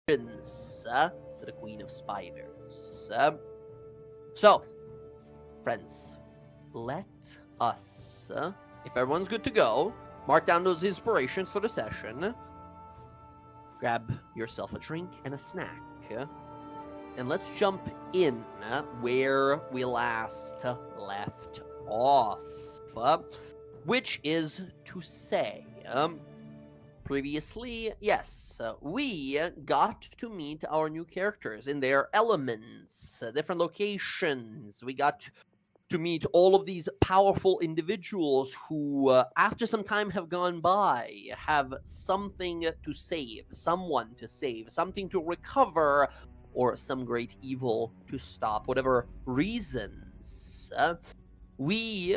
to the Queen of Spiders. So, friends, let us, if everyone's good to go, mark down those inspirations for the session. Grab yourself a drink and a snack. And let's jump in where we last left off. Which is to say, previously, yes, we got to meet our new characters in their elements, different locations. We got to meet all of these powerful individuals who, after some time have gone by, have something to save, someone to save, something to recover, or some great evil to stop, whatever reasons. We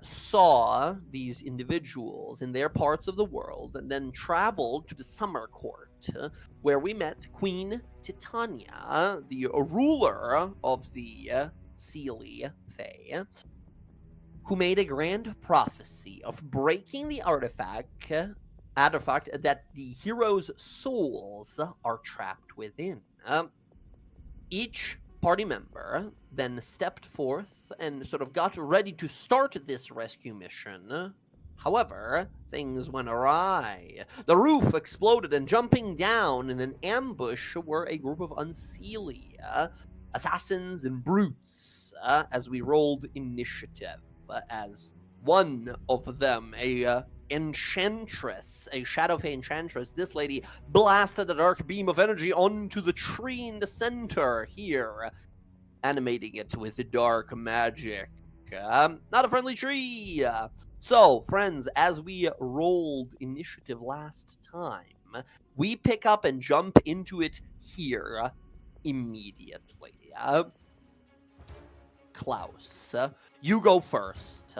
saw these individuals in their parts of the world and then traveled to the summer court, where we met Queen Titania, the ruler of the Seelie Fae, who made a grand prophecy of breaking the artifact that the heroes' souls are trapped within. Each party member then stepped forth and sort of got ready to start this rescue mission. However, things went awry. The roof exploded, and jumping down in an ambush were a group of Unseelie, assassins and brutes, as we rolled initiative. As one of them, a enchantress, a Shadow Fae enchantress, this lady blasted a dark beam of energy onto the tree in the center here, animating it with dark magic. Not a friendly tree. So, friends, as we rolled initiative last time, we pick up and jump into it here immediately. Klaus, you go first.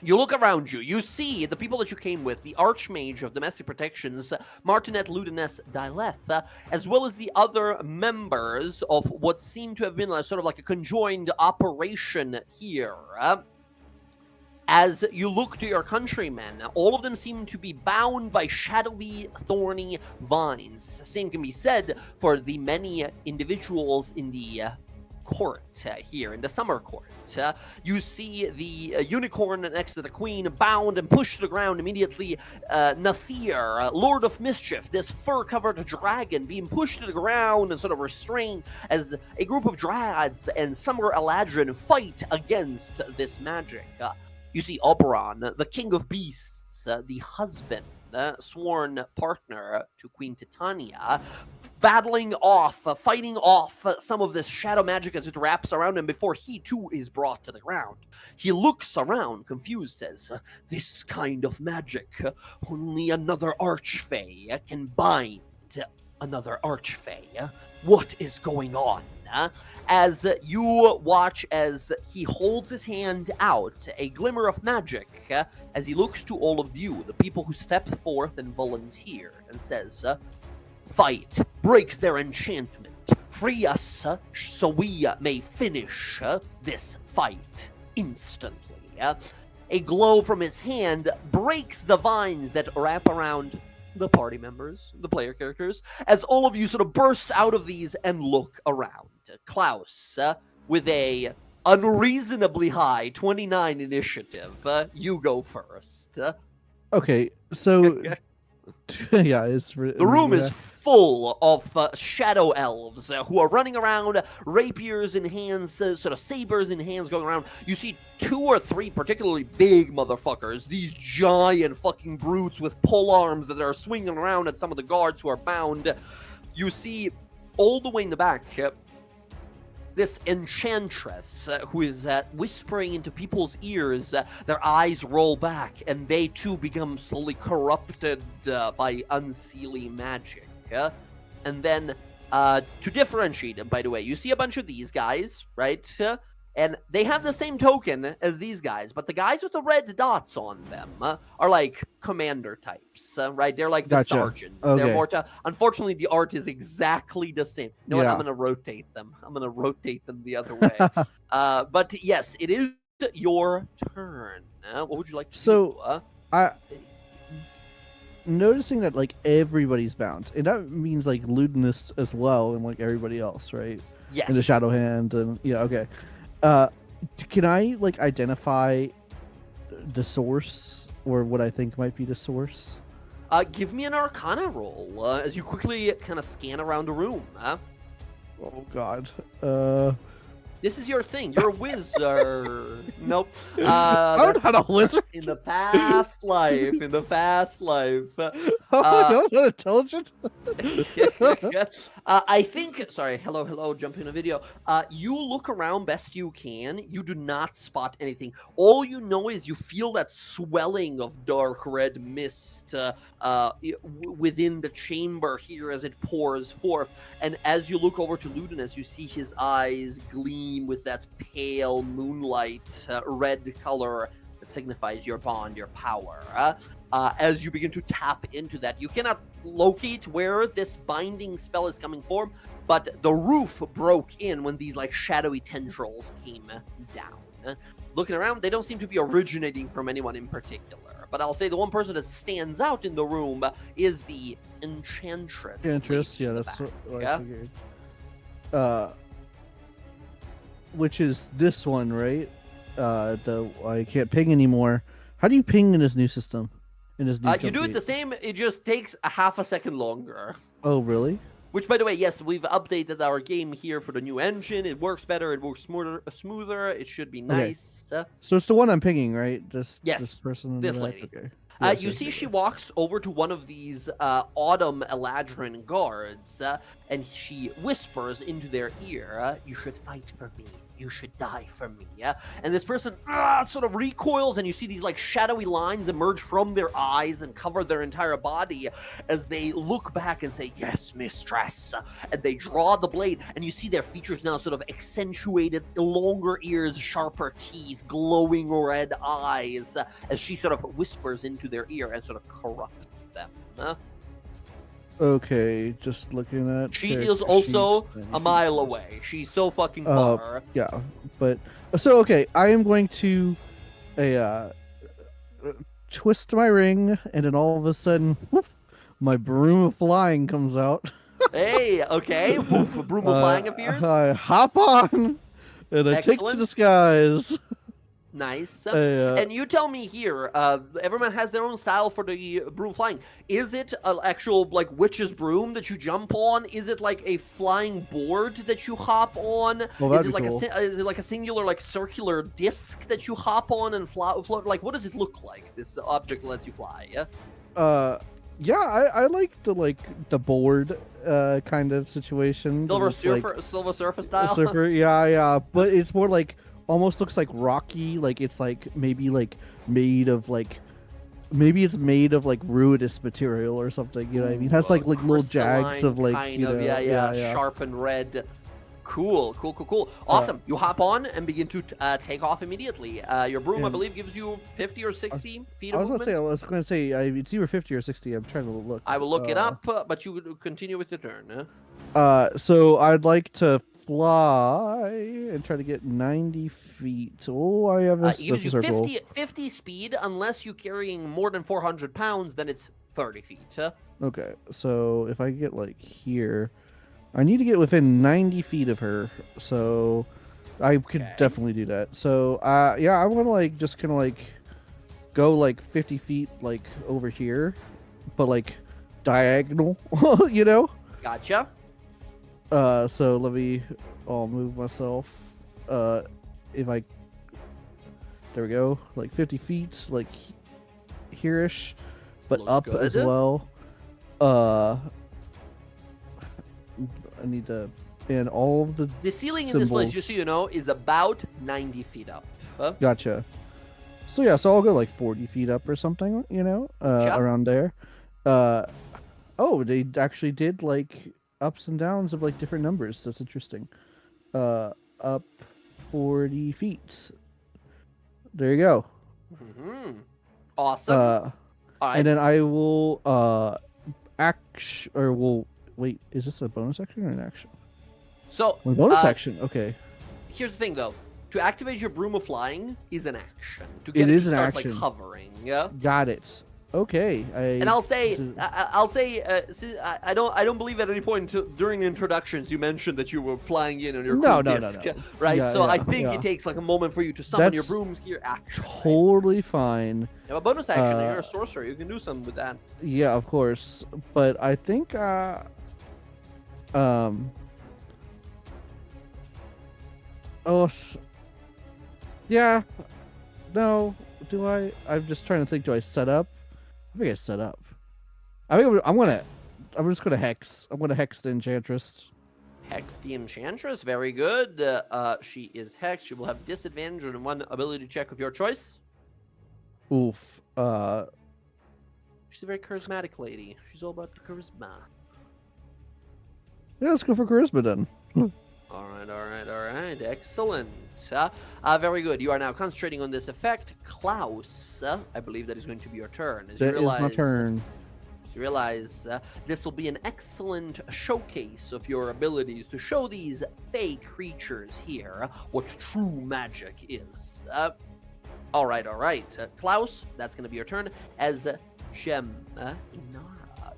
You look around you. You see the people that you came with, the Archmage of Domestic Protections, Martinet Ludiness Dileth, as well as the other members of what seemed to have been sort of like a conjoined operation here. As you look to your countrymen, all of them seem to be bound by shadowy, thorny vines. Same can be said for the many individuals in the court here, in the summer court. You see the unicorn next to the queen bound and pushed to the ground immediately. Nathir, Lord of Mischief, this fur-covered dragon being pushed to the ground and sort of restrained as a group of dryads and Summer Eladrin fight against this magic. You see Oberon, the king of beasts, the husband, sworn partner to Queen Titania, fighting off some of this shadow magic as it wraps around him before he too is brought to the ground. He looks around, confused, says, "This kind of magic, only another Archfey can bind another Archfey. What is going on?" As you watch as he holds his hand out, a glimmer of magic, as he looks to all of you, the people who stepped forth and volunteered, and says, "Fight, break their enchantment, free us so we may finish this fight instantly." A glow from his hand breaks the vines that wrap around the party members, the player characters, as all of you sort of burst out of these and look around. Klaus, with a unreasonably high 29 initiative, you go first. Okay, so yeah, the room is full of shadow elves who are running around, rapiers in hands, sort of sabers in hands going around. You see 2 or 3 particularly big motherfuckers, these giant fucking brutes with pole arms that are swinging around at some of the guards who are bound. You see all the way in the back this enchantress who is whispering into people's ears. Their eyes roll back, and they too become slowly corrupted by Unseelie magic. And then, to differentiate them, by the way, you see a bunch of these guys, right? And they have the same token as these guys, but the guys with the red dots on them are like commander types, right? They're like the sergeants. Okay. They're more unfortunately, the art is exactly the same. You know what? I'm going to rotate them. I'm going to rotate them the other way. But yes, it is your turn. What would you like to do? noticing that like everybody's bound, and that means like Ludinus as well, and like everybody else, right? Yes. And the Shadow Hand, and yeah, okay. Uh, can I like identify the source or what I think might be the source? Give me an Arcana roll as you quickly kind of scan around the room. Huh? Oh God. This is your thing. You're a wizard. Nope. I'm That's not a wizard. in the past life. In the past life. Oh my God, I'm not intelligent. I think. Sorry. Hello. Jump in a video. You look around best you can. You do not spot anything. All you know is you feel that swelling of dark red mist within the chamber here as it pours forth. And as you look over to Ludinus, you see his eyes gleam with that pale moonlight red color that signifies your bond, your power. As you begin to tap into that, you cannot locate where this binding spell is coming from, but the roof broke in when these like shadowy tendrils came down. Looking around, they don't seem to be originating from anyone in particular, but I'll say the one person that stands out in the room is the Enchantress. Yeah, that's what I figured. Which is this one, right? I can't ping anymore. How do you ping in this new system? In this new you do it the same. It just takes a half a second longer. Oh, really? Which, by the way, yes, we've updated our game here for the new engine. It works better. It works smoother. It should be nice. Okay. So it's the one I'm pinging, right? Yes. This person. This lady. Okay. You see she walks over to one of these Autumn Eladrin guards, and she whispers into their ear, "You should fight for me. You should die for me." And this person sort of recoils, and you see these like shadowy lines emerge from their eyes and cover their entire body as they look back and say, "Yes, mistress." And they draw the blade, and you see their features now sort of accentuated, longer ears, sharper teeth, glowing red eyes, as she sort of whispers into their ear and sort of corrupts them. Okay, just looking at. She is also a mile away. She's so fucking far. Yeah, but so okay, I am going to twist my ring, and then all of a sudden, whoof, my broom of flying comes out. Hey, okay, woof, a broom of flying appears. I hop on, and I take to the skies. Nice. And you tell me here, everyone has their own style for the broom flying. Is it an actual, like, witch's broom that you jump on? Is it like a flying board that you hop on? Well, is it like cool. is it like a singular, like, circular disc that you hop on and float? Like, what does it look like, this object lets you fly? Yeah, I like the board kind of situation. Silver Surfer style? Surfer, yeah. But it's more like, almost looks like rocky, like it's like maybe like made of like, maybe it's made of like ruinous material or something, you know what I mean? It has like little jags of like kind of, yeah, sharp and red. Cool. Awesome. You hop on and begin to take off immediately. Your broom, I believe, gives you 50 or 60 feet of movement. I was going to say it's either 50 or 60. I'm trying to look. I will look it up, but you would continue with your turn. So I'd like to fly and try to get 90 feet. Oh, I have a gives you 50 speed. Unless you're carrying more than 400 pounds, then it's 30 feet. Okay, so if I get like here, I need to get within 90 feet of her, so I could definitely do that. So yeah, I want to like just kind of like go like 50 feet like over here, but like diagonal, you know? Gotcha. So let me, I'll move myself. If I, there we go, like 50 feet, like here-ish, but looks up good. as well. I need to ban all of the ceiling symbols. in this place, just so you know, is about 90 feet up. Gotcha. So yeah, so I'll go like 40 feet up or something, you know, around there. Oh, they actually did like ups and downs of like different numbers. That's interesting. Up 40 feet. There you go. Awesome. All right. And then I will wait, is this a bonus action or an action? So bonus action. Okay. Here's the thing, though. To activate your broom of flying is an action. To get it is to an start, action. Like hovering. Yeah. Got it. Okay. And I'll say, d- I don't believe at any point during the introductions you mentioned that you were flying in on your No, cool no, no, disc, no. right? Yeah, So I yeah, think yeah. it takes like a moment for you to summon your That's broom here action. Right? totally fine. You have a bonus action, and Uh, you're a sorcerer. You can do something with that. yeah, of course. But I think um oh yeah. No, do I? I'm just trying to think. Do I set up? I think I set up. I think I'm just gonna hex. I'm gonna hex the enchantress. Hex the Enchantress, very good. She is hexed. She will have disadvantage on one ability check of your choice. Oof. She's a very charismatic lady. She's all about the charisma. Yeah, let's go for charisma then. All right. Excellent. Very good. You are now concentrating on this effect. Klaus, I believe that is going to be your turn. As That is my turn. You realize this will be an excellent showcase of your abilities to show these fake creatures here what true magic is. All right. Klaus, that's going to be your turn as Gemma Inara.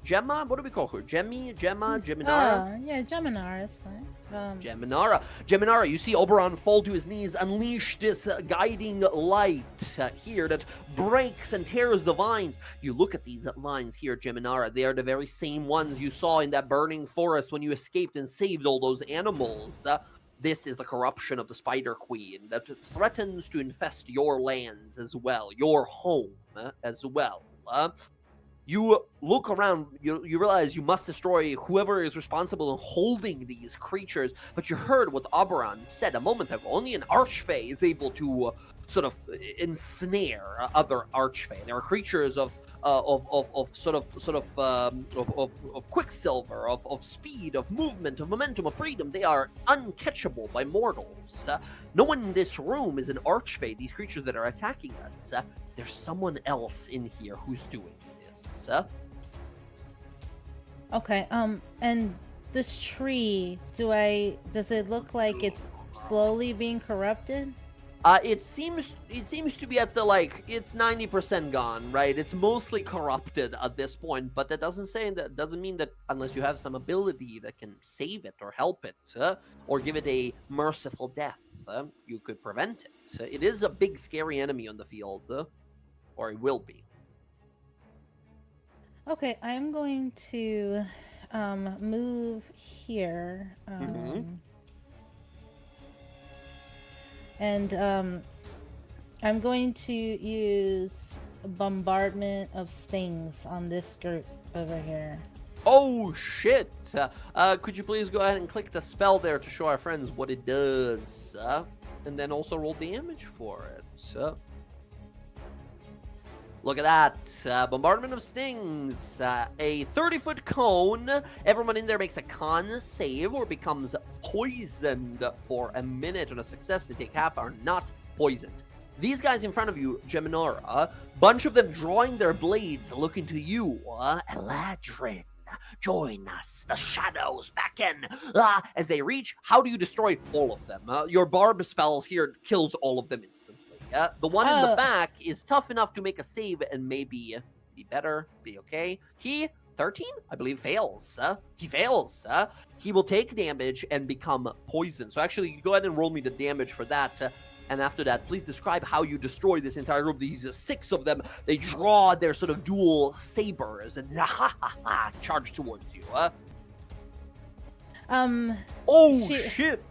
Gemma, what do we call her? Gemma, Geminara? Yeah, Geminar is fine. Geminara, you see Oberon fall to his knees, unleash this guiding light here that breaks and tears the vines. You look at these vines here, Geminara. They are the very same ones you saw in that burning forest when you escaped and saved all those animals. This is the corruption of the Spider Queen that threatens to infest your lands as well, your home as well. You look around, you realize you must destroy whoever is responsible in holding these creatures, but you heard what Oberon said a moment ago. Only an Archfey is able to sort of ensnare other Archfey. There are creatures of quicksilver, of speed, of movement, of momentum, of freedom. They are uncatchable by mortals. No one in this room is an Archfey, these creatures that are attacking us. There's someone else in here who's doing this. Okay, and this tree, does it look like it's slowly being corrupted? It seems to be at the it's 90% gone, right? It's mostly corrupted at this point, but that doesn't mean that unless you have some ability that can save it or help it, or give it a merciful death, you could prevent it. It is a big scary enemy on the field, or it will be. Okay, I'm going to move here. And I'm going to use bombardment of stings on this group over here. Oh shit! Could you please go ahead and click the spell there to show our friends what it does, and then also roll damage for it. Look at that. Bombardment of stings. A 30-foot cone. Everyone in there makes a con save or becomes poisoned for a minute. On a success, they take half, are not poisoned. These guys in front of you, Geminara, bunch of them drawing their blades, looking to you. Eladrin, join us. The shadows beckon. As they reach, how do you destroy all of them? Your barb spells here kills all of them instantly. The one in the back is tough enough to make a save and maybe be better, be okay. He, 13, I believe, fails. He fails. He will take damage and become poisoned. So actually, you go ahead and roll me the damage for that. And after that, please describe how you destroy this entire group. These 6 of them, they draw their sort of dual sabers and charge towards you. Oh, shit.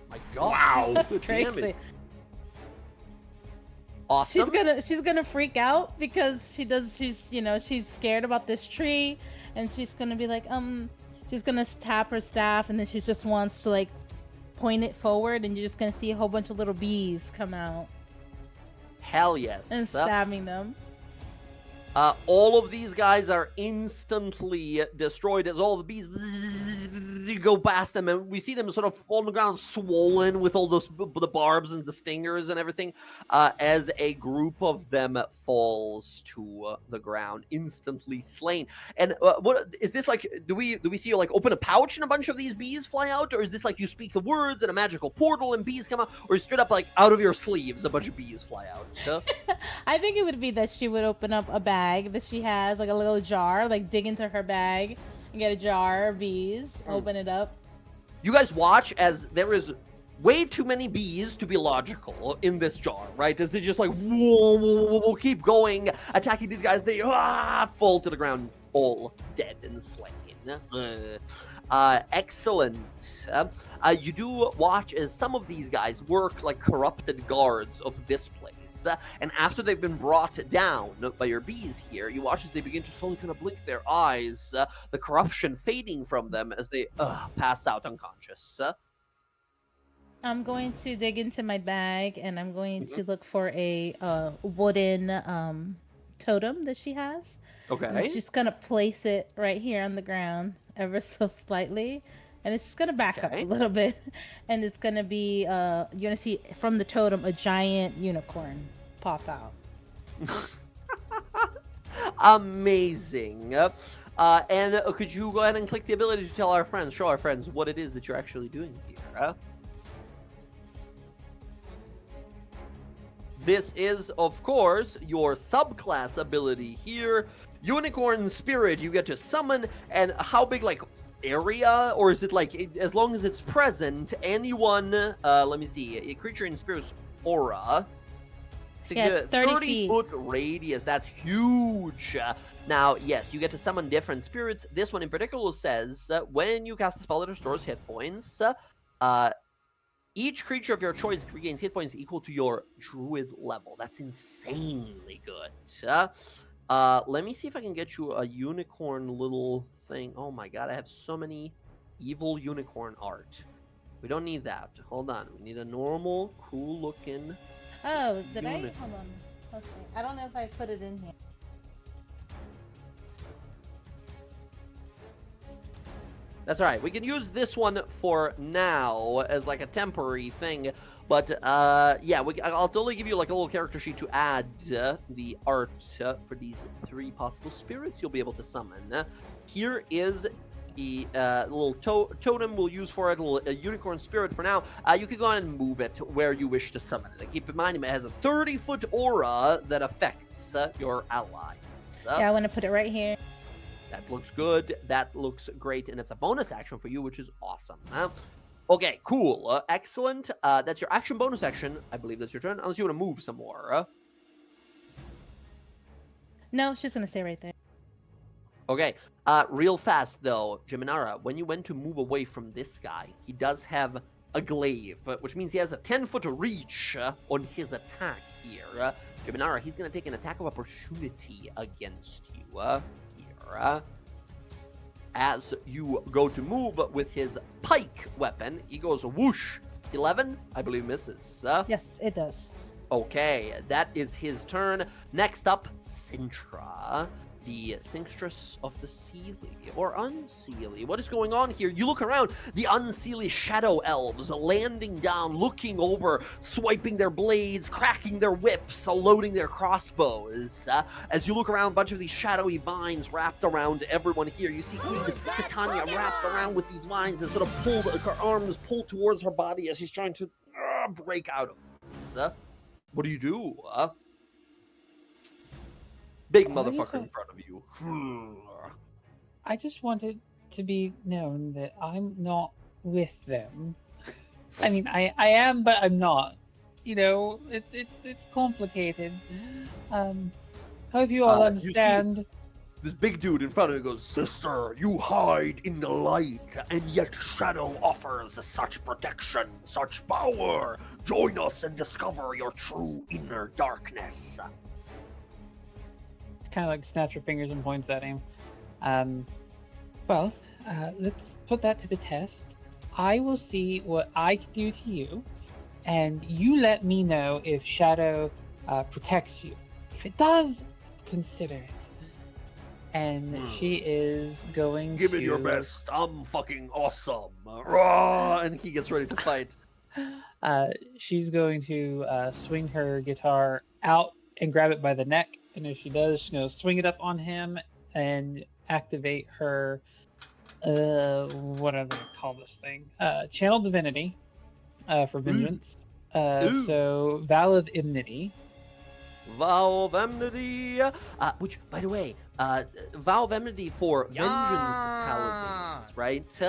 My God. Wow. That's crazy. Damage. Awesome. She's gonna freak out because she's scared about this tree, and she's gonna be like, she's gonna tap her staff, and then she just wants to point it forward, and you're just gonna see a whole bunch of little bees come out. Hell yes. And stabbing them. All of these guys are instantly destroyed as all the bees as you go past them, and we see them sort of fall on the ground, swollen with all those the barbs and the stingers and everything, as a group of them falls to the ground, instantly slain. And what is this like? Do we see you like open a pouch and a bunch of these bees fly out, or is this like you speak the words and a magical portal and bees come out, or straight up like out of your sleeves a bunch of bees fly out? I think it would be that she would open up a bag that she has, like a little jar, like dig into her bag and get a jar of bees, open it up. You guys watch as there is way too many bees to be logical in this jar, right? As they just like, whoa, keep going, attacking these guys. They fall to the ground, all dead and slain. Excellent. You do watch as some of these guys work like corrupted guards of this place. And after they've been brought down by your bees here, you watch as they begin to slowly kind of blink their eyes, the corruption fading from them as they pass out unconscious. I'm going to dig into my bag and I'm going to look for a wooden totem that she has. Okay. I'm just going to place it right here on the ground ever so slightly. And it's just going to back up a little bit. And it's going to be, you're going to see from the totem a giant unicorn pop out. Amazing. And could you go ahead and click the ability to tell our friends, show our friends what it is that you're actually doing here? This is, of course, your subclass ability here. Unicorn Spirit, you get to summon, and how big, like, area? Or is it, like, as long as it's present, anyone, let me see, a creature in Spirit's aura. Yeah, it's 30 feet. 30-foot radius, that's huge. Now, yes, you get to summon different spirits. This one in particular says, when you cast a spell that restores hit points, each creature of your choice regains hit points equal to your druid level. That's insanely good. Let me see if I can get you a unicorn little thing. Oh my god, I have so many evil unicorn art. We don't need that. Hold on. We need a normal, cool looking. Oh, did I? Hold on. Let's see. I don't know if I put it in here. That's all right. We can use this one for now as like a temporary thing. But yeah, I'll totally give you like a little character sheet to add the art for these 3 possible spirits you'll be able to summon. Here is a little totem we'll use for it, a unicorn spirit for now. You can go ahead and move it where you wish to summon it. And keep in mind, it has a 30-foot aura that affects your allies. Yeah, I want to put it right here. That looks good. That looks great. And it's a bonus action for you, which is awesome. Okay, cool. Excellent. That's your action bonus action. I believe that's your turn. Unless you want to move some more. No, she's going to stay right there. Okay. Real fast, though, Geminara, when you went to move away from this guy, he does have a glaive, which means he has a 10-foot reach on his attack here. Geminara, he's going to take an attack of opportunity against you. As you go to move with his pike weapon, he goes whoosh. 11, I believe, misses. Yes, it does. Okay, that is his turn. Next up, Sintra, the Singstress of the Seelie, or Unseelie. What is going on here? You look around, the Unseelie shadow elves landing down, looking over, swiping their blades, cracking their whips, loading their crossbows. As you look around, a bunch of these shadowy vines wrapped around everyone here. You see Queen Titania wrapped around with these vines and sort of pulled, her arms pulled towards her body as she's trying to break out of this. What do you do? Big motherfucker in front of you. I just want it to be known that I'm not with them. I mean, I am, but I'm not. You know, it's complicated. Hope you all understand. This big dude in front of you goes, "Sister, you hide in the light, and yet Shadow offers such protection, such power. Join us and discover your true inner darkness." Kind of like snaps her fingers and points at him. Well, let's put that to the test. I will see what I can do to you, and you let me know if Shadow protects you. If it does, consider it. and she is going Give to it your best. I'm fucking awesome. Rah! And he gets ready to fight. She's going to swing her guitar out and grab it by the neck, and as she does, she's going to swing it up on him and activate her. What do they call this thing? Channel Divinity for vengeance. So Vow of Enmity. Vow of Enmity, which, by the way, Vow of Enmity for Vengeance Paladins, right?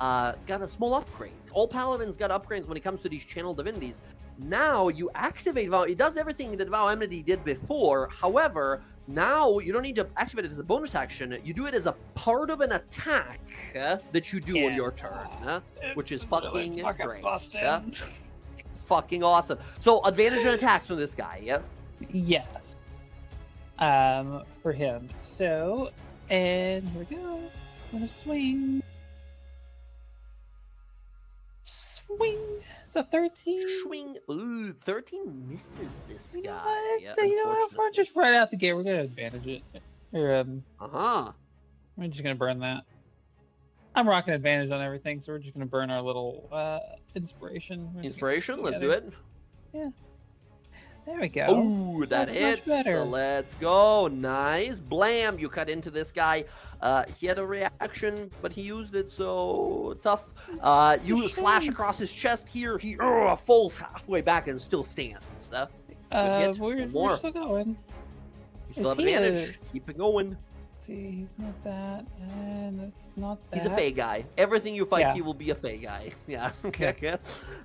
Got a small upgrade. All Paladins got upgrades when it comes to these Channel Divinities. Now you activate Vow. It does everything that Vow of Enmity did before. However, now you don't need to activate it as a bonus action. You do it as a part of an attack that you do on your turn, which is fucking great. Fucking awesome. So advantage on attacks from this guy, yeah? Yes. For him. So, and here we go. I'm gonna swing. Swing. It's a 13. Swing. Ooh, 13 misses this You know guy. what? Yeah, You know what? We're just right out the gate. We're gonna advantage it. Or, we're just gonna burn that. I'm rocking advantage on everything, so we're just gonna burn our little inspiration. Inspiration? Let's do it. Yeah. There we go. Ooh, that That's much hits. better. Let's go. Nice. Blam. You cut into this guy. He had a reaction, but he used it, so tough. You slash across his chest here. He falls halfway back and still stands. Good hit. We're still going. You still have advantage. Keep it going. See, he's not that, and that's not that. He's a Fey guy. Everything you fight, Yeah. he will be a Fey guy. Yeah. Yeah.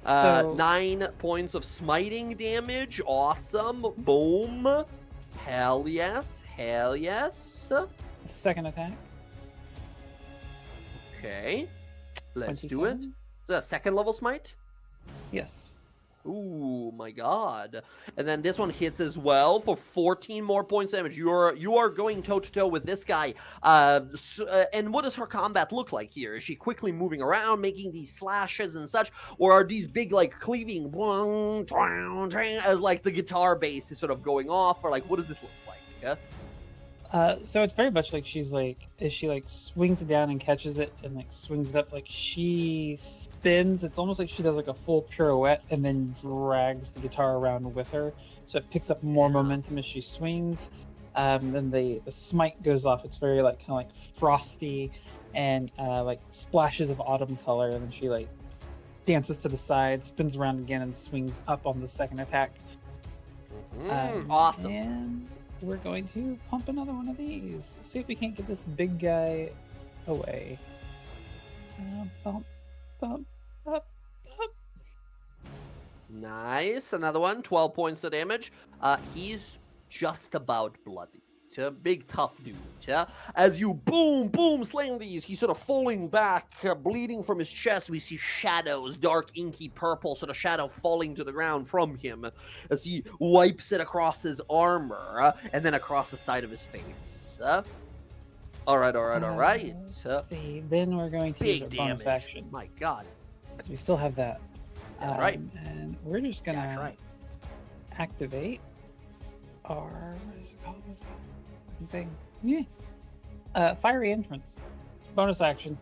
So, 9 points of smiting damage. Awesome. Boom. Hell yes. Hell yes. Second attack. Okay. Let's do 27. it. The second level smite. Yes. Ooh, my god. And then this one hits as well for 14 more points damage. You are going toe-to-toe with this guy. And what does her combat look like here? Is she quickly moving around, making these slashes and such? Or are these big, like, cleaving, as, like, the guitar bass is sort of going off? Or, like, what does this look like? Yeah? So it's very much like she's like, as she like swings it down and catches it and like swings it up, like she spins. It's almost like she does like a full pirouette and then drags the guitar around with her. So it picks up more momentum as she swings. Then the smite goes off. It's very like kind of like frosty and like splashes of autumn color. And then she like dances to the side, spins around again, and swings up on the second attack. Awesome. And we're going to pump another one of these. See if we can't get this big guy away. Bump, bump, up, up. Nice. Another one. 12 points of damage. He's just about bloody. Big tough dude. As you boom, boom, slaying these, he's sort of falling back, bleeding from his chest. We see shadows, dark, inky purple, sort of shadow falling to the ground from him as he wipes it across his armor and then across the side of his face. All right. Let's see. Then we're going to use our Big bonus damage. action My God. because we still have that. That's right. And we're just gonna That's right. activate our what is it called? Thing. Yeah. Fiery entrance. Bonus action.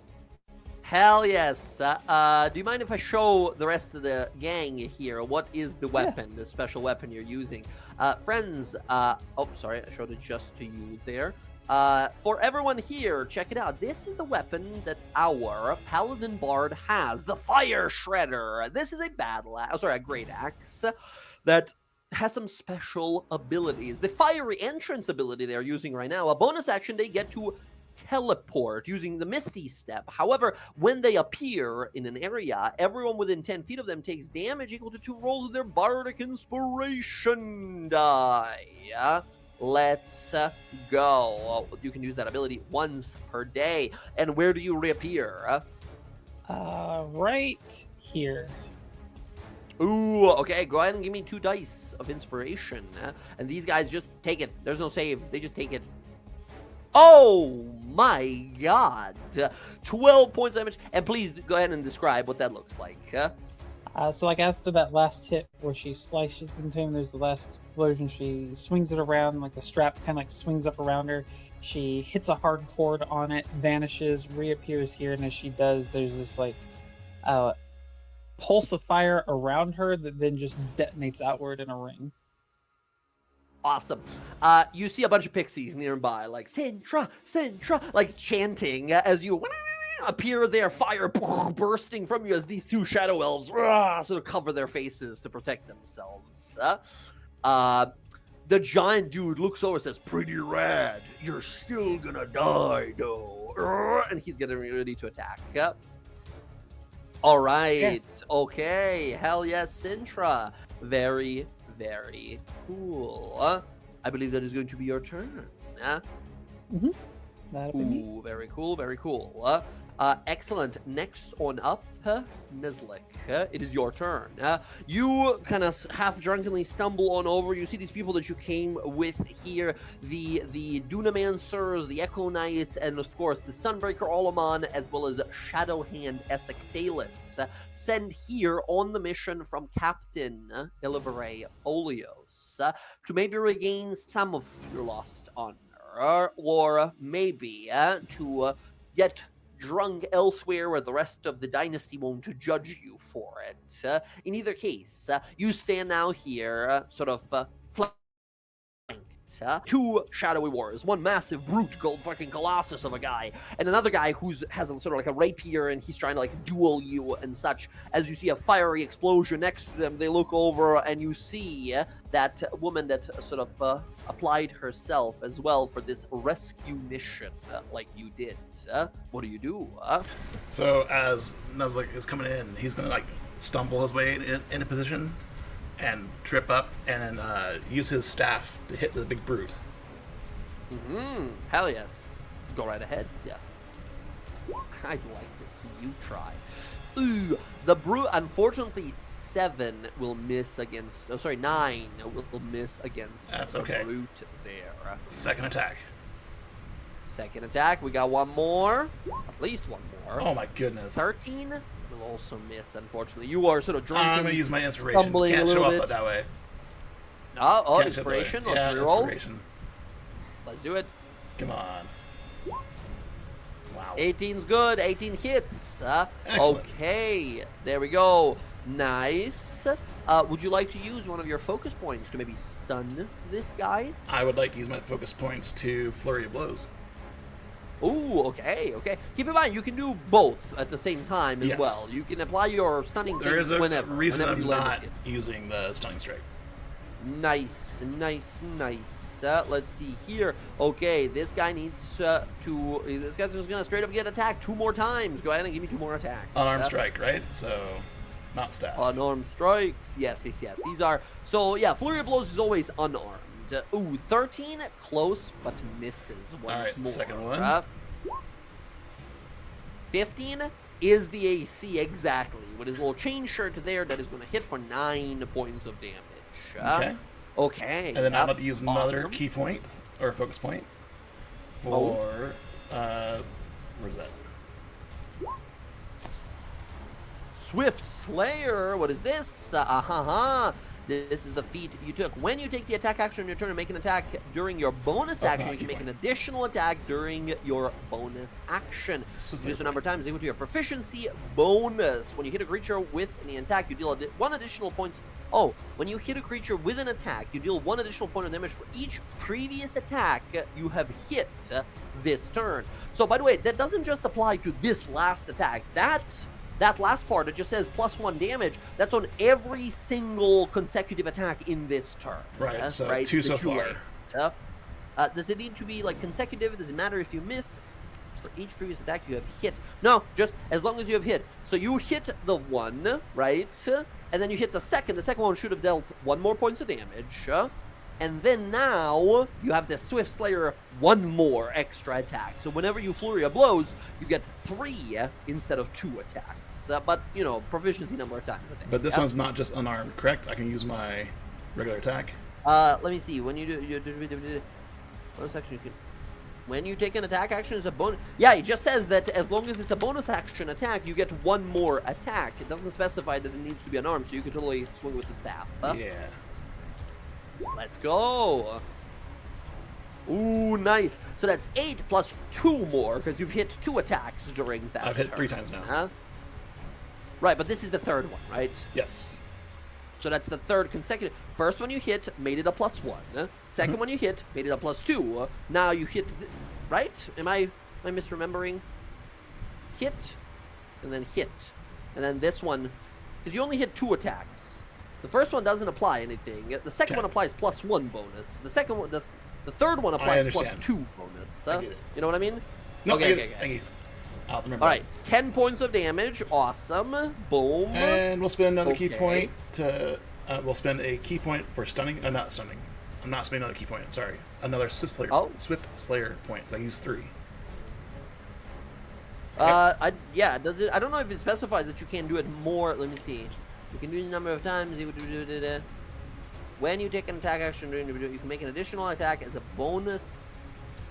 Hell yes. Do you mind if I show the rest of the gang here what is the weapon, the special weapon you're using? Friends, oh, sorry, I showed it just to you there. For everyone here, check it out. This is the weapon that our Paladin Bard has, the Fire Shredder. This is a a great axe that has some special abilities. The fiery entrance ability they're using right now, a bonus action, they get to teleport using the Misty Step. However, when they appear in an area, everyone within 10 feet of them takes damage equal to 2 rolls of their Bardic Inspiration die. Let's go. You can use that ability once per day. And where do you reappear? Right here. Ooh, okay, go ahead and give me 2 dice of inspiration. And these guys just take it. There's no save. They just take it. Oh my god. 12 points damage. And please go ahead and describe what that looks like. So like after that last hit where she slices into him, there's the last explosion. She swings it around, like the strap kind of like swings up around her. She hits a hard chord on it, vanishes, reappears here, and as she does, there's this like pulse of fire around her that then just detonates outward in a ring. Awesome. You see a bunch of pixies nearby, like Sintra, Sintra, like chanting as you appear there, fire bursting from you as these two shadow elves sort of cover their faces to protect themselves. The giant dude looks over and says, "Pretty rad. You're still gonna die, though." And he's getting ready to attack. All right. Okay. Hell yes, Sintra. Very, very cool. I believe that is going to be your turn. That'll be me. Ooh, very cool, very cool. Excellent. Next on up, Nizlik. It is your turn. You kind of half drunkenly stumble on over. You see these people that you came with here, the Dunamancers, the Echo Knights, and of course the Sunbreaker Olaman, as well as Shadowhand Esectalis, sent here on the mission from Captain Ilivere Olios to maybe regain some of your lost honor, or maybe to get drunk elsewhere where the rest of the dynasty won't judge you for it. In either case, you stand now here, sort of flanked. Two shadowy warriors, one massive brute fucking colossus of a guy, and another guy who's has a, sort of like a rapier, and he's trying to like duel you and such. As you see a fiery explosion next to them, they look over and you see that woman that sort of applied herself as well for this rescue mission, like you did. What do you do? So as Nuzlik is coming in, he's gonna like stumble his way into position and trip up and use his staff to hit the big brute. Hell yes. Go right ahead. I'd like to see you try. Ooh, the brute, unfortunately, 7 will miss against. Oh, sorry, 9 will miss against. That's the okay. brute there. Second attack. Second attack. We got one more. At least one more. Oh my goodness. 13 will also miss. Unfortunately, you are sort of drunk. I'm gonna use my inspiration. Stumbling Can't a show little off bit. that way. Oh, Can't show that way. inspiration. Let's Yeah, reroll. inspiration. Let's do it. Come on. Wow. 18's good. 18 hits. Excellent. Okay, there we go. Nice. Would you like to use one of your focus points to maybe stun this guy? I would like to use my focus points to flurry of blows. Ooh, okay. Keep in mind, you can do both at the same time as Yes. well. You can apply your stunning There thing is a whenever. reason whenever I'm you land not it. using the stunning strike. Nice. Let's see here. Okay, this guy needs this guy's just gonna straight up get attacked 2 more times. Go ahead and give me 2 more attacks. Unarmed strike, right? So, not staff. Unarmed strikes. Yes. These are so. Yeah, flurry of blows is always unarmed. Ooh, 13 close but misses once Alright, more. second one. 15 is the AC exactly with his little chain shirt there. That is going to hit for 9 points of damage. Okay. And then I'm about to use another awesome. key point, or focus point, for, where's that? Swift Slayer. What is this? This is the feat you took. When you take the attack action on your turn and make an attack during your bonus That's action, not you can a key make an point. additional attack during your bonus action. So Do this a number of times equal to your proficiency bonus. When you hit a creature with an attack, you deal 1 additional point. Oh, when you hit a creature with an attack, you deal 1 additional point of damage for each previous attack you have hit this turn. So, by the way, that doesn't just apply to this last attack. That last part, it just says +1 damage. That's on every single consecutive attack in this turn. Right, so right? 2 so that you far. hit. Does it need to be like consecutive? Does it matter if you miss? For each previous attack you have hit. No, just as long as you have hit. So you hit the 1, right? And then you hit the second. The second one should have dealt 1 more points of damage. And then now you have the Swift Slayer 1 more extra attack. So whenever you flurry of blows, you get 3 instead of 2 attacks. But you know, proficiency number of times a day. But this one's not just unarmed, correct? I can use my regular attack. Let me see. When you do bonus action, you can. When you take an attack action as a bonus... Yeah, it just says that as long as it's a bonus action attack, you get one more attack. It doesn't specify that it needs to be unarmed, so you can totally swing with the staff. Yeah. Let's go. Ooh, nice. So that's 8 plus 2 more, because you've hit 2 attacks during that I've hit turn. 3 times now. Huh? Right, but this is the third one, right? Yes. So that's the third consecutive. First one you hit, made it a +1. Second one you hit, made it a +2. Now you hit, right? Am I misremembering? Hit, and then hit. And then this one, because you only hit 2 attacks. The first one doesn't apply anything. The second one applies +1 bonus. The second one, the third one applies +2 bonus. I get it. You know what I mean? No, Okay. Thank you. I'll remember. All right, 10 points of damage. Awesome. Boom. And we'll spend another key Okay. point to. We'll spend a key point for stunning. Not stunning. I'm not spending another key point. Sorry, another Swift Slayer. Oh. Swift Slayer points. I use 3. Yeah. Does it? I don't know if it specifies that you can do it more. Let me see. You can do it a number of times. When you take an attack action during the video, you can make an additional attack as a bonus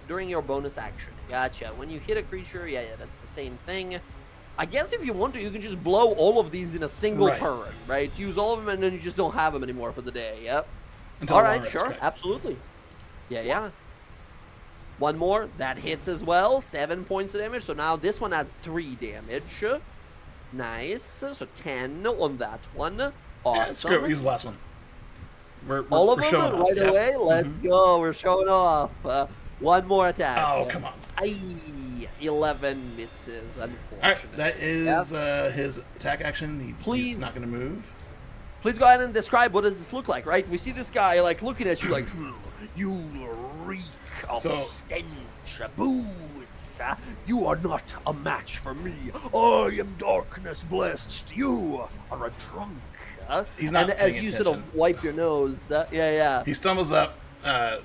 during your bonus action. Gotcha. When you hit a creature, yeah, that's the same thing. I guess if you want to, you can just blow all of these in a single turn, right? Use all of them, and then you just don't have them anymore for the day. Yep. Until All the right, long rest sure, strikes. absolutely. Yeah. One more, that hits as well. 7 points of damage. So now this one adds 3 damage. Nice. So 10 on that one. Awesome. Yeah, screw it. Use the last one. We're all of we're them showing off. right Yep. away. Let's go. We're showing off. One more attack. Oh, come on. 11 misses, All right, unfortunately. that is his attack action. Please. He's not going to move. Please go ahead and describe what does this look like, right? We see this guy like looking at you like, you reek of stench, booze. You are not a match for me. I am darkness blessed. You are a drunk. He's not and as paying you sort attention. of wipe your nose, He stumbles up,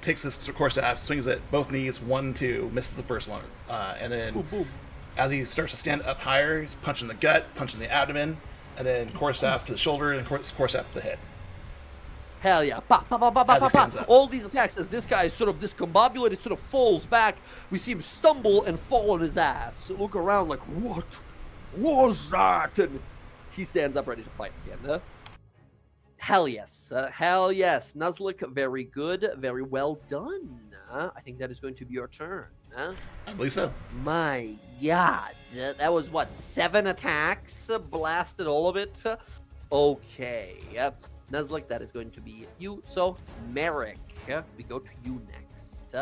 takes his core staff, swings it both knees, 1, 2, misses the first one, and then boom. As he starts to stand up higher, he's punching the gut, punching the abdomen, and then core staff to the shoulder and core staff to the head. Hell yeah. Pop, pop, pop, pop, As he pop, stands pop. up. All these attacks, as this guy is sort of discombobulated, sort of falls back. We see him stumble and fall on his ass. Look around like, what was that? And he stands up ready to fight again. Hell yes. Hell yes. Nuzlocke, very good. Very well done. I think that is going to be your turn. I believe so. My God. That was, what, 7 attacks? Blasted all of it? Okay. Nuzlocke, that is going to be you. So, Merrick, we go to you next.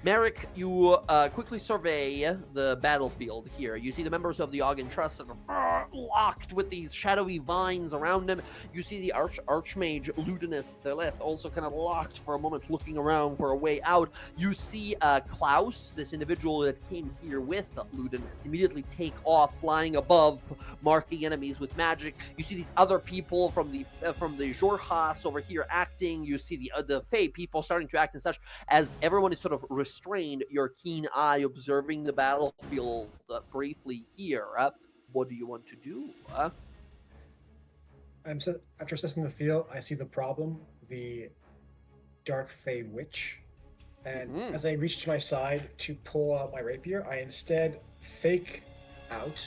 Merrick, you quickly survey the battlefield here. You see the members of the Ogden Trust sort of locked with these shadowy vines around them. You see the Archmage Ludinus to their left, also kind of locked for a moment, looking around for a way out. You see Klaus, this individual that came here with Ludinus, immediately take off, flying above, marking enemies with magic. You see these other people from the Jorhas over here acting. You see the Fey people starting to act and such. As everyone is sort of restrained, your keen eye observing the battlefield briefly here. What do you want to do? After assessing the field, I see the problem, the Dark Fey Witch. And as I reach to my side to pull out my rapier, I instead fake out,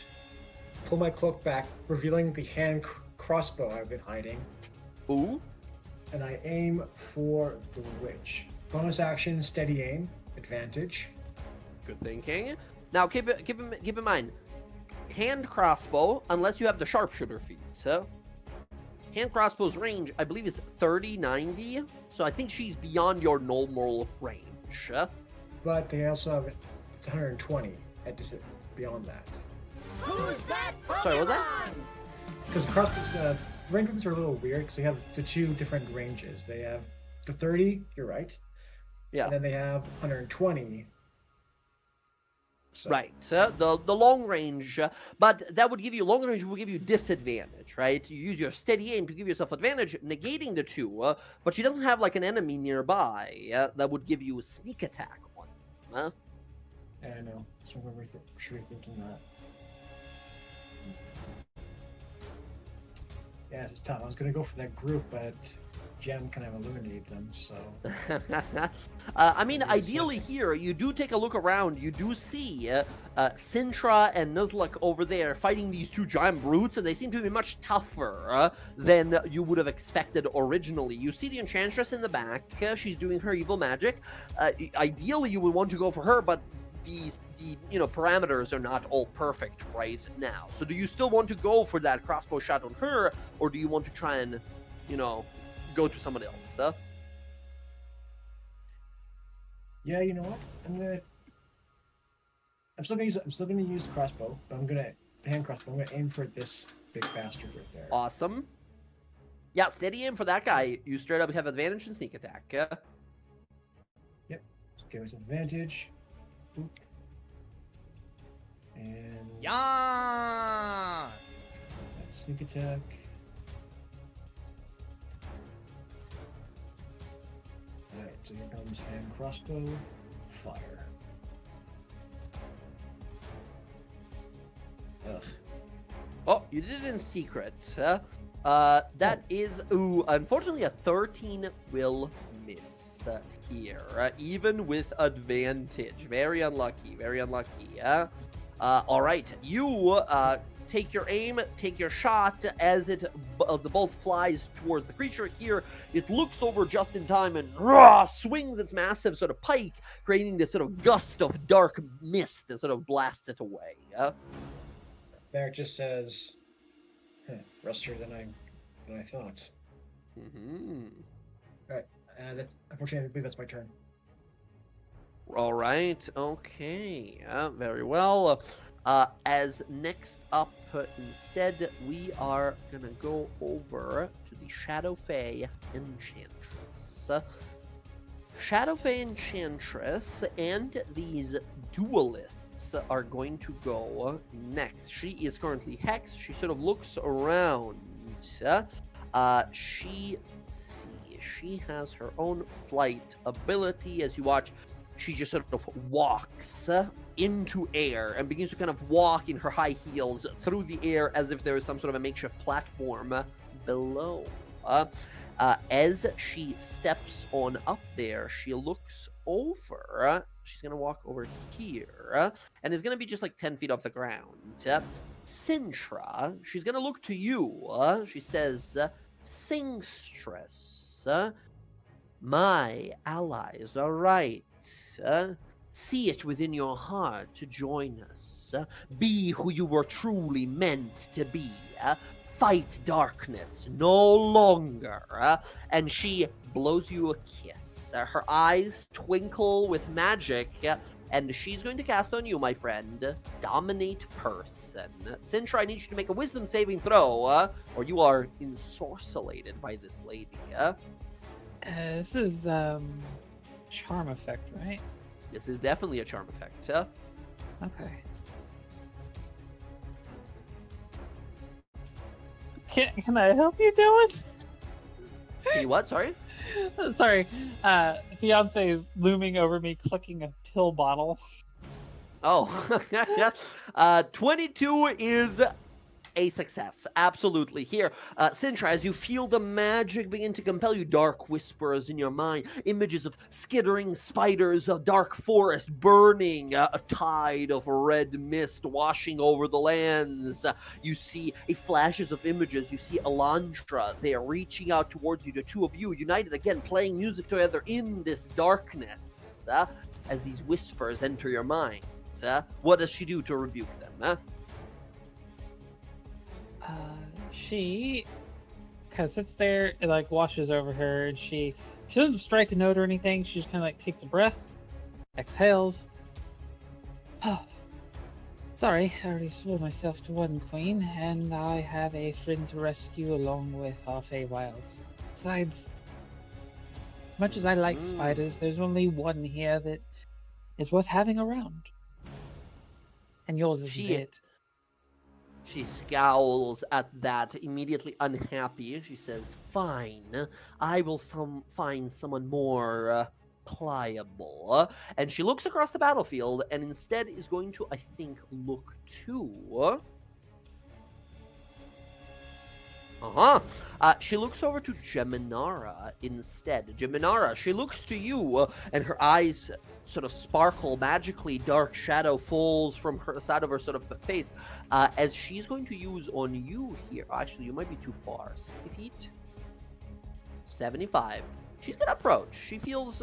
pull my cloak back, revealing the hand crossbow I've been hiding. Ooh. And I aim for the witch. Bonus action, steady aim, advantage. Good thinking. Now keep in mind, hand crossbow, unless you have the sharpshooter feat. So hand crossbow's range, I believe, is 30-90. So I think she's beyond your normal range. But they also have 120 beyond that. Who's that Pokemon? Sorry, what was that? Because range weapons are a little weird because they have the 2 different ranges. They have the 30, you're right. Yeah. And then they have 120. So. Right. So the long range, but that would give you long range will give you disadvantage, right? You use your steady aim to give yourself advantage, negating the 2. But she doesn't have like an enemy nearby that would give you a sneak attack on. I know. So we should be thinking that. Yeah, it's tough. I was gonna go for that group, but gem kind of illuminate them. So I mean, Maybe ideally assessing. here, you do take a look around. You do see Sintra and Nuzlocke over there fighting these two giant brutes, and they seem to be much tougher than you would have expected originally. You see the Enchantress in the back. She's doing her evil magic. Ideally, you would want to go for her, but the parameters are not all perfect right now. So do you still want to go for that crossbow shot on her, or do you want to try and, go to someone else? yeah, you know what? I'm still gonna use the crossbow, but I'm gonna hand crossbow. I'm gonna aim for this big bastard right there. Awesome. Yeah, steady aim for that guy. You straight up have advantage in sneak attack. Yep. Give us advantage. Boop. And Yeah. that's sneak attack. Alright, so here comes hand crossbow. Fire. Ugh. Oh, you did it in secret. That is, unfortunately a 13 will miss here, even with advantage. Very unlucky, very unlucky. All right, you take your aim, take your shot as the bolt flies towards the creature here. It looks over just in time and swings its massive sort of pike, creating this sort of gust of dark mist and sort of blasts it away. Merrick just says, rustier than I thought. Mm-hmm. Alright, unfortunately, I believe that's my turn. All right. Okay. Very well. As next up, instead, we are gonna go over to the Shadow Fae Enchantress. Shadow Fae Enchantress and these duelists are going to go next. She is currently hexed. She sort of looks around. She has her own flight ability. As you watch, she just sort of walks into air and begins to kind of walk in her high heels through the air as if there is some sort of a makeshift platform below. As she steps on up there, she looks over. She's going to walk over here and is going to be just like 10 feet off the ground. Sintra, she's going to look to you. She says, Singstress, my allies are right. See it within your heart to join us. Be who you were truly meant to be. Fight darkness no longer. And she blows you a kiss. Her eyes twinkle with magic, and she's going to cast on you, my friend, Dominate Person. Sintra, I need you to make a wisdom saving throw, or you are ensorcellated by this lady. This is charm effect, right? This is definitely a charm effect. Okay. Can I help you, Dylan? You what? Sorry? Sorry. Fiance is looming over me, clicking a pill bottle. Oh, 22 is a success. Absolutely. Here, Sintra, as you feel the magic begin to compel you, dark whispers in your mind, images of skittering spiders, of dark forest burning, a tide of red mist washing over the lands. You see flashes of images. You see Elandra there reaching out towards you, the two of you united again, playing music together in this darkness. As these whispers enter your mind, what does she do to rebuke them? She kind of sits there and like washes over her, and she doesn't strike a note or anything. She just kind of like takes a breath, exhales. Oh, sorry, I already swore myself to one queen, and I have a friend to rescue along with our Feywilds. Besides, as much as I like spiders, there's only one here that is worth having around, and yours is it. She scowls at that, immediately unhappy. She says, fine, I will find someone more pliable. And she looks across the battlefield and instead is going to, I think, look to... She looks over to Geminara instead. Geminara, she looks to you, and her eyes sort of sparkle magically. Dark shadow falls from her side of her sort of face, as she's going to use on you here. Actually, you might be too far. 60 feet? 75. She's gonna approach. She feels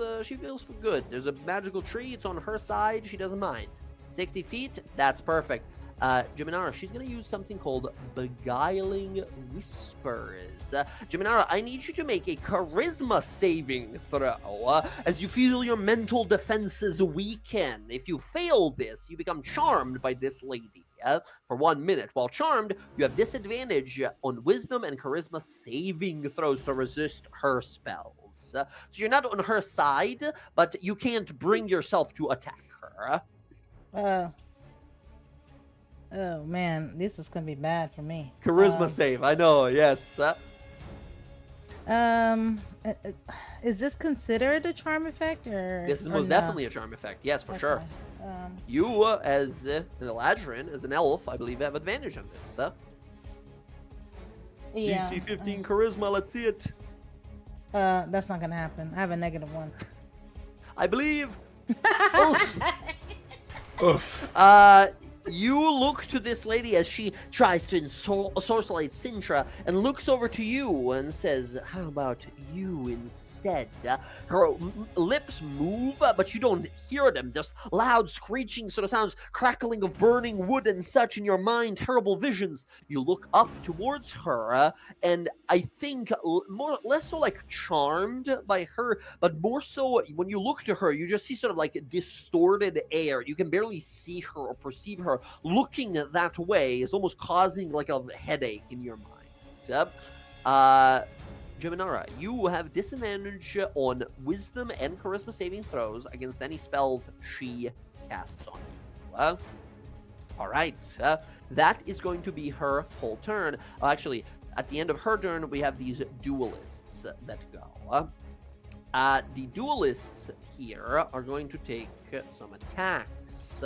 good. There's a magical tree. It's on her side. She doesn't mind. 60 feet. That's perfect. Geminara, she's going to use something called Beguiling Whispers. Geminara, I need you to make a charisma saving throw as you feel your mental defenses weaken. If you fail this, you become charmed by this lady for 1 minute. While charmed, you have disadvantage on wisdom and charisma saving throws to resist her spells. So you're not on her side, but you can't bring yourself to attack her. Oh man, this is gonna be bad for me. Charisma save, I know, yes. Is this considered a charm effect, or this is or most no? definitely a charm effect, yes, for sure. You, as an Eladrin, as an elf, I believe have advantage on this. Yeah. DC 15 charisma, let's see it. That's not gonna happen. I have a -1. I believe. Oof. You look to this lady as she tries to ensorcelate Sintra and looks over to you and says, how about you instead? Her lips move, but you don't hear them. Just loud screeching sort of sounds, crackling of burning wood and such in your mind, terrible visions. You look up towards her, and I think less so like charmed by her, but more so when you look to her, you just see sort of like distorted air. You can barely see her or perceive her. Looking that way is almost causing like a headache in your mind. Geminara, you have disadvantage on wisdom and charisma saving throws against any spells she casts on you. All right, that is going to be her whole turn. Actually, at the end of her turn, we have these duelists that go. The duelists here are going to take some attacks.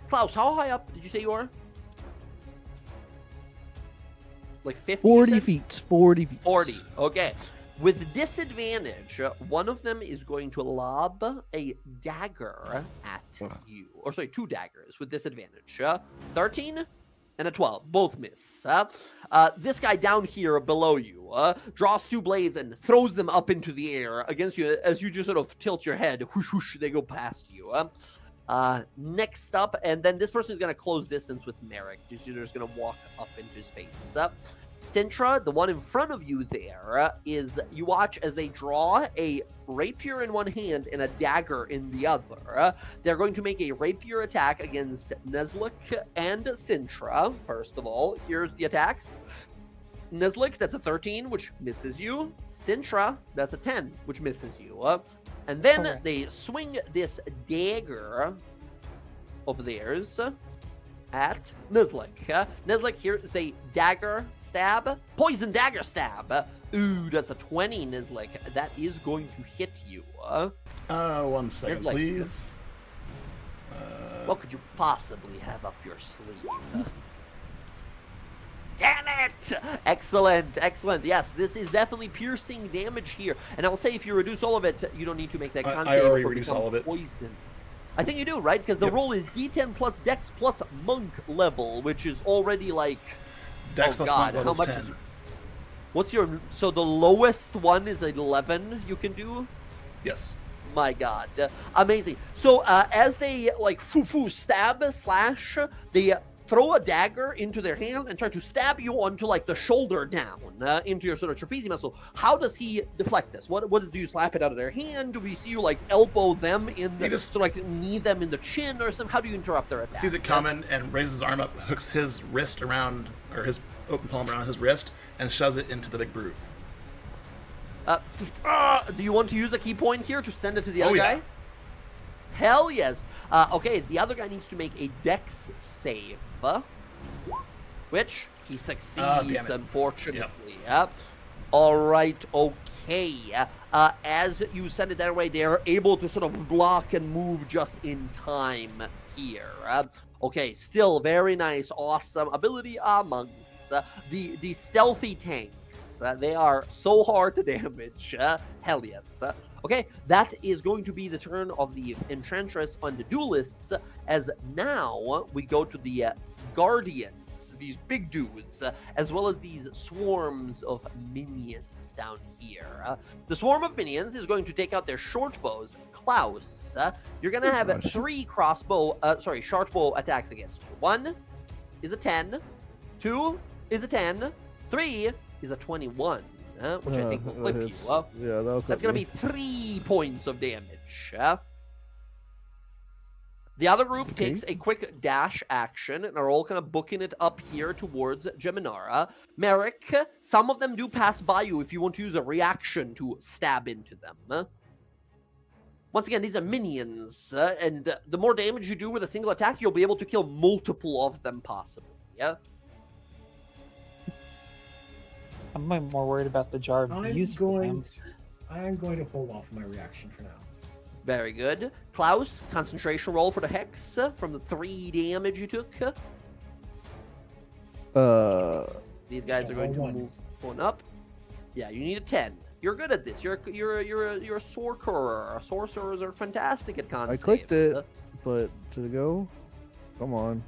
Klaus, how high up did you say you are? Like 50? 40 feet. 40 feet. 40. Okay. With disadvantage, one of them is going to lob a dagger at you. Or sorry, 2 daggers with disadvantage. 13 and a 12. Both miss. This guy down here below you draws 2 blades and throws them up into the air against you as you just sort of tilt your head. Whoosh, whoosh, they go past you. Next up, and then this person is going to close distance with Merrick. You're just going to walk up into his face. Sintra, the one in front of you there, is you watch as they draw a rapier in one hand and a dagger in the other. They're going to make a rapier attack against Nezlik and Sintra. First of all, here's the attacks. Nezlik, that's a 13, which misses you. Sintra, that's a 10, which misses you. And then they swing this dagger of theirs at Nezlik. Nezlik, here is a dagger stab. Poison dagger stab. Ooh, that's a 20, Nezlik. That is going to hit you. 1 second, Nezlik, please. What could you possibly have up your sleeve? Damn it! Excellent, excellent. Yes, this is definitely piercing damage here. And I'll say if you reduce all of it, you don't need to make that con I save already or reduced become all of it. Poison. I think you do, right? Because the roll is D10 plus Dex plus Monk level, which is already like... Dex oh plus God, Monk level how is much 10. is... What's your... So the lowest one is 11 you can do? Yes. My God. Amazing. So as they like stab, slash, they throw a dagger into their hand and try to stab you onto like the shoulder down into your sort of trapezius muscle. How does he deflect this? What do you slap it out of their hand? Do we see you like elbow them in the, just, so like knee them in the chin or something? How do you interrupt their attack? Sees it coming and raises his arm up, hooks his wrist around, or his open palm around his wrist, and shoves it into the big brute. Do you want to use a key point here to send it to the other guy? Yeah. Hell yes. Okay, the other guy needs to make a Dex save, which he succeeds, unfortunately. Yep. All right, okay. As you send it that way, they are able to sort of block and move just in time here. Okay, still very nice, awesome ability amongst the stealthy tanks. They are so hard to damage. Hell yes. Okay, that is going to be the turn of the Enchantress on the Duelists, as now we go to the Guardians, these big dudes, as well as these swarms of minions down here. The swarm of minions is going to take out their short bows. Klaus, you're going to have Gosh. 3 short bow attacks against you. 1 is a 10, 2 is a 10, 3 is a 21. Which I think will clip you. Yeah, that'll clip That's going to me. be 3 points of damage. The other group Okay. takes a quick dash action and are all kind of booking it up here towards Geminara. Merrick, some of them do pass by you if you want to use a reaction to stab into them. Once again, these are minions, and the more damage you do with a single attack, you'll be able to kill multiple of them possibly. Yeah. I'm more worried about the jar of I'm bees for him. going to hold off my reaction for now. Very good. Klaus, concentration roll for the hex from the 3 damage you took. These guys are going to move one up. Yeah, you need a 10. You're good at this. You're a sorcerer. Sorcerers are fantastic at con I saves. clicked it, but to go? Come on.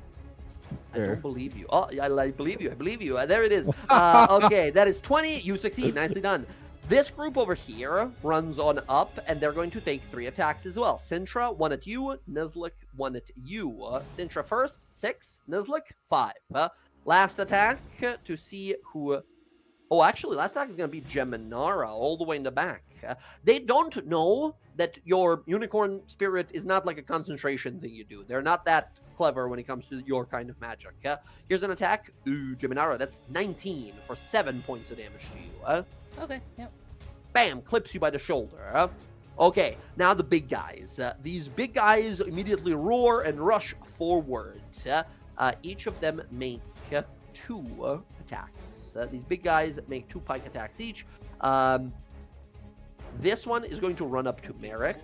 I There. don't believe you. Oh, I believe you. I believe you. There it is. Okay, that is 20. You succeed. Nicely done. This group over here runs on up, and they're going to take 3 attacks as well. Sintra, 1 at you. Nizlik, 1 at you. Sintra first, 6. Nizlik, 5. Last attack to see who... Oh, actually, last attack is going to be Geminara all the way in the back. They don't know that your unicorn spirit is not like a concentration thing you do. They're not that clever when it comes to your kind of magic. Here's an attack. Ooh, Geminara, that's 19 for 7 points of damage to you. Okay, yep. Bam, clips you by the shoulder. Okay, now the big guys. These big guys immediately roar and rush forward. Each of them make 2 attacks. These big guys make 2 pike attacks each. This one is going to run up to Merrick.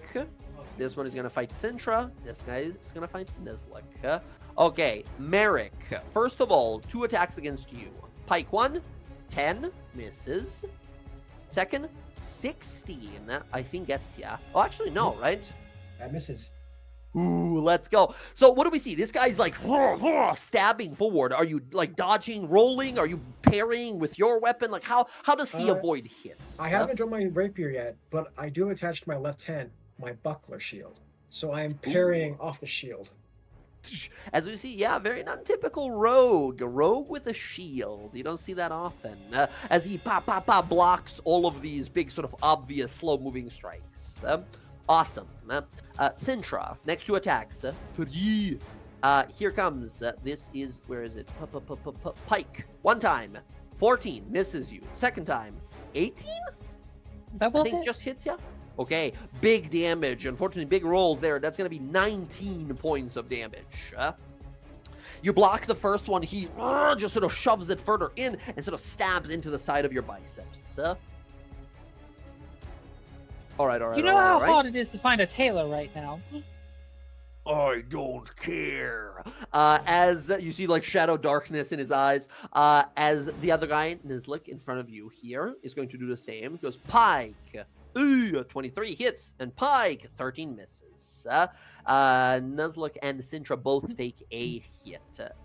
This one is going to fight Sintra. This guy is going to fight Nizlik. Okay, Merrick. First of all, 2 attacks against you. Pike 1, 10, misses. Second, 16, I think gets ya. Oh, actually, no, right? That misses. Ooh, let's go. So what do we see? This guy's like stabbing forward. Are you like dodging, rolling? Are you parrying with your weapon? Like how does he avoid hits? I haven't drawn my rapier yet, but I do attach to my left hand my buckler shield. So I am parrying off the shield. As we see, yeah, very non-typical rogue. A rogue with a shield. You don't see that often. As he blocks all of these big sort of obvious slow-moving strikes. Awesome. Sintra, next 2 attacks. 3. Here comes. This is, where is it? Pike. 1 time. 14. Misses you. 2nd time. 18? That I will think hit. just hits ya. Okay, big damage. Unfortunately, big rolls there. That's going to be 19 points of damage. You block the first one. He just sort of shoves it further in and sort of stabs into the side of your biceps. All right. You know how hard it is to find a tailor right now. I don't care. As you see, like, shadow darkness in his eyes, as the other guy, Nizlik, in front of you here, is going to do the same. He goes, Pike. Ooh, 23 hits, and Pike, 13 misses. Nuzlocke and Sintra both take a hit.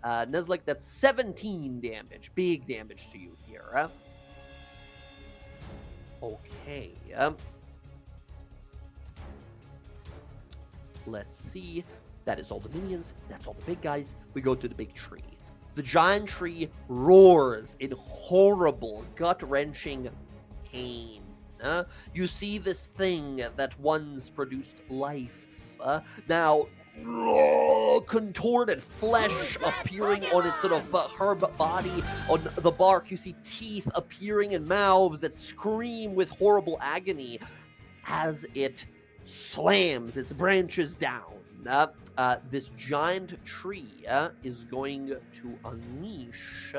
Nuzlocke, that's 17 damage. Big damage to you here. Okay. Let's see. That is all the minions. That's all the big guys. We go to the big tree. The giant tree roars in horrible, gut-wrenching pain. You see this thing that once produced life. Now, contorted flesh appearing on its sort of herb body. On the bark, you see teeth appearing in mouths that scream with horrible agony as it slams its branches down. This giant tree is going to unleash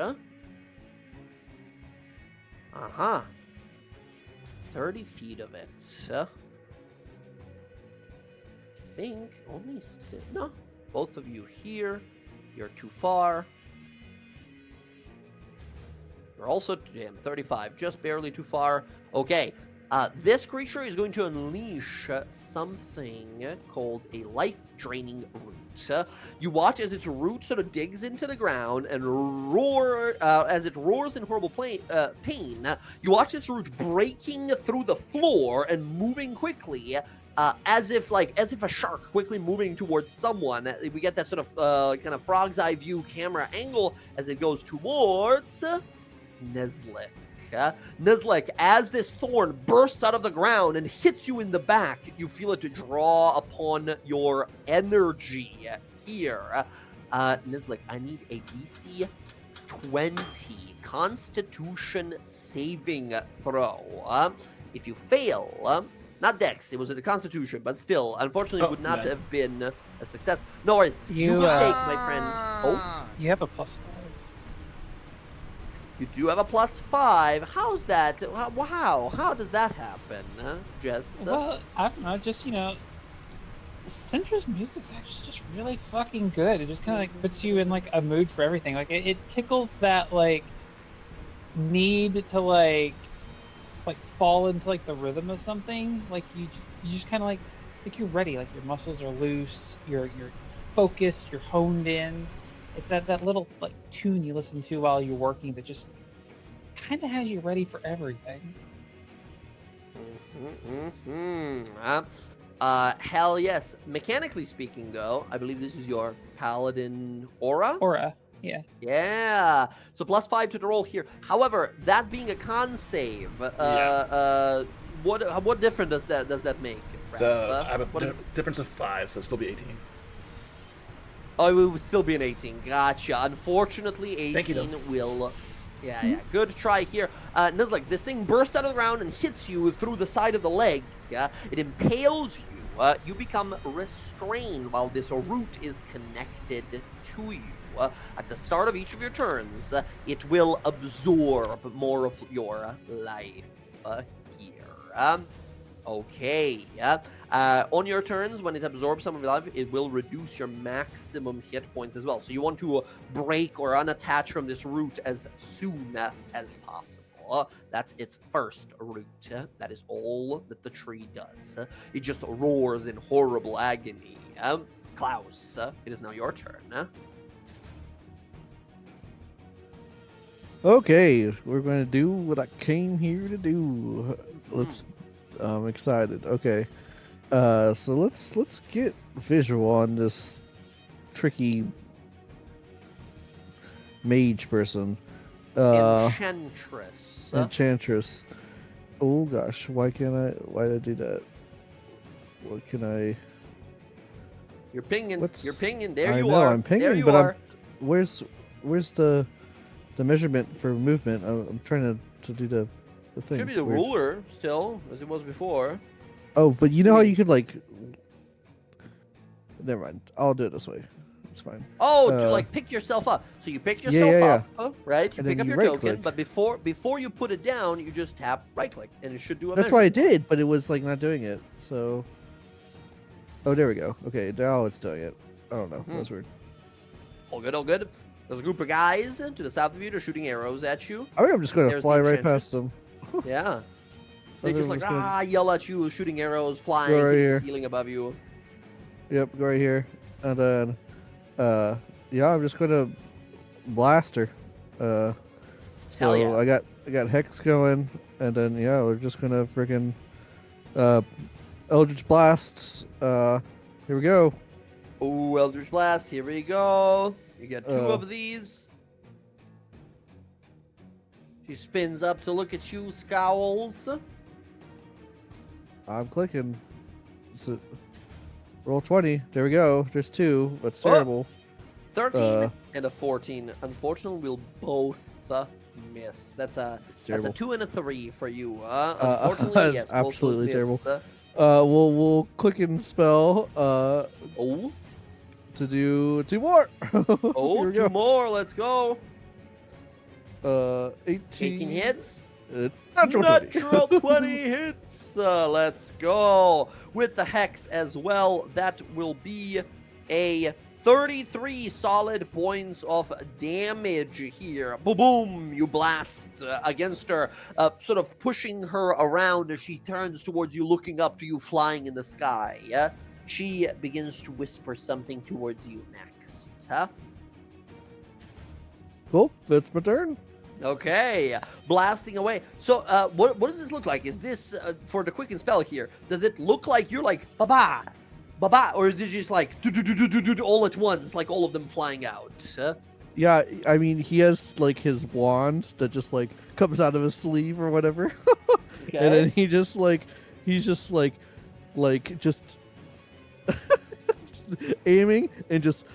30 feet of it. Think only no. both of you here. You're too far. You're also 35, just barely too far. Okay, this creature is going to unleash something called a life-draining root. You watch as its root sort of digs into the ground and as it roars in horrible pain. You watch its root breaking through the floor and moving quickly, as if a shark quickly moving towards someone. We get that sort of kind of frog's eye view camera angle as it goes towards Nezlik. Nezlik, as this thorn bursts out of the ground and hits you in the back, you feel it to draw upon your energy here. Nezlik, I need a DC 20 Constitution saving throw. If you fail, not Dex, it was a Constitution, but still, unfortunately, it would not have been a success. No worries. You can take, my friend. Oh, You have a +5. you do have a +5. How's that? Wow, how does that happen, Jess? Well, I don't know, just, Centra's music's actually just really fucking good. It just kind of, like, puts you in, like, a mood for everything. Like, it tickles that, like, need to, like fall into, like, the rhythm of something. Like, you just kind of, like you're ready. Like, your muscles are loose, you're focused, you're honed in. It's that little, like, tune you listen to while you're working that just kind of has you ready for everything. Hell yes. Mechanically speaking, though, I believe this is your Paladin aura? Aura, yeah. Yeah. So +5 to the roll here. However, that being a con save, what difference does that make? So I have a difference of 5, so it'll still be 18. Oh, it would still be an 18. Gotcha. Unfortunately, 18 will... Yeah. Good try here. Nuzlek, this thing bursts out of the ground and hits you through the side of the leg. It impales you. You become restrained while this root is connected to you. At the start of each of your turns, it will absorb more of your life here. Okay. On your turns, when it absorbs some of your life, it will reduce your maximum hit points as well. So you want to break or unattach from this root as soon as possible. That's its first root. That is all that the tree does. It just roars in horrible agony. Klaus, it is now your turn. Okay, we're going to do what I came here to do. I'm excited. Okay. So let's get visual on this tricky mage person. Enchantress. Enchantress. Oh gosh, why did I do that? What can I... You're pinging. What's... You're pinging. There I you know, are. I'm pinging, there you but are. Where's the measurement for movement? I'm trying to do the thing. Should be the ruler still, as it was before. Oh, but you know how you could, like... Never mind. I'll do it this way. It's fine. Oh, to like pick yourself up. So you pick yourself up, right? You And pick then up you your token, right-click. but before you put it down, you just tap right click, and it should do a That's what I measurement. did, but it was like not doing it. So... Oh, there we go. Okay, now it's doing it. I don't know. That's weird. All good, all good. There's a group of guys to the south of you. They're shooting arrows at you. I think I'm just going to There's fly the right enchantress. past them. Yeah. They think just I'm like just gonna- yell at you, shooting arrows, flying, Go right hitting the here. ceiling above you. Yep, go right here. And then, yeah, I'm just going to blast her. So Hell yeah. I got Hex going, and then, yeah, we're just going to freaking Eldritch Blasts. Here we go. Ooh, Eldritch Blast, here we go. You get two Uh. of these. She spins up to look at you, scowls. I'm clicking. So, roll 20. There we go. There's 2. That's Oh. terrible. 13 and a 14. Unfortunately, we'll both miss. That's a terrible. 2 and a 3 for you. Unfortunately, that's yes, both absolutely those miss. We'll click and spell Oh, to do 2 more. oh, Here we 2 go. more. Let's go. 18 18 hits. Natural 20. Natural 20 hits. Let's go. With the hex as well, that will be a 33 solid points of damage here. Boom, boom, you blast against her, sort of pushing her around as she turns towards you, looking up to you, flying in the sky. She begins to whisper something towards you next. Cool. That's my turn. Okay, blasting away. So, what does this look like? Is this, for the quicken spell here, does it look like you're like, ba-ba, ba-ba, or is it just like, do all at once, like all of them flying out? Yeah, I mean, he has like his wand that just like comes out of his sleeve or whatever, and then he's just aiming and just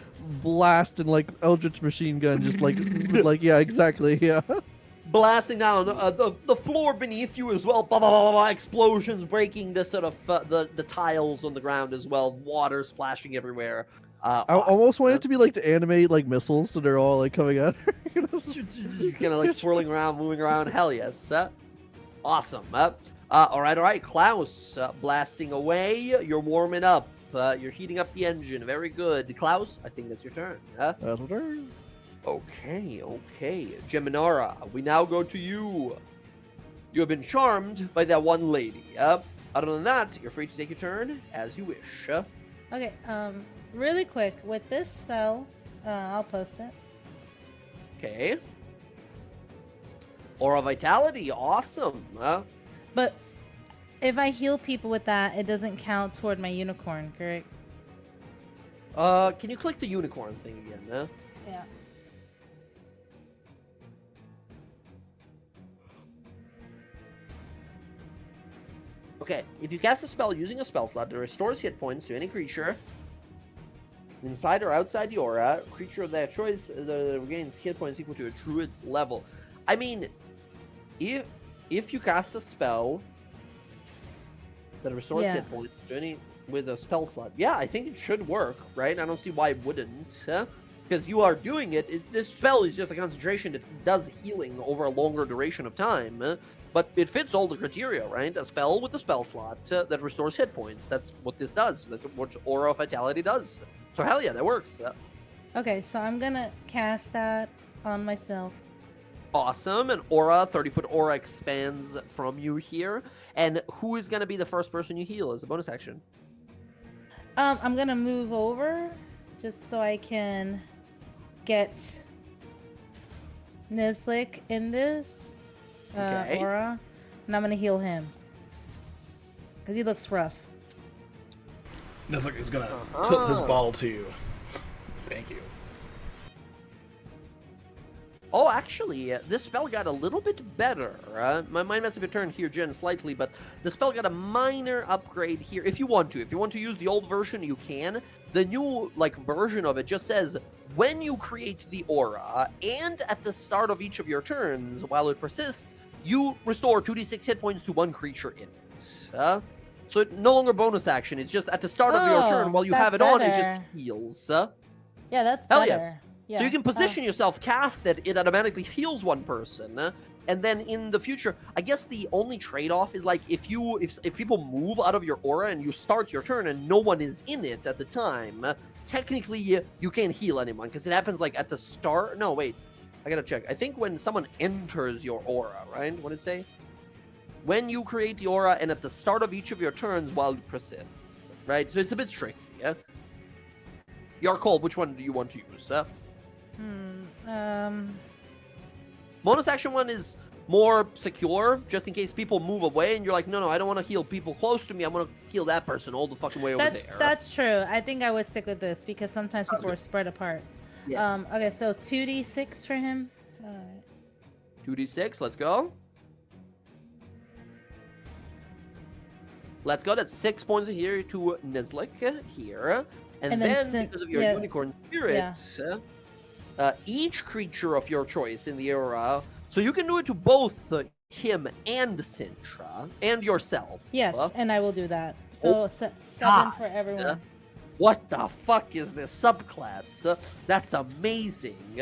blasting like Eldritch machine gun, just like yeah, exactly, yeah. Blasting down the floor beneath you as well. Bah, bah, bah, bah, bah, explosions breaking the sort of the tiles on the ground as well. Water splashing everywhere. I Awesome. almost want it to be like the animate like missiles, so they're all like coming out. You know? Kind of like swirling around, moving around. Hell yes. Awesome. All right. Klaus, blasting away. You're warming up. You're heating up the engine. Very good. Klaus, I think that's your turn. That's my turn. Okay. Geminara, we now go to you. You have been charmed by that one lady. Other than that, you're free to take your turn as you wish. Okay, really quick, with this spell, I'll post it. Okay. Aura Vitality, awesome. But if I heal people with that, it doesn't count toward my unicorn, correct? Can you click the unicorn thing again? Yeah. Okay, if you cast a spell using a spell slot that restores hit points to any creature inside or outside the aura, creature of that choice regains hit points equal to a druid level. I mean, if you cast a spell that restores hit points to any with a spell slot, yeah, I think it should work, right? I don't see why it wouldn't, because you are doing it. This spell is just a concentration that does healing over a longer duration of time. But it fits all the criteria, right? A spell with a spell slot that restores hit points. That's what this does. That's what Aura of Vitality does. So hell yeah, that works. Okay, so I'm gonna cast that on myself. Awesome. An aura, 30-foot aura expands from you here. And who is going to be the first person you heal as a bonus action? I'm gonna move over just so I can get Nizlik in this aura, and I'm gonna heal him because he looks rough. Nizlik is gonna tilt his bottle to you. Thank you. Oh, actually, this spell got a little bit better. My mind must have been turned here, Jen, slightly, but the spell got a minor upgrade here. If you want to use the old version, you can. The new version of it just says when you create the aura, and at the start of each of your turns, while it persists, you restore 2d6 hit points to one creature in it. So it's no longer bonus action. It's just at the start of your turn, while you have it on, it just heals. Yeah, that's Hell better. yes. Yeah. So you can position yourself, cast it automatically heals one person, and then in the future, I guess the only trade-off is if people move out of your aura and you start your turn and no one is in it at the time, technically you can't heal anyone because it happens at the start. No, wait, I gotta check. I think when someone enters your aura, right? What did it say? When you create the aura and at the start of each of your turns while it persists, right? So it's a bit tricky. Yeah. Your call. Which one do you want to use? Bonus action one is more secure, just in case people move away and you're like, no, I don't want to heal people close to me. I want to heal that person all the fucking way over there. That's true. I think I would stick with this because sometimes people are spread apart. Yeah. Okay, so 2d6 for him. 2d6, let's go. Let's go. That's 6 points here to Nizlik here. And then because of your unicorn spirit, each creature of your choice in the aura, so you can do it to both him and Sintra and yourself. Yes, and I will do that. So 7 for everyone. What the fuck is this subclass? That's amazing.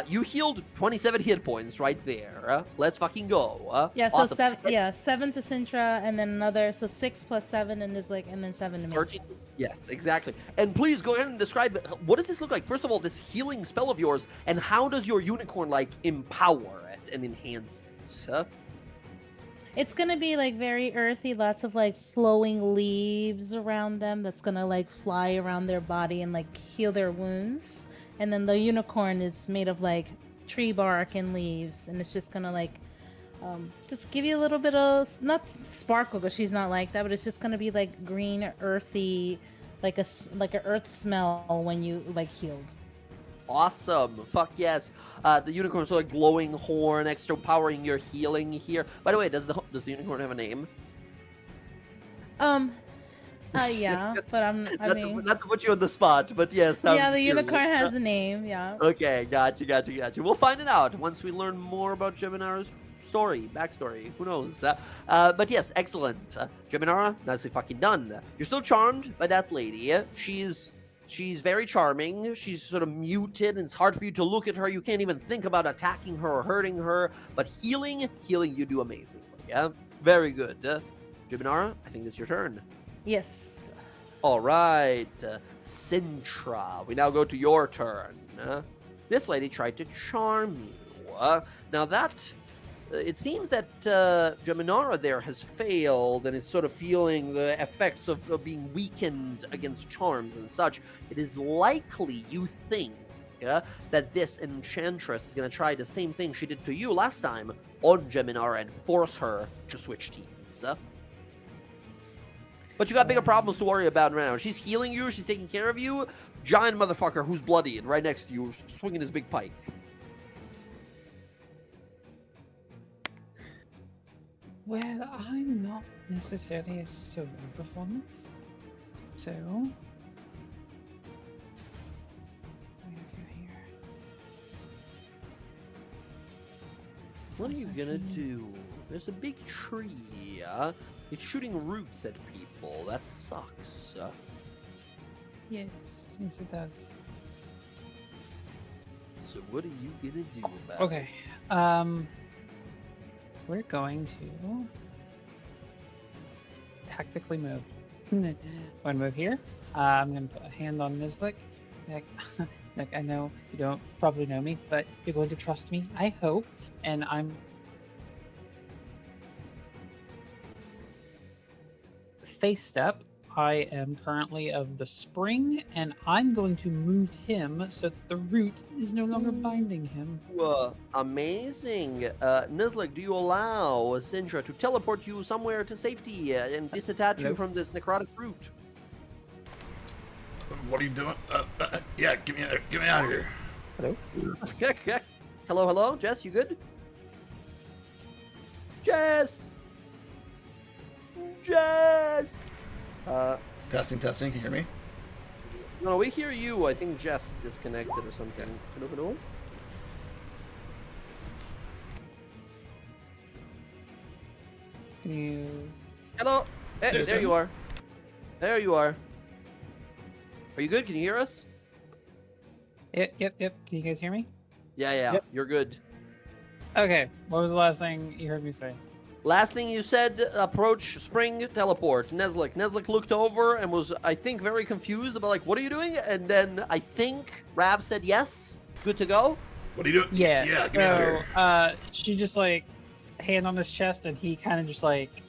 You healed 27 hit points right there. Let's fucking go. Yeah, so awesome. 7 to Sintra, and then another, so 6 plus 7, and is like, and then 7 to me. 13. Yes, exactly. And please go ahead and describe what does this look like? First of all, this healing spell of yours, and how does your unicorn like empower it and enhance it? It's gonna be like very earthy, lots of like flowing leaves around them that's gonna like fly around their body and like heal their wounds. And then the unicorn is made of like tree bark and leaves, and it's just gonna like just give you a little bit of, not sparkle because she's not like that, but it's just gonna be like green, earthy, like a earth smell when you like healed. Awesome. Fuck yes. The unicorn's sort of glowing horn, extra powering your healing here. By the way, does the unicorn have a name? Yeah, but I mean, not to put you on the spot, but yes. yeah, the unicorn has a name. Yeah. Okay, gotcha. We'll find it out once we learn more about Geminara's backstory. Who knows? But yes, excellent. Geminara, nicely fucking done. You're still charmed by that lady. She's very charming. She's sort of muted, and it's hard for you to look at her. You can't even think about attacking her or hurting her. But healing, you do amazingly. Yeah, very good. Geminara, I think it's your turn. Yes. All right, Sintra. We now go to your turn. This lady tried to charm you. Now that it seems that Geminara there has failed and is sort of feeling the effects of being weakened against charms and such. It is likely, you think, that this enchantress is going to try the same thing she did to you last time on Geminara and force her to switch teams. But you got bigger problems to worry about right now. She's healing you. She's taking care of you. Giant motherfucker who's bloody and right next to you, swinging his big pike. Well, I'm not necessarily a solo performance, so what do I do here? What are you gonna do? There's a big tree. It's shooting roots at people. That sucks. Yes, it does. So what are you gonna do about it? Okay, we're going to tactically move. I'm gonna move here. I'm gonna put a hand on Nizlik. Like, I know you don't probably know me, but you're going to trust me, I hope. And I'm face step. I am currently of the spring, and I'm going to move him so that the root is no longer binding him. Amazing. Nizlik, do you allow Sintra to teleport you somewhere to safety and disattach you from this necrotic root? What are you doing? Yeah, get me out of here. Hello? Hello? Jess, you good? Jess! Testing. Can you hear me? No, we hear you. I think Jess disconnected or something. Hello? Can you? Hello? Hey, There's there Jess. you are. There you are. Are you good? Can you hear us? Yep. Can you guys hear me? Yeah. Yep. You're good. Okay. What was the last thing you heard me say? Last thing you said, approach, spring, teleport. Nizlik looked over and was, I think, very confused about, like, what are you doing? And then I think Rav said yes. Good to go? What are you doing? Yeah. Yeah, get me out of here. She just like hand on his chest, and he kind of just like,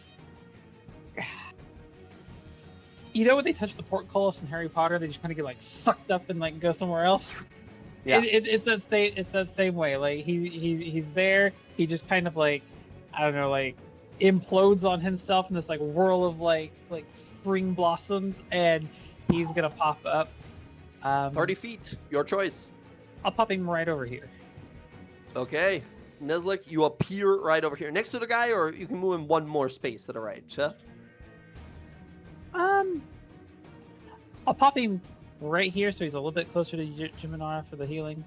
you know, when they touch the portcullis in Harry Potter, they just kind of get like sucked up and like go somewhere else. Yeah. It's that same way. Like he's there. He just kind of like, I don't know, like implodes on himself in this like whirl of like spring blossoms, and he's gonna pop up. 30 feet. Your choice. I'll pop him right over here. Okay. Nizlik, you appear right over here next to the guy, or you can move him one more space to the right. Huh? I'll pop him right here, so he's a little bit closer to Geminara for the healing.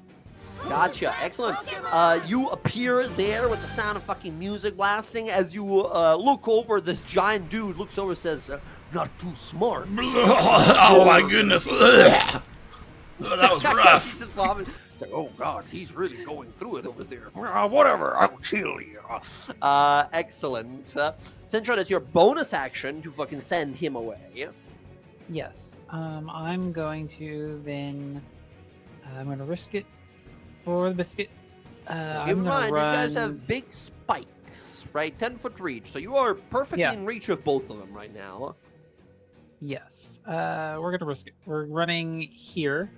Gotcha. Excellent. You appear there with the sound of fucking music blasting. As you look over, this giant dude looks over and says, not too smart. Oh my goodness. That was rough. Just vomit. It's like, oh god, he's really going through it over there. Whatever, I will kill you. Excellent. Sintra, that's your bonus action to fucking send him away. Yes. I'm going to then. I'm going to risk it for the biscuit. Keep I'm in going mind, to run. these guys have big spikes, right? 10-foot reach, so you are perfectly Yeah. in reach of both of them right now. Yes. We're going to risk it. We're running here,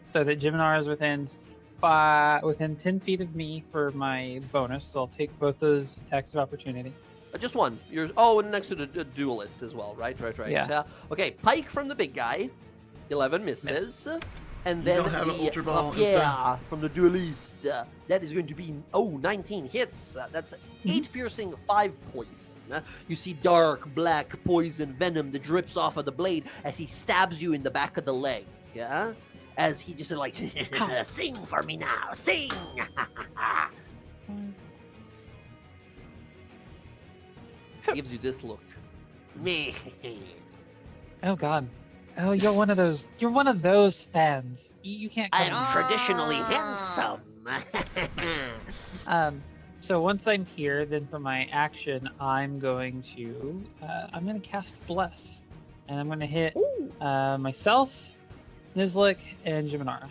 so that Jiminar is within 10 feet of me for my bonus. So I'll take both those attacks of opportunity. Just one. You're and next to the duelist as well, right? Yeah. Okay, pike from the big guy. 11 misses. And You then don't have an the Ultra Ball and yeah, from the duelist. That is going to be 19 hits. That's 8 piercing, 5 poison. You see dark black poison venom that drips off of the blade as he stabs you in the back of the leg. Yeah, as he just like sing for me now, sing. Gives you this look. Me. Oh God. Oh, you're one of those. You're one of those fans. You can't. Come I'm traditionally handsome. So once I'm here, then for my action, I'm going to cast Bless, and I'm going to hit myself, Nizlik, and Jiminara.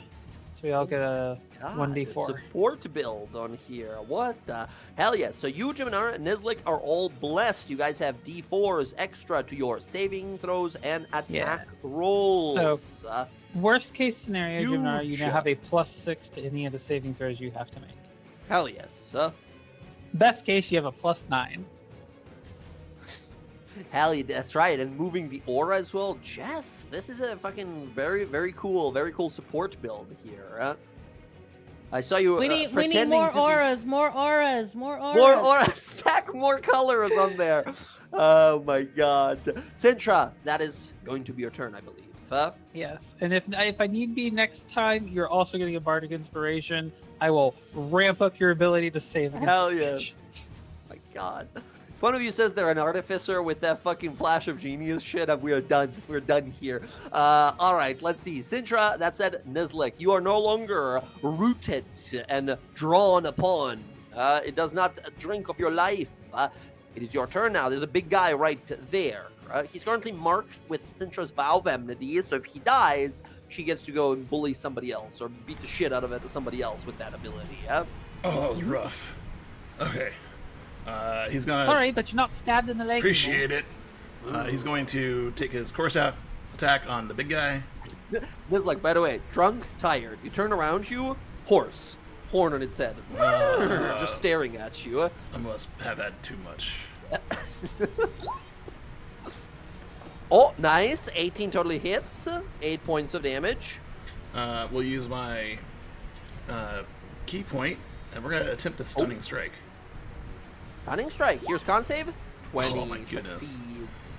So we all get a 1d4. Support build on here. What the hell? Yes. So you, Jiminar, and Nizlik are all blessed. You guys have D4s extra to your saving throws and attack rolls. So worst case scenario, Jiminara, you huge. now have a +6 to any of the saving throws you have to make. Hell yes. Best case, you have a +9. Hell yeah, that's right. And moving the aura as well. Jess, this is a fucking very cool support build here. I saw you We need pretending more to be- auras, more auras, more auras. More auras, stack more colors on there. Oh my god. Sintra, that is going to be your turn, I believe. Yes, and if I need be next time, you're also getting a Bardic Inspiration. I will ramp up your ability to save against Hell this yes. bitch. My god. If one of you says they're an artificer with that fucking flash of genius shit, we are done. We're done here. All right, let's see. Sintra, that said, Nizlik, you are no longer rooted and drawn upon. It does not drink of your life. It is your turn now. There's a big guy right there. He's currently marked with Sintra's Vow of Enmity, so if he dies, she gets to go and bully somebody else or beat the shit out of somebody else with that ability. Oh, that was rough. Okay. He's gonna Sorry, but you're not stabbed in the leg. appreciate it. He's going to take his quarterstaff attack on the big guy. Nizlik, by the way, drunk, tired. You turn around you, horse, horn on its head, just staring at you. I must have had too much. Oh, nice. 18 totally hits. 8 points of damage. We'll use my key point, and we're gonna attempt a stunning strike. Stunning strike. Here's con save. 20 Oh my goodness. succeeds.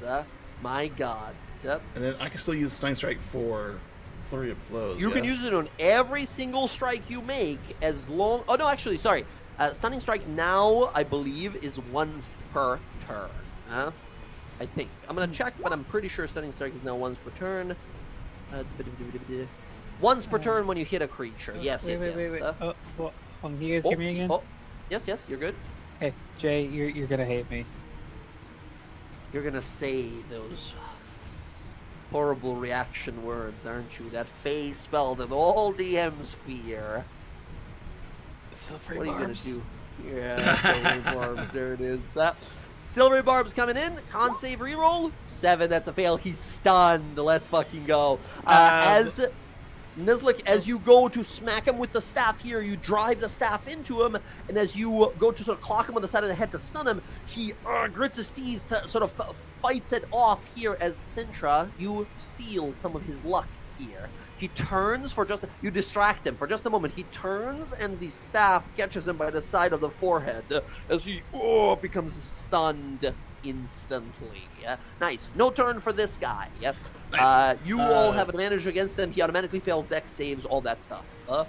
My god. Yep. And then I can still use stunning strike for flurry of blows. You can yes? use it on every single strike you make as long... Oh, no, actually, sorry. Stunning strike now, I believe, is once per turn. I think. I'm going to check, but I'm pretty sure stunning strike is now once per turn. Once per turn when you hit a creature. Yes, Wait. yes. Oh, well, can you guys hear me again? Oh, yes, you're good. Hey, Jay, you're gonna hate me. You're going to say those horrible reaction words, aren't you? That face spell that all DMs fear. Silvery What are you gonna barbs. do? Yeah, silvery barbs. There it is. Silvery barbs coming in. Con save reroll. 7. That's a fail. He's stunned. Let's fucking go. As Nizlik, as you go to smack him with the staff here, you drive the staff into him, and as you go to sort of clock him on the side of the head to stun him, he grits his teeth, sort of fights it off here. As Sintra, you steal some of his luck here. He turns for just... You distract him for just a moment. He turns, and the staff catches him by the side of the forehead as he becomes stunned instantly. Nice. No turn for this guy. Nice. You all have advantage against him. He automatically fails dex saves, all that stuff.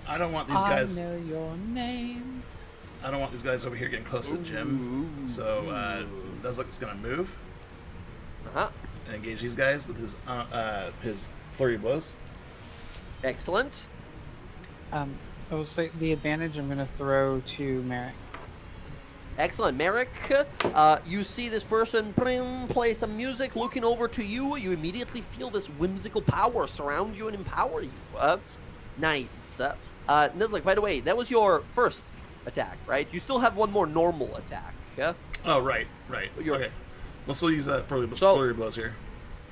I don't want these guys. I know your name. I don't want these guys over here getting close to Jim. So Nuzluk's gonna move and engage these guys with his flurry of blows. Excellent. I will say the advantage I'm going to throw to Merrick. Excellent. Merrick, you see this person play some music, looking over to you. You immediately feel this whimsical power surround you and empower you. Nice. Nizlik, by the way, that was your first attack, right? You still have one more normal attack. Oh, right. Okay. We'll still use that for flurry blows here.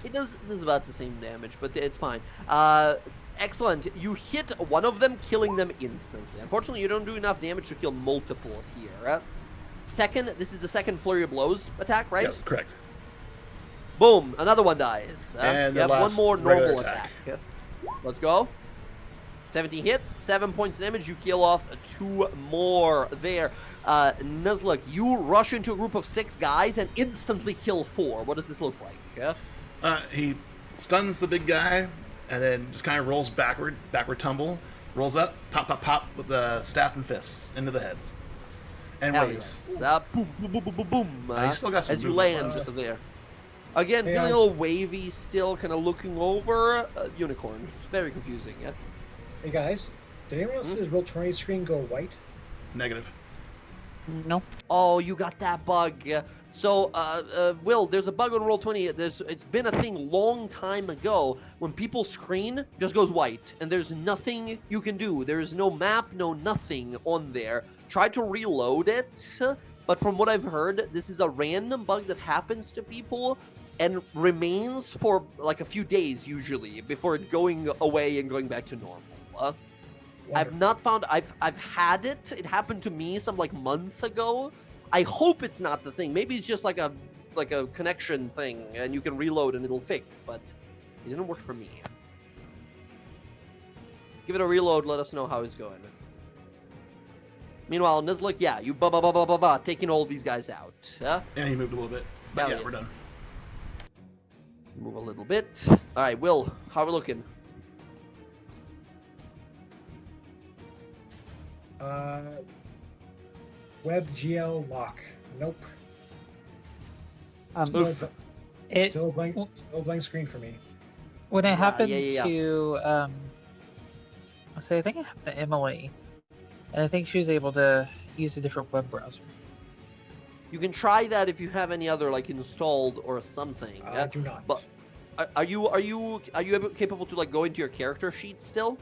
It does about the same damage, but it's fine. Excellent. You hit one of them, killing them instantly. Unfortunately, you don't do enough damage to kill multiple here. This is the second flurry of blows attack, right? Yes, correct. Boom, another one dies. And you have last one more regular normal attack. Let's go. 17 hits, 7 points of damage. You kill off 2 more there. Nuzlocke, you rush into a group of 6 guys and instantly kill 4. What does this look like? He stuns the big guy and then just kind of rolls backward tumble, rolls up, pop with the staff and fists into the heads. And waves. Yes. Boom, boom, boom, boom, boom, boom. You still got some as you movement land left. there. Again, Hey, feeling a little wavy still, kind of looking over. Unicorn. It's very confusing, yeah? Hey guys, did anyone else's Roll20 screen go white? Negative. No. Oh, you got that bug. So, Will, there's a bug on Roll20. It's been a thing long time ago. When people's screen just goes white, and there's nothing you can do. There is no map, no nothing on there. Try to reload it, but from what I've heard, this is a random bug that happens to people and remains for like a few days usually before it going away and going back to normal. I've not found. I've had it. It happened to me some like months ago. I hope it's not the thing. Maybe it's just like a connection thing, and you can reload and it'll fix. But it didn't work for me. Give it a reload. Let us know how it's going. Meanwhile, Nizlik, yeah, you taking all these guys out. And he moved a little bit. But yeah, we're done. Move a little bit. All right, Will, how are we looking? Web GL lock. Nope. Oof. Still blank screen for me. When it happened yeah. to, I think it happened to Emily, and I think she was able to use a different web browser. You can try that if you have any other like installed or something. I do not. But are you capable to like go into your character sheet still?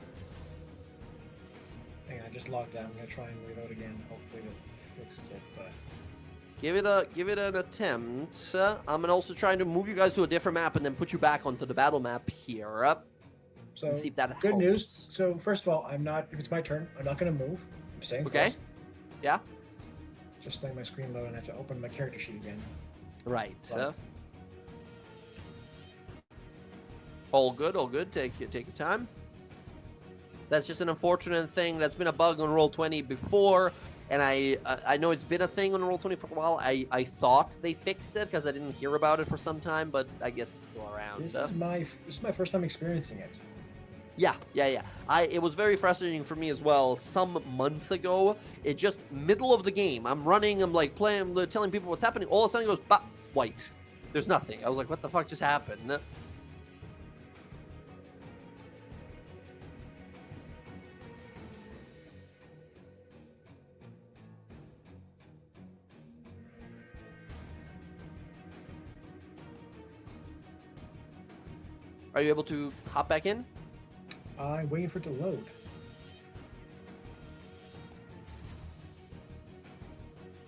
Hang on, I just logged out. I'm gonna try and reload again. Hopefully it fixes it. But Give it an attempt. I'm also trying to move you guys to a different map and then put you back onto the battle map here. so And see if that good helps. news. So first of all, I'm not. If it's my turn, I'm not gonna move. I'm staying. Okay. close. Yeah. Just letting my screen load and I have to open my character sheet again. Right. Right. All good. Take your time. That's just an unfortunate thing. That's been a bug on Roll20 before, and I know it's been a thing on Roll20 for a while. I thought they fixed it because I didn't hear about it for some time, but I guess it's still around. This is my first time experiencing it. Yeah. It was very frustrating for me as well. Some months ago, it just middle of the game. I'm running. I'm like playing, telling people what's happening. All of a sudden, it goes white. There's nothing. I was like, what the fuck just happened? Are you able to hop back in? I'm waiting for it to load.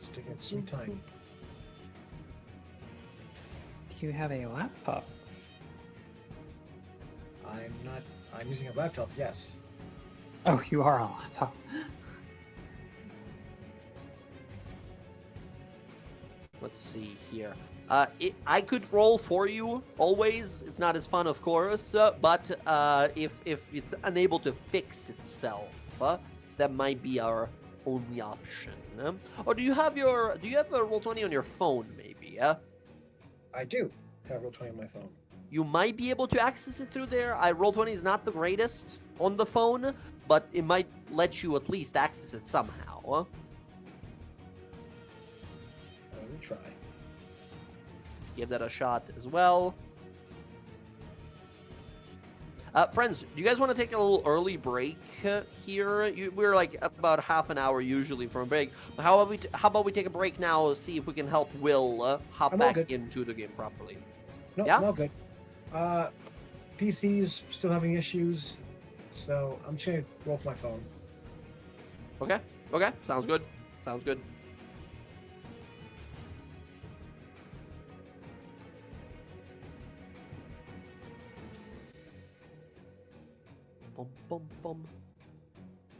It's taking its sweet time. Do you have a laptop? I'm using a laptop, yes. Oh, you are on a laptop. Let's see here. I could roll for you always. It's not as fun, of course, but if it's unable to fix itself, that might be our only option. Or do you have a Roll20 on your phone? Maybe. I do have Roll20 on my phone. You might be able to access it through there. Roll20 is not the greatest on the phone, but it might let you at least access it somehow. I will try. Give that a shot as well. Friends, do you guys want to take a little early break here? We're like about half an hour usually from a break. But how about we take a break now, see if we can help Will hop I'm all back good. into the game properly? No, Yeah? I'm all good. PC's still having issues, so I'm just gonna roll with my phone. Okay. Okay. Sounds good. Sounds good. Bum, bum, bum.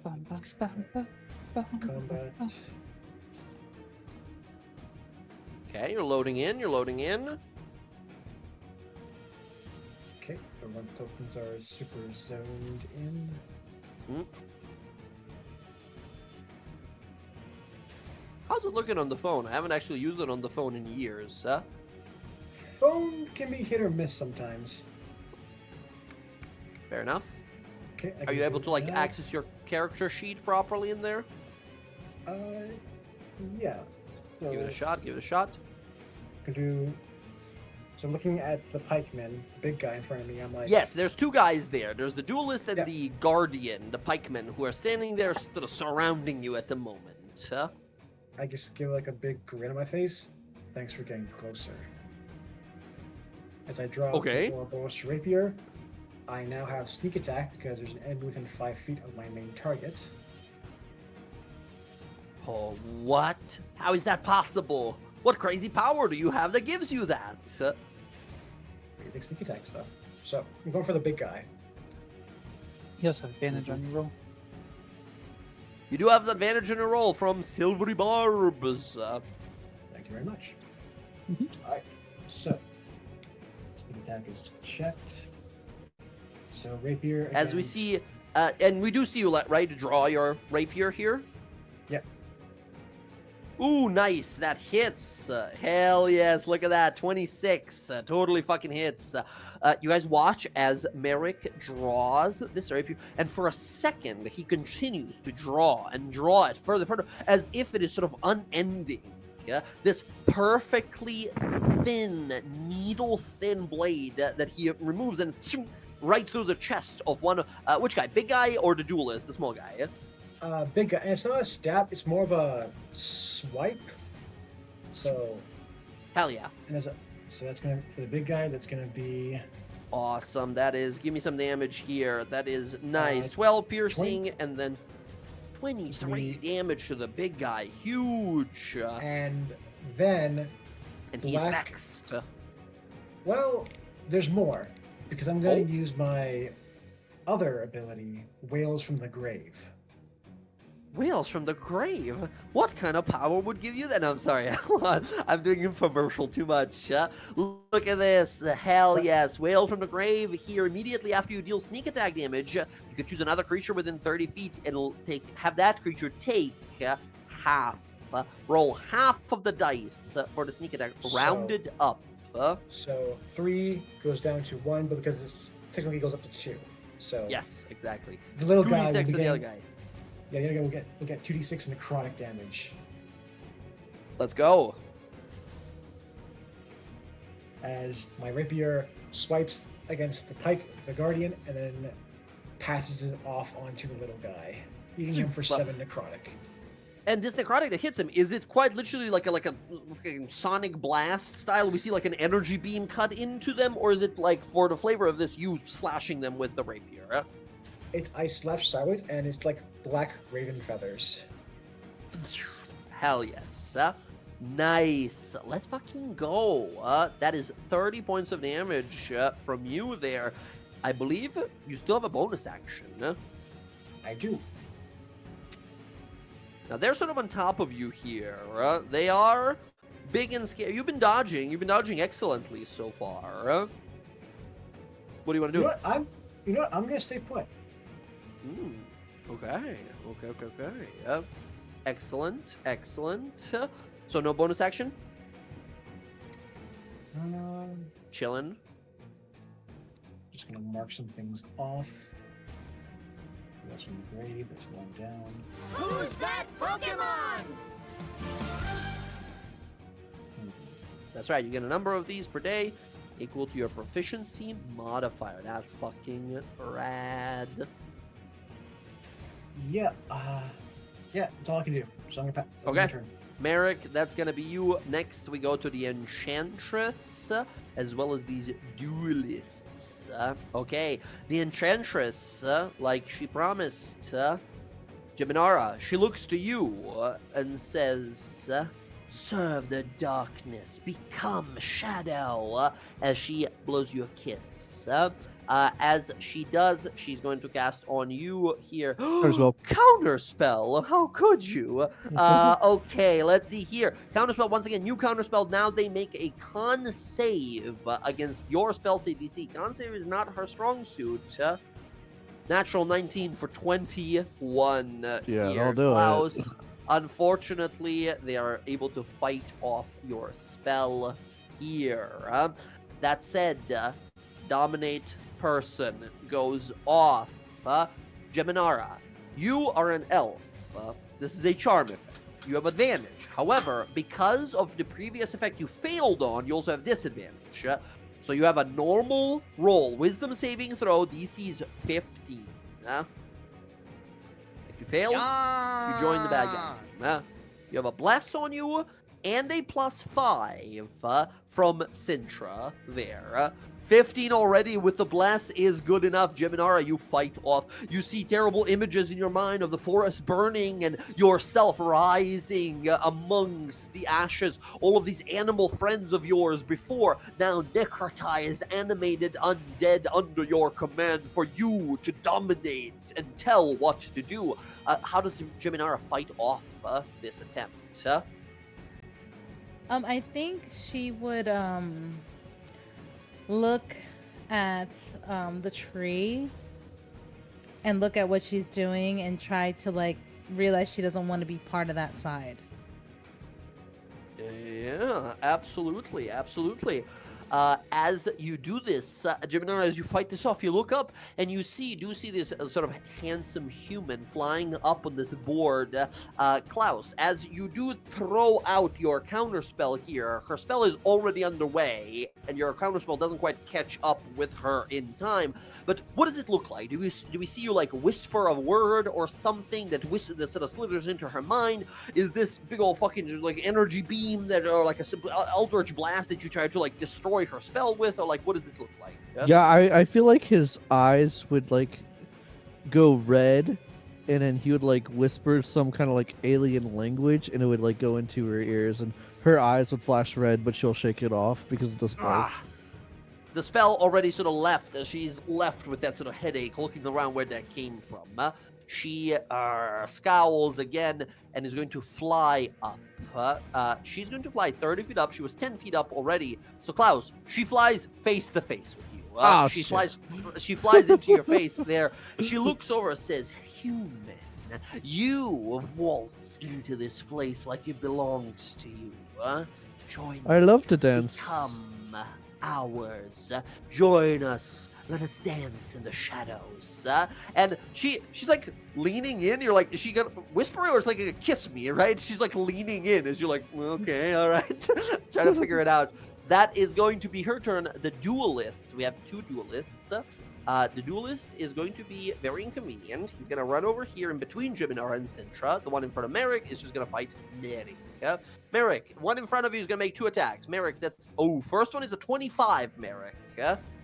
Bum, bum, bum, bum, bum. Combat. Okay, you're loading in. You're loading in. Okay, the run tokens are super zoned in. Mm. How's it looking on the phone? I haven't actually used it on the phone in years. Phone can be hit or miss sometimes. Fair enough. Okay, I Are can you able do to like that. access your character sheet properly in there? Yeah. So Give it a shot. Give it a shot. I can do. So looking at the pikeman, the big guy in front of me, I'm like, Yes, there's two guys there. There's the duelist and Yeah. the guardian, the pikemen, who are standing there, sort of surrounding you at the moment. I just give like a big grin on my face. Thanks for getting closer. As I draw Okay. the Ouroboros rapier, I now have sneak attack because there's an enemy within 5 feet of my main target. Oh, what? How is that possible? What crazy power do you have that gives you that? Basic sneak attack stuff. So I'm going for the big guy. You also have advantage on your roll. You do have the advantage in a roll from Silvery Barbs. Thank you very much. Mhm. Alright, so sneak attack is checked. So rapier. As we against- see, and we do see you, right, to draw your rapier here. Yep. Ooh, nice. That hits. Hell yes. Look at that. 26. Totally fucking hits. You guys watch as Merrick draws this rapier, and for a second, he continues to draw and draw it further, as if it is sort of unending. Yeah? This perfectly thin, needle-thin blade that he removes and right through the chest of one. Which guy? Big guy or the duelist? The small guy? Big guy. And it's not a stab, it's more of a swipe. So, Hell yeah. and so that's gonna, for the big guy, that's gonna be Awesome. That is, give me some damage here. That is nice. 20 12 piercing and then 23 damage to the big guy. Huge. and then, And he's black. next. well, there's more. Because I'm gonna Oh. use my other ability, Whales from the Grave. Whales from the grave. What kind of power would give you that? No, I'm sorry. I'm doing infomercial too much. Look at this. Hell What? yes. Whale from the grave. Here, immediately after you deal sneak attack damage, you can choose another creature within 30 feet. It'll have that creature take half. Roll half of the dice for the sneak attack, So- rounded up. So 3 goes down to 1, but because this technically goes up to 2. So Yes, exactly. the little guy will 2d6 be to the other getting, guy. yeah, the other guy will get 2d6 necrotic damage. Let's go. As my rapier swipes against the pike, the guardian, and then passes it off onto the little guy, eating him for 7 necrotic. And this necrotic that hits him, is it quite literally like a fucking sonic blast style? We see like an energy beam cut into them, or is it like, for the flavor of this, you slashing them with the rapier? I slash sideways, and it's like black raven feathers. Hell yes. Nice. Let's fucking go. That is 30 points of damage from you there. I believe you still have a bonus action. I do. Now they're sort of on top of you here. They are big and scary. You've been dodging. You've been dodging excellently so far. What do you want to You do? know what? I'm gonna stay put. Okay. Excellent. So no bonus action? Chillin'. Just gonna mark some things off. That's from the grave. That's one down. Who's that Pokemon? That's right. You get a number of these per day. equal to your proficiency modifier. That's fucking rad. Yeah, yeah, that's all I can do. So I'm gonna Okay. my turn. Merrick, that's gonna be you. Next, we go to the Enchantress, as well as these duelists. Okay, the Enchantress, like she promised, Jiminara, she looks to you and says, serve the darkness, become shadow, as she blows you a kiss. As she does, she's going to cast on you here. Counterspell. Counterspell. How could you? Okay, let's see here. Counterspell, once again, new counterspell. Now they make a con save against your spell save DC. Con save is not her strong suit. Natural 19 for 21 Yeah, here. that'll do it. Klaus, unfortunately, they are able to fight off your spell here. That said, Dominate person goes off. Geminara, you are an elf. This is a charm effect. You have advantage. However, because of the previous effect you failed on, you also have disadvantage. So you have a normal roll. Wisdom saving throw, DC is 15. If you fail, you join the bad guy team. You have a bless on you and a +5 from Sintra there. 15 already with the bless is good enough. Geminara, you fight off. You see terrible images in your mind of the forest burning and yourself rising amongst the ashes. All of these animal friends of yours before, now necrotized, animated, undead under your command for you to dominate and tell what to do. How does Geminara fight off this attempt? I think she would look at the tree and look at what she's doing and try to like realize she doesn't want to be part of that side. Yeah, absolutely, absolutely. As you do this, Geminara, as you fight this off, you look up and you see this sort of handsome human flying up on this board. Klaus, as you do throw out your counterspell here, her spell is already underway, and your counterspell doesn't quite catch up with her in time. But what does it look like? Do we see you like whisper a word or something that sort of slithers into her mind? Is this big old fucking like energy beam that, or like a simple eldritch blast that you try to like destroy her spell with, or like what does this look like? Yeah, I feel like his eyes would like go red, and then he would like whisper some kind of like alien language, and it would like go into her ears, and her eyes would flash red, but she'll shake it off because of the spell. The spell already sort of left. She's left with that sort of headache, looking around where that came from. She scowls again and is going to fly up. She's going to fly 30 feet up. She was 10 feet up already. So Klaus, she flies face to face with you. She flies into your face there. She looks over and says, "Human, you waltz into this place like it belongs to you. Join I me. love to dance. Become ours. Join us. Let us dance in the shadows." And she's like leaning in. You're like, is she gonna whisper or it's like a kiss me, right? She's like leaning in as you're like, okay, all right. Trying to figure it out. That is going to be her turn. The duelists. We have two duelists. The duelist is going to be very inconvenient. He's going to run over here in between Geminara and Sintra. The one in front of Merrick is just going to fight Merrick. Merrick, one in front of you is going to make 2 attacks. Merrick, first one is a 25, Merrick.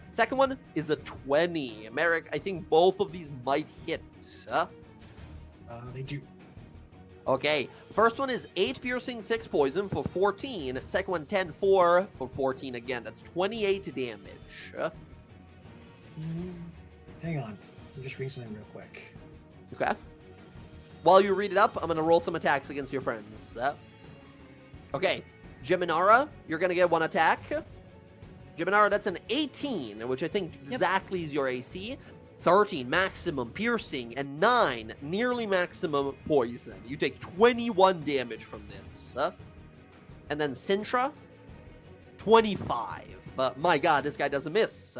Second one is a 20. Merrick, I think both of these might hit. They do. Okay, first one is 8 piercing, 6 poison for 14. Second one, 10, 4 for 14 again. That's 28 damage. Hang on. I'm just reading something real quick. Okay. While you read it up, I'm going to roll some attacks against your friends. Okay, Geminara, you're going to get 1 attack. Geminara, that's an 18, which I think exactly is your AC. 13, maximum piercing, and 9, nearly maximum poison. You take 21 damage from this. And then Sintra, 25. My god, this guy doesn't miss.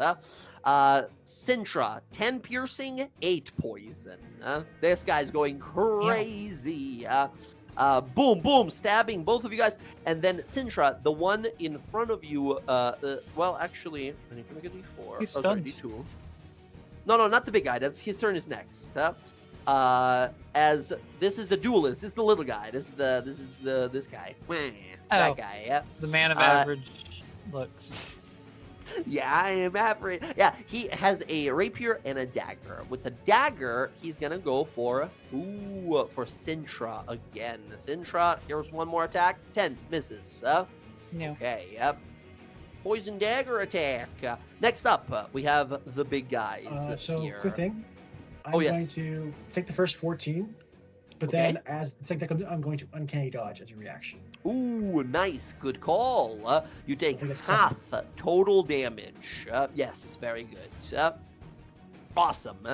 Sintra, 10 piercing, 8 poison. This guy's going crazy. Boom, boom, stabbing both of you guys. And then Sintra, the one in front of you, well, actually, I need to make a D4. He's Oh, sorry, stunned. D2. No, not the big guy. That's his turn is next. As this is the duelist. This is the little guy. This is this guy. That Oh. guy. Yeah. The man of average looks. Yeah, I am average. Yeah, he has a rapier and a dagger. With the dagger, he's gonna go for Sintra again. Sintra, here's one more attack. 10 misses. No. Okay, yep. Poison dagger attack. Next up, we have the big guys So, here. quick thing. I'm Oh, yes. going to take the first 14, but Okay. then as the second comes in, I'm going to uncanny dodge as a reaction. Ooh, nice. Good call. You take I think it's half total damage. Yes, very good. Awesome.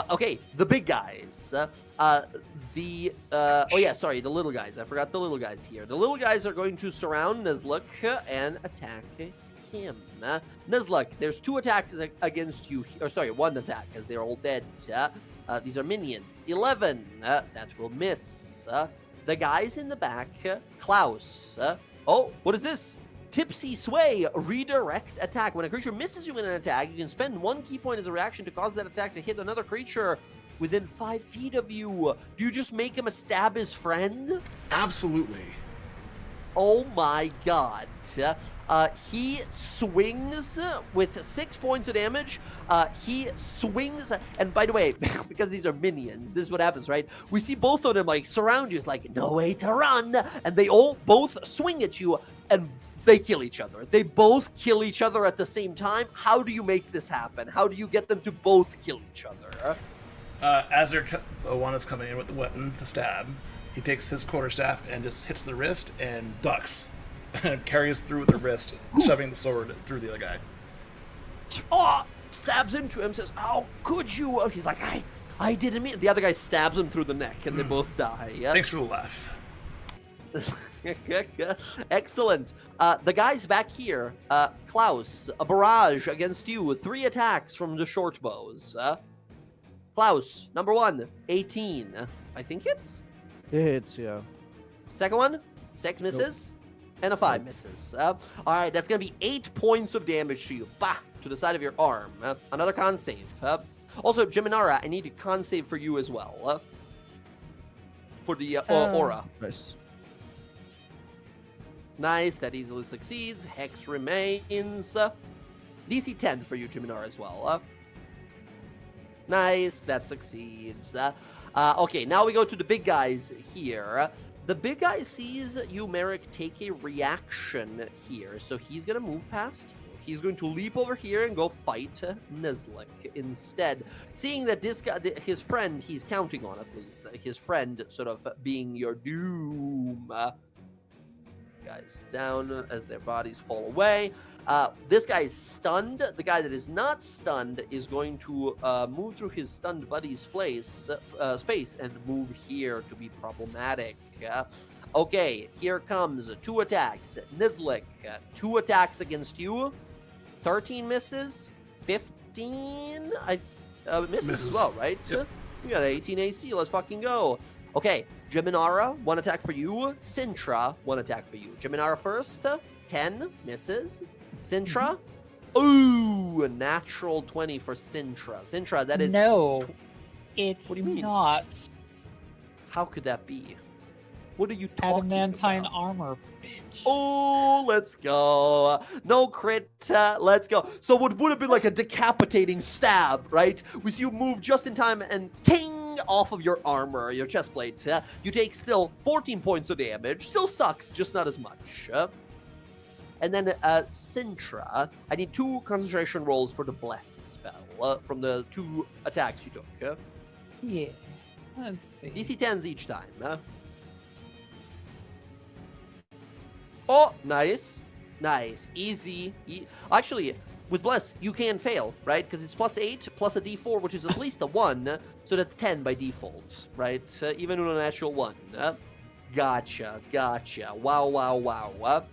Okay, the big guys. The little guys. I forgot the little guys here. The little guys are going to surround Nuzlocke and attack him. Nuzlocke, there's 2 attacks against you. Or sorry, 1 attack, as they're all dead. These are minions. 11. That will miss. The guys in the back, Klaus. Oh, what is this? Tipsy Sway, redirect attack. When a creature misses you in an attack, you can spend 1 key point as a reaction to cause that attack to hit another creature within 5 feet of you. Do you just make him a stab his friend? Absolutely. Oh my god. He swings with 6 points of damage. He swings, and by the way, because these are minions, this is what happens, right? We see both of them like surround you. It's like, no way to run. And they all both swing at you, and they kill each other. They both kill each other at the same time. How do you make this happen? How do you get them to both kill each other? As the one that's coming in with the weapon to stab, he takes his quarterstaff and just hits the wrist and ducks. And carries through the wrist, shoving the sword through the other guy. Oh, stabs into him, says, how could you? He's like, I didn't mean it. The other guy stabs him through the neck, and they both die. Thanks for the laugh. Excellent. The guys back here, Klaus, a barrage against you. 3 attacks from the short bows. Klaus, number 1, 18. I think hits. It hits, yeah. Second one, 6 misses. And a 5 misses. All right, that's going to be 8 points of damage to you. Bah! To the side of your arm. Another con save. Also, Jiminara, I need a con save for you as well. For the aura. Nice. Nice, that easily succeeds. Hex remains. DC 10 for you, Jiminara, as well. Nice, that succeeds. Okay, now we go to the big guys here. The big guy sees you, Merrick, take a reaction here. So he's going to move past you. He's going to leap over here and go fight Nuzlocke instead. Seeing that this guy, his friend, he's counting on at least, his friend sort of being your doom. Guys down as their bodies fall away. This guy is stunned. The guy that is not stunned is going to move through his stunned buddy's space and move here to be problematic. Okay, here comes 2 attacks. Nuzlocke, 2 attacks against you. 13 misses. 15 misses as well, right? Yep. You got 18 AC. Let's fucking go. Okay, Jiminara, 1 attack for you. Sintra, 1 attack for you. Jiminara first, 10 misses. Sintra, ooh, a natural 20 for Sintra. Sintra, that is... No, it's What do you mean? not. How could that be? What are you talking Adamantine about? armor, bitch. Oh, let's go. No crit. Let's go. So what would have been like a decapitating stab, right? We see you move just in time and ting off of your armor, your chest plate. You take still 14 points of damage. Still sucks, just not as much. And then Sintra, I need 2 concentration rolls for the Bless spell from the 2 attacks you took. Yeah. Let's see. DC 10s each time. Oh, nice. Nice. Easy. Actually, with Bless, you can fail, right? Because it's +8 plus a d4, which is at least a 1. So that's 10 by default, right? Even with a natural 1. Gotcha. Wow.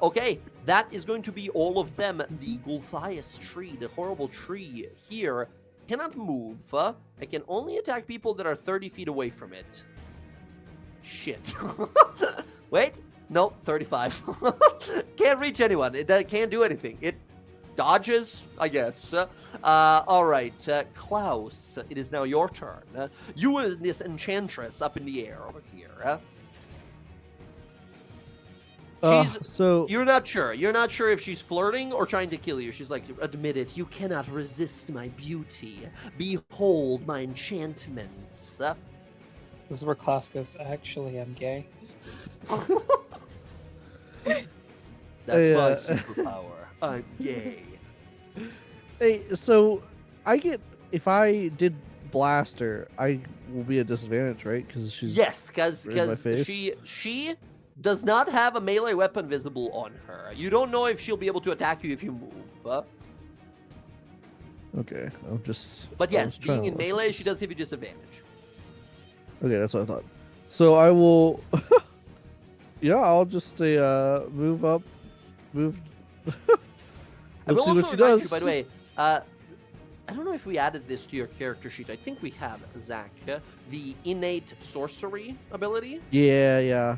Okay, that is going to be all of them. The Gulthias tree, the horrible tree here, cannot move. I can only attack people that are 30 feet away from it. shit. Wait, no, 35. Can't reach anyone. It can't do anything. It dodges, I guess. All right, Klaus, it is now your turn. You and this enchantress up in the air over here. So You're not sure. You're not sure if she's flirting or trying to kill you. She's like, admit it. You cannot resist my beauty. Behold my enchantments. This is where class goes. Actually, I'm gay. That's my superpower. I'm gay. hey, so I get if I did blast her, I will be at disadvantage, right? Because she's Yes, because in my face. she does not have a melee weapon visible on her. You don't know if she'll be able to attack you if you move. Okay, I'm just. But I yes, was trying being in to look at melee, this. she does give you disadvantage. Okay, that's what I thought. So I will. Yeah, I'll just stay. Move up, move. I will Let's see also what she remind does. you, by the way, I don't know if we added this to your character sheet. I think we have, Zach. The innate sorcery ability. Yeah.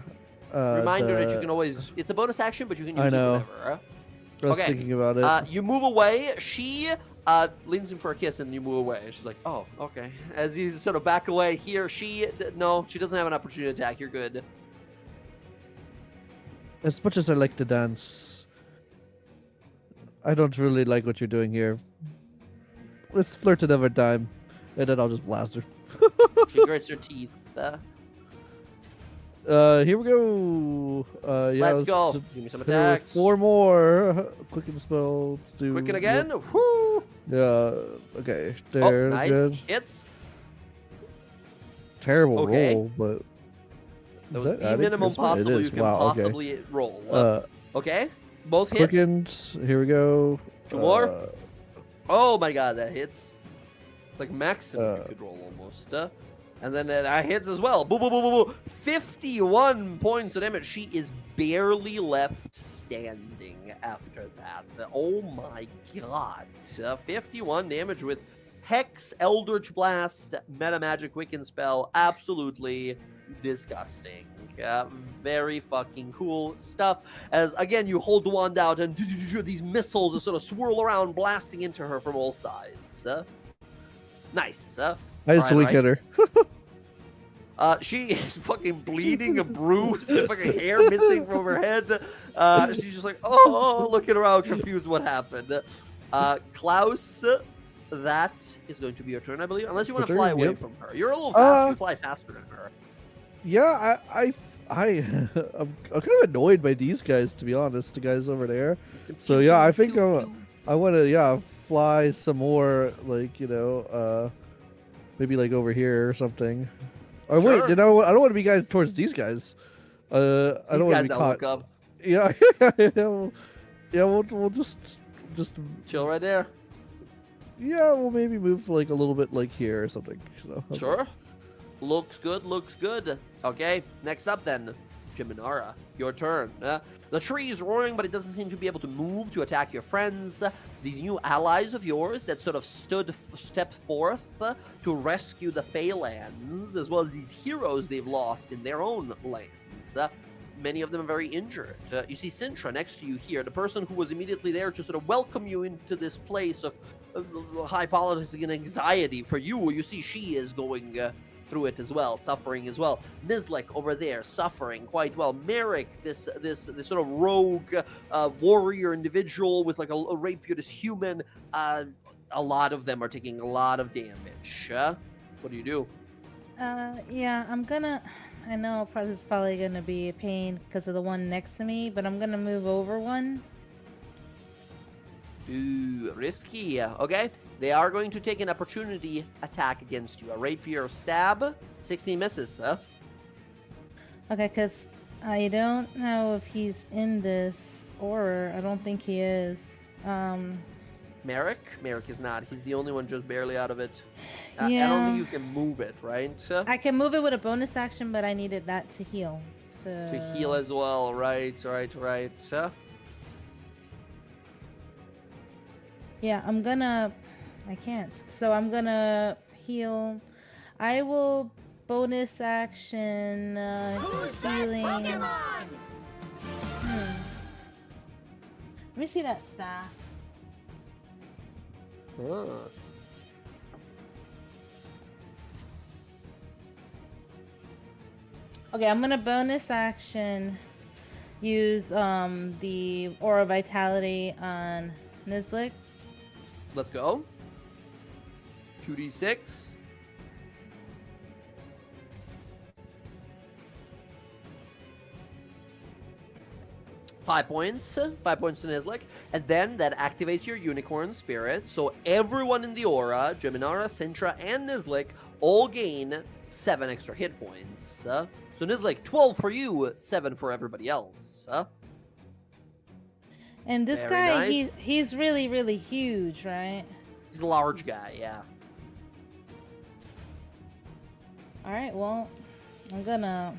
Reminder that you can always. It's a bonus action, but you can I use it know. whenever. I was okay. thinking about it. You move away. She leans in for a kiss, and you move away. And she's like, "Oh, okay." As you sort of back away, here she no, she doesn't have an opportunity to attack. You're good. As much as I like to dance, I don't really like what you're doing here. Let's flirt another time, and then I'll just blast her. She grits her teeth. Here we go. Yeah, Let's go. do- Give me some there are attacks. 4 more. Quicken spell. Let's do. Quicken yep. again. Woo! Yeah. Okay. Oh, There. nice. Good. Hits. Terrible Okay. roll, but. That is was the adding minimum charisma? It possible is. you can Wow, okay. possibly roll. Okay. Both hits. Quickened. Here we go. 2 more. Oh my god, that hits. It's like maximum you Uh, could roll almost. And then that hits as well. Boom, boom, boom, boom, boom. 51 points of damage. She is barely left standing after that. Oh my god. 51 damage with Hex, Eldritch Blast, Meta Magic Wiccan Spell. Absolutely disgusting. Very fucking cool stuff. As again, you hold the wand out and these missiles just sort of swirl around, blasting into her from all sides. Nice. I just Alright, wink at her. She is fucking bleeding, a bruise, the fucking hair missing from her head. She's just like, oh, looking around, confused what happened. Klaus, that is going to be your turn, I believe. Unless you want to My fly turn, away yep. from her. You're a little fast. You fly faster than her. Yeah, I'm kind of annoyed by these guys, to be honest. The guys over there. So yeah, I think I want to fly some more, like maybe like over here or something. Or Sure. wait, I don't want to be guys towards these guys. I don't These want to guys be don't caught. look up. Yeah, we'll just Chill right there. yeah, we'll maybe move like a little bit like here or something. So, that's Sure. Looks good, looks good. Okay, next up then, Jiminara, your turn. The tree is roaring, but it doesn't seem to be able to move to attack your friends. These new allies of yours that sort of stepped forth to rescue the Phalanx, as well as these heroes they've lost in their own lands. Many of them are very injured. You see Sintra next to you here, the person who was immediately there to sort of welcome you into this place of high politics and anxiety. For you see she is going through it as well, suffering as well. Nizlek over there, suffering quite well. Merrick, this sort of rogue warrior individual with like a rapier, this human. A lot of them are taking a lot of damage. What do you do? Yeah, I know this is probably gonna be a pain because of the one next to me, but I'm gonna move over one. Ooh, risky. Okay, they are going to take an opportunity attack against you. A rapier stab. 16 misses, huh? Okay, because I don't know if he's in this aura. I don't think he is. Merrick is not. He's the only one just barely out of it. I don't Yeah. think you can move it, right? I can move it with a bonus action, but I needed that to heal. So To heal as well, right. yeah, I can't. So I'm gonna heal. I will bonus action, Who's that healing. Pokemon? Let me see that staff. Huh. Okay, I'm gonna bonus action use the Aura Vitality on Nizlik. Let's go. 2d6. Five points to Nizlik, and then that activates your Unicorn Spirit. So everyone in the aura, Geminara, Sintra, and Nizlik, all gain 7 extra hit points. So Nizlik, 12 for you, 7 for everybody else. And this Very guy, nice. he's really, really huge, right? He's a large guy, yeah. All right, well, I'm gonna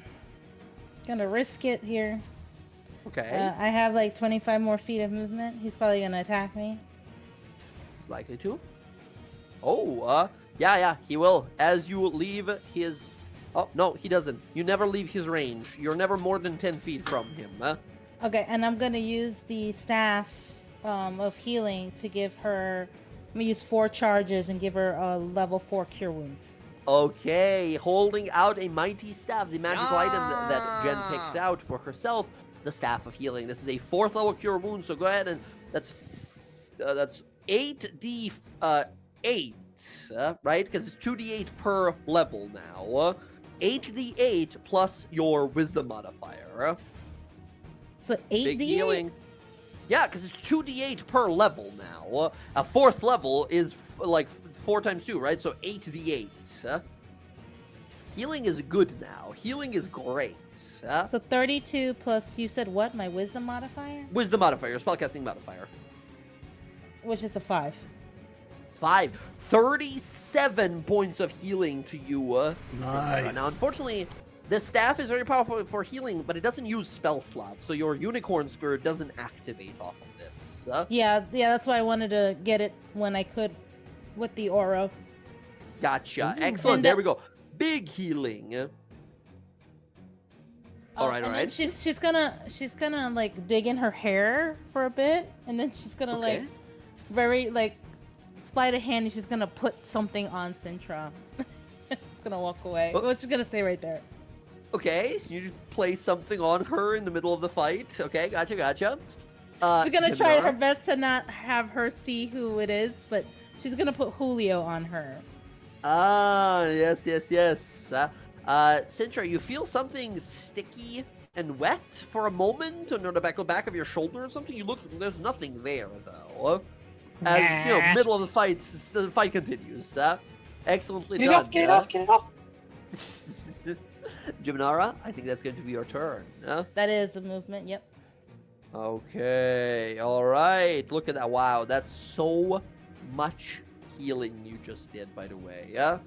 risk it here. Okay. I have like 25 more feet of movement. He's probably gonna attack me. He's likely to. Oh, yeah, he will. As you leave his... Oh, no, he doesn't. You never leave his range. You're never more than 10 feet from him. Okay, and I'm gonna use the staff of healing to give her. I'm gonna use 4 charges and give her a level 4 cure wounds. Okay, holding out a mighty staff, the magical item that Jen picked out for herself, the Staff of Healing. This is a 4th level cure wound, so go ahead and that's 8d8, right? Because it's 2d8 per level now. 8d8 plus your Wisdom modifier. So 8d8. Big healing. Yeah, because it's 2d8 per level now. A 4th level is like 4 times 2, right? So 8d8. Healing is good now. Healing is great. So 32 plus, you said what? My wisdom modifier? Wisdom modifier, spellcasting modifier. Which is a 5. 5. 37 points of healing to you. Sintra. Nice. Now, unfortunately, the staff is very powerful for healing, but it doesn't use spell slots, so your Unicorn Spirit doesn't activate off of this. Yeah, that's why I wanted to get it when I could with the aura. Gotcha. Ooh. Excellent. And There we go. Big healing. All right. And then she's gonna like dig in her hair for a bit, and then she's gonna Okay. like very like slide a hand, and she's gonna put something on Sintra. She's gonna walk away. Oh. Well, she's gonna stay right there. Okay, you just place something on her in the middle of the fight. Okay, gotcha. She's gonna try Gemini? her best to not have her see who it is, but she's gonna put Julio on her. Ah, yes. Sintra, you feel something sticky and wet for a moment on the back of your shoulder or something. You look, there's nothing there though. As you know, Nah. middle of the fight continues. Excellently Get it done. off! Get it off! Get it off! Jiminara, I think that's going to be your turn. That is a movement. Yep. Okay, all right. Look at that. Wow, that's so much healing you just did, by the way. Yeah,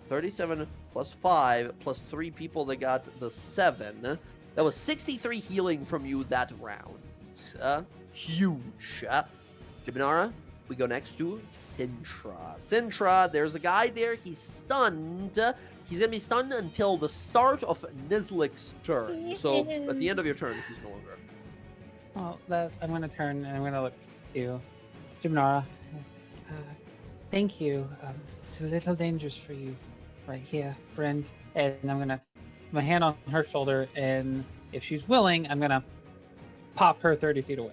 37 plus 5 plus 3 people that got the 7. That was 63 healing from you that round. Huge. Jiminara, we go next to Sintra. Sintra, there's a guy there. He's stunned. He's going to be stunned until the start of Nizlik's turn. So at the end of your turn, he's no longer. Oh, I'm gonna turn and I'm gonna look to Jiminara. Thank you. It's a little dangerous for you, right here, friend. And I'm gonna put my hand on her shoulder, and if she's willing, I'm gonna pop her 30 feet away.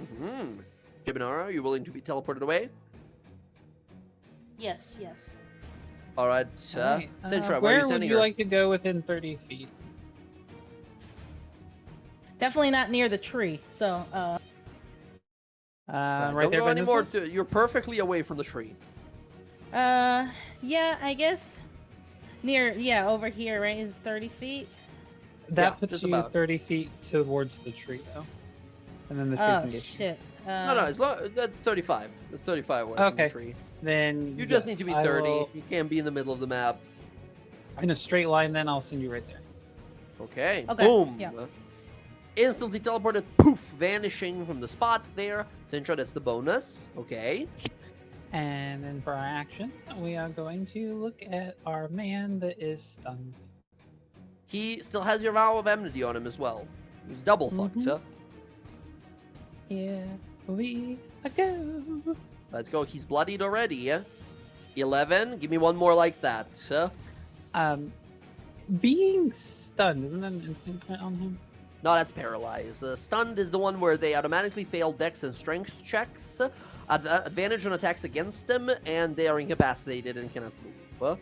Mm-hmm. Jiminara, are you willing to be teleported away? Yes. All right, Alright, Sintra, where are where you would sending you her? like to go within 30 feet? Definitely not near the tree. So, Right Don't there go by anymore. Nizlik? You're perfectly away from the tree. yeah, I guess near, over here, right? Is 30 feet. That Yeah, puts just you about. 30 feet towards the tree, though. And then the tree Oh can get you. shit. No, that's 35. That's 35 away from the Okay. tree. Then You just yes, need to be I 30. will- You can't be in the middle of the map. in a straight line, then I'll send you right there. Okay. Okay, Boom. yeah. Instantly teleported. Poof. Vanishing from the spot there. Sintra, that's the bonus. Okay. And then for our action, we are going to look at our man that is stunned. He still has your vow of enmity on him as well. He's double fucked, Mhm. huh? Here we go. Let's go. He's bloodied already. 11. Give me one more like that. Being stunned, isn't that an instant crit on him? No, that's paralyzed. Stunned is the one where they automatically fail dex and strength checks, advantage on attacks against them, and they are incapacitated and cannot move.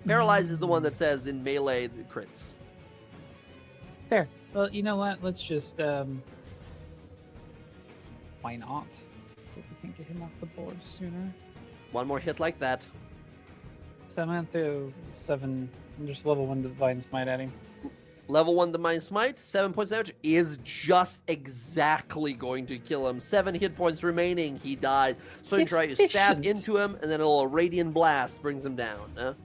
Paralyzed is the one that says in melee crits. Fair. Well, you know what? Let's just why not? See if we can get him off the board sooner. One more hit like that. So I'm gonna throw 7, just level 1 Divine Smite at him. Level 1 Divine Smite, 7 points damage, is just exactly going to kill him. 7 hit points remaining, he dies. So you try to stab Efficient. into him, and then a little Radiant Blast brings him down.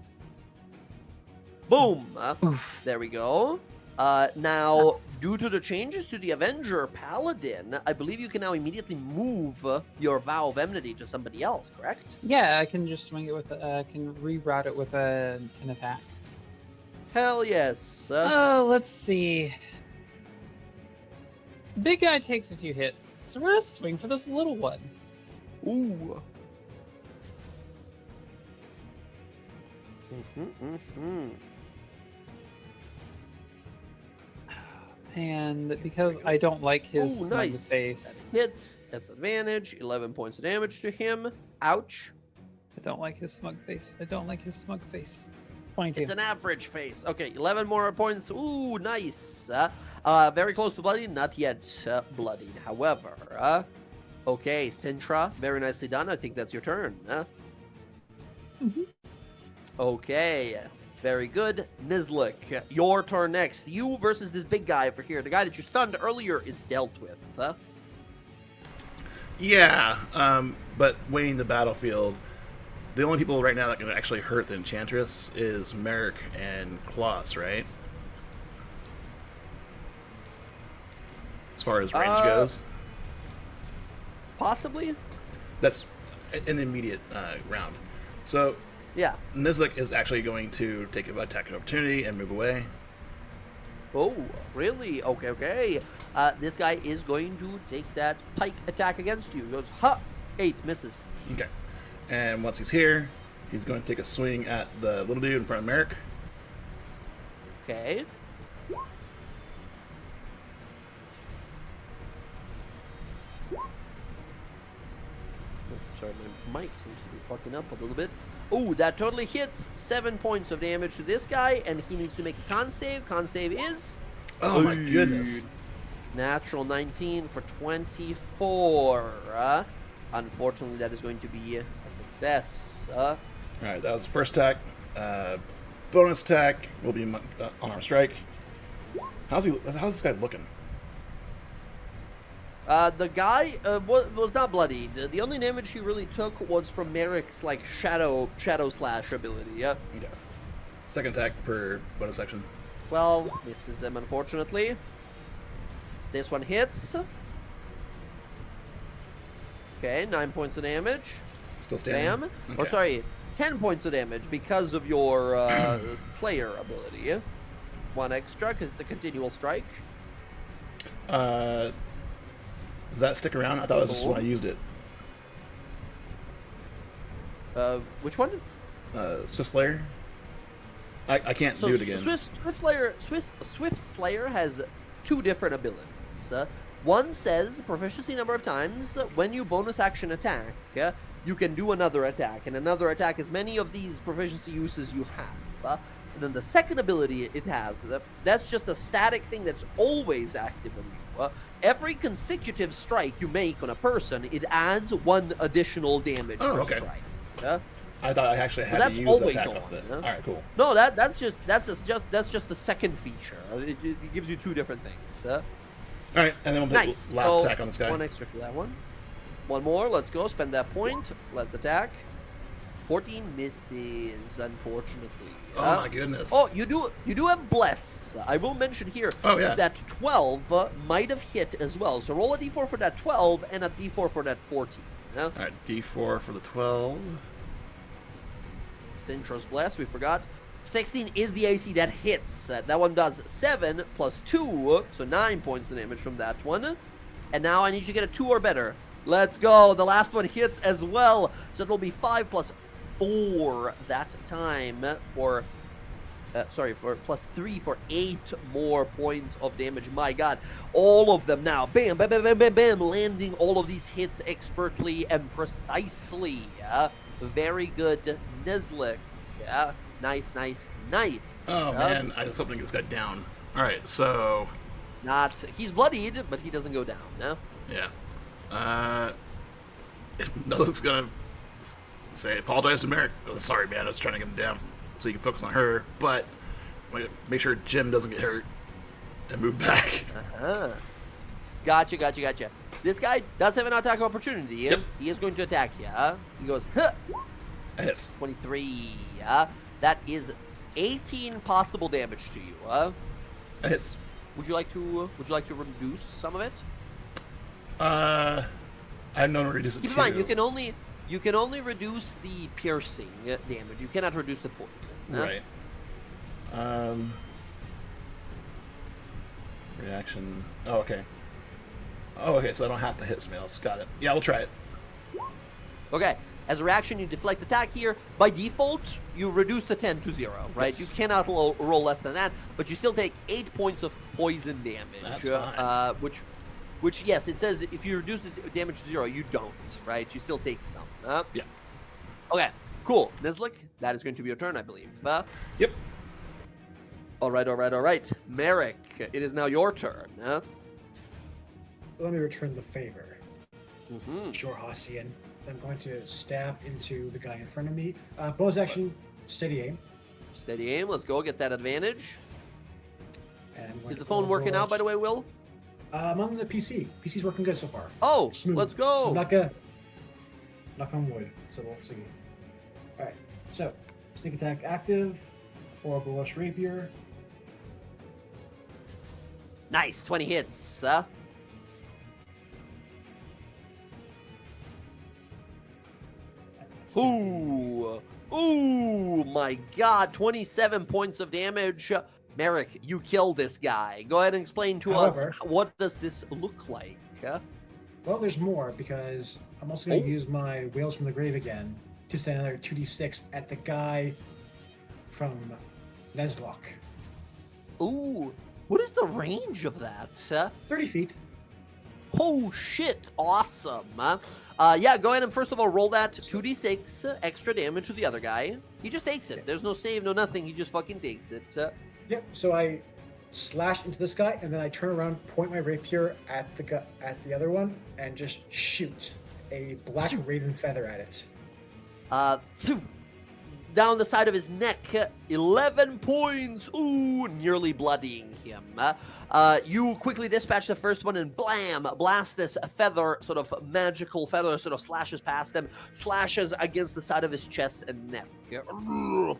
Boom! Oof. There we go. Now, due to the changes to the Avenger Paladin, I believe you can now immediately move your Vow of Enmity to somebody else, correct? Yeah, I can just swing it with. Can reroute it with an attack. Hell yes. Oh, let's see. Big guy takes a few hits, so we're gonna swing for this little one. Ooh. And because I don't like his Ooh, smug nice. face, That hits. That's advantage. 11 points of damage to him. Ouch. I don't like his smug face. I don't like his smug face. 22. It's an average face. Okay, 11 more points. Ooh, nice. Very close to bloodied. Not yet bloodied, however. Okay, Sintra. Very nicely done. I think that's your turn. Mhm. Okay. Very good. Nizlik, your turn next. You versus this big guy over here. The guy that you stunned earlier is dealt with. Yeah, but weighing the battlefield, the only people right now that can actually hurt the Enchantress is Merrick and Klaus, right? As far as range goes. Possibly? That's in the immediate round. So, Yeah. Nizlik is actually going to take an attack of opportunity and move away. Oh, really? Okay, okay. This guy is going to take that pike attack against you. He goes, ha! 8, misses. Okay. And once he's here, he's going to take a swing at the little dude in front of Merrick. Okay. Sorry, my mic seems to be fucking up a little bit. Ooh, that totally hits. 7 points of damage to this guy, and he needs to make a con save. Con save is... Oh my goodness. Natural 19 for 24. Unfortunately, that is going to be a success. Alright, that was the first attack. Bonus attack will be unarmed strike. How's this guy looking? The guy was not bloodied. The only damage he really took was from Merrick's like shadow slash ability. Yeah. Okay. Second attack for bonus section. 12 misses him, unfortunately. This one hits. Okay, 9 points of damage. Still standing. Bam. Okay. Or sorry, 10 points of damage because of your Slayer ability. 1 extra because it's a continual strike. Does that stick around? I thought it was just when I used it. Which one? Swift Slayer? I can't So do it again. Swift Slayer has 2 different abilities. One says proficiency number of times when you bonus action attack, you can do another attack, and another attack as many of these proficiency uses you have. And then the second ability it has, that's just a static thing that's always active on you. Every consecutive strike you make on a person, it adds 1 additional damage per okay. strike. I thought I actually had that's to use the always attack on, off it. yeah. Alright, cool. No, that's just the second feature. It gives you 2 different things. Alright, and then we'll take Nice. last So, attack on this guy. 1 extra for that one. 1 more. Let's go. Spend that point. Let's attack. 14 misses, unfortunately. Oh my goodness. Oh, you do have bless. I will mention here that 12 might have hit as well. So roll a d4 for that 12 and a d4 for that 14. Yeah? All right, D4 for the 12. Sintro's Blast, we forgot. 16 is the AC that hits. That one does 7 plus 2, so 9 points of damage from that one. And now I need you to get a 2 or better. Let's go. The last one hits as well. So it'll be 5 plus 4 that time for... for plus 3 for 8 more points of damage. My god. All of them now. Bam, bam, bam, bam, bam, bam. Landing all of these hits expertly and precisely. Very good, Nezlik. Yeah. Nice, nice, nice. Oh, man. I just hope I get this guy down. All right, so... He's bloodied, but he doesn't go down, no? Yeah. Nezlik's gonna say, apologize to Merrick. Oh, sorry, man. I was trying to get him down so you can focus on her, but make sure Jim doesn't get hurt and move back. Uh-huh. Gotcha. This guy does have an attack of opportunity. Yep. He is going to attack you. He goes, huh. That hits. 23. That is 18 possible damage to you. That hits. Would you like to reduce some of it? I know to reduce it Keep in too. mind, you can only reduce the piercing damage. You cannot reduce the poison. Right. Reaction. Oh, okay. Oh, okay, so I don't have to hit somebody else. Got it. Yeah, we'll try it. Okay. As a reaction, you deflect attack here. By default, you reduce the 10 to 0, right? Yes. You cannot roll less than that, but you still take 8 points of poison damage. That's fine. Which, yes, it says if you reduce this damage to 0, you don't, right? You still take some. Yeah. Okay, cool. Nezlik, that is going to be your turn, I believe. Yep. All right. Merrick, it is now your turn. Let me return the favor. Mm-hmm. Sure, Hassian. I'm going to stab into the guy in front of me. Bonus action, steady aim. Steady aim. Let's go. Get that advantage. And Is the phone working out, by the way, Will? I'm on the PC. PC's working good so far. Oh, Smooth. let's So go. I'm not gonna knock on wood. So we'll see. All right. So sneak attack active, or Rush Rapier. Nice. 20 hits. Ooh, my God, 27 points of damage. Merrick, you killed this guy. Go ahead and explain to However- us, what does this look like? Well, there's more because I'm also going to use my Whales from the Grave again to send another 2d6 at the guy from Nezlok. Ooh, what is the range of that? 30 feet. Oh, shit, awesome. Yeah, go ahead and first of all roll that 2d6 extra damage to the other guy. He just takes it. There's no save, no nothing. He just fucking takes it. Yep. So I slash into this guy, and then I turn around, point my rapier at the other one, and just shoot a black raven feather at it. Down the side of his neck, 11 points. Ooh, nearly bloodying him. You quickly dispatch the first one and blam, blast this feather, sort of magical feather, sort of slashes past him, slashes against the side of his chest and neck.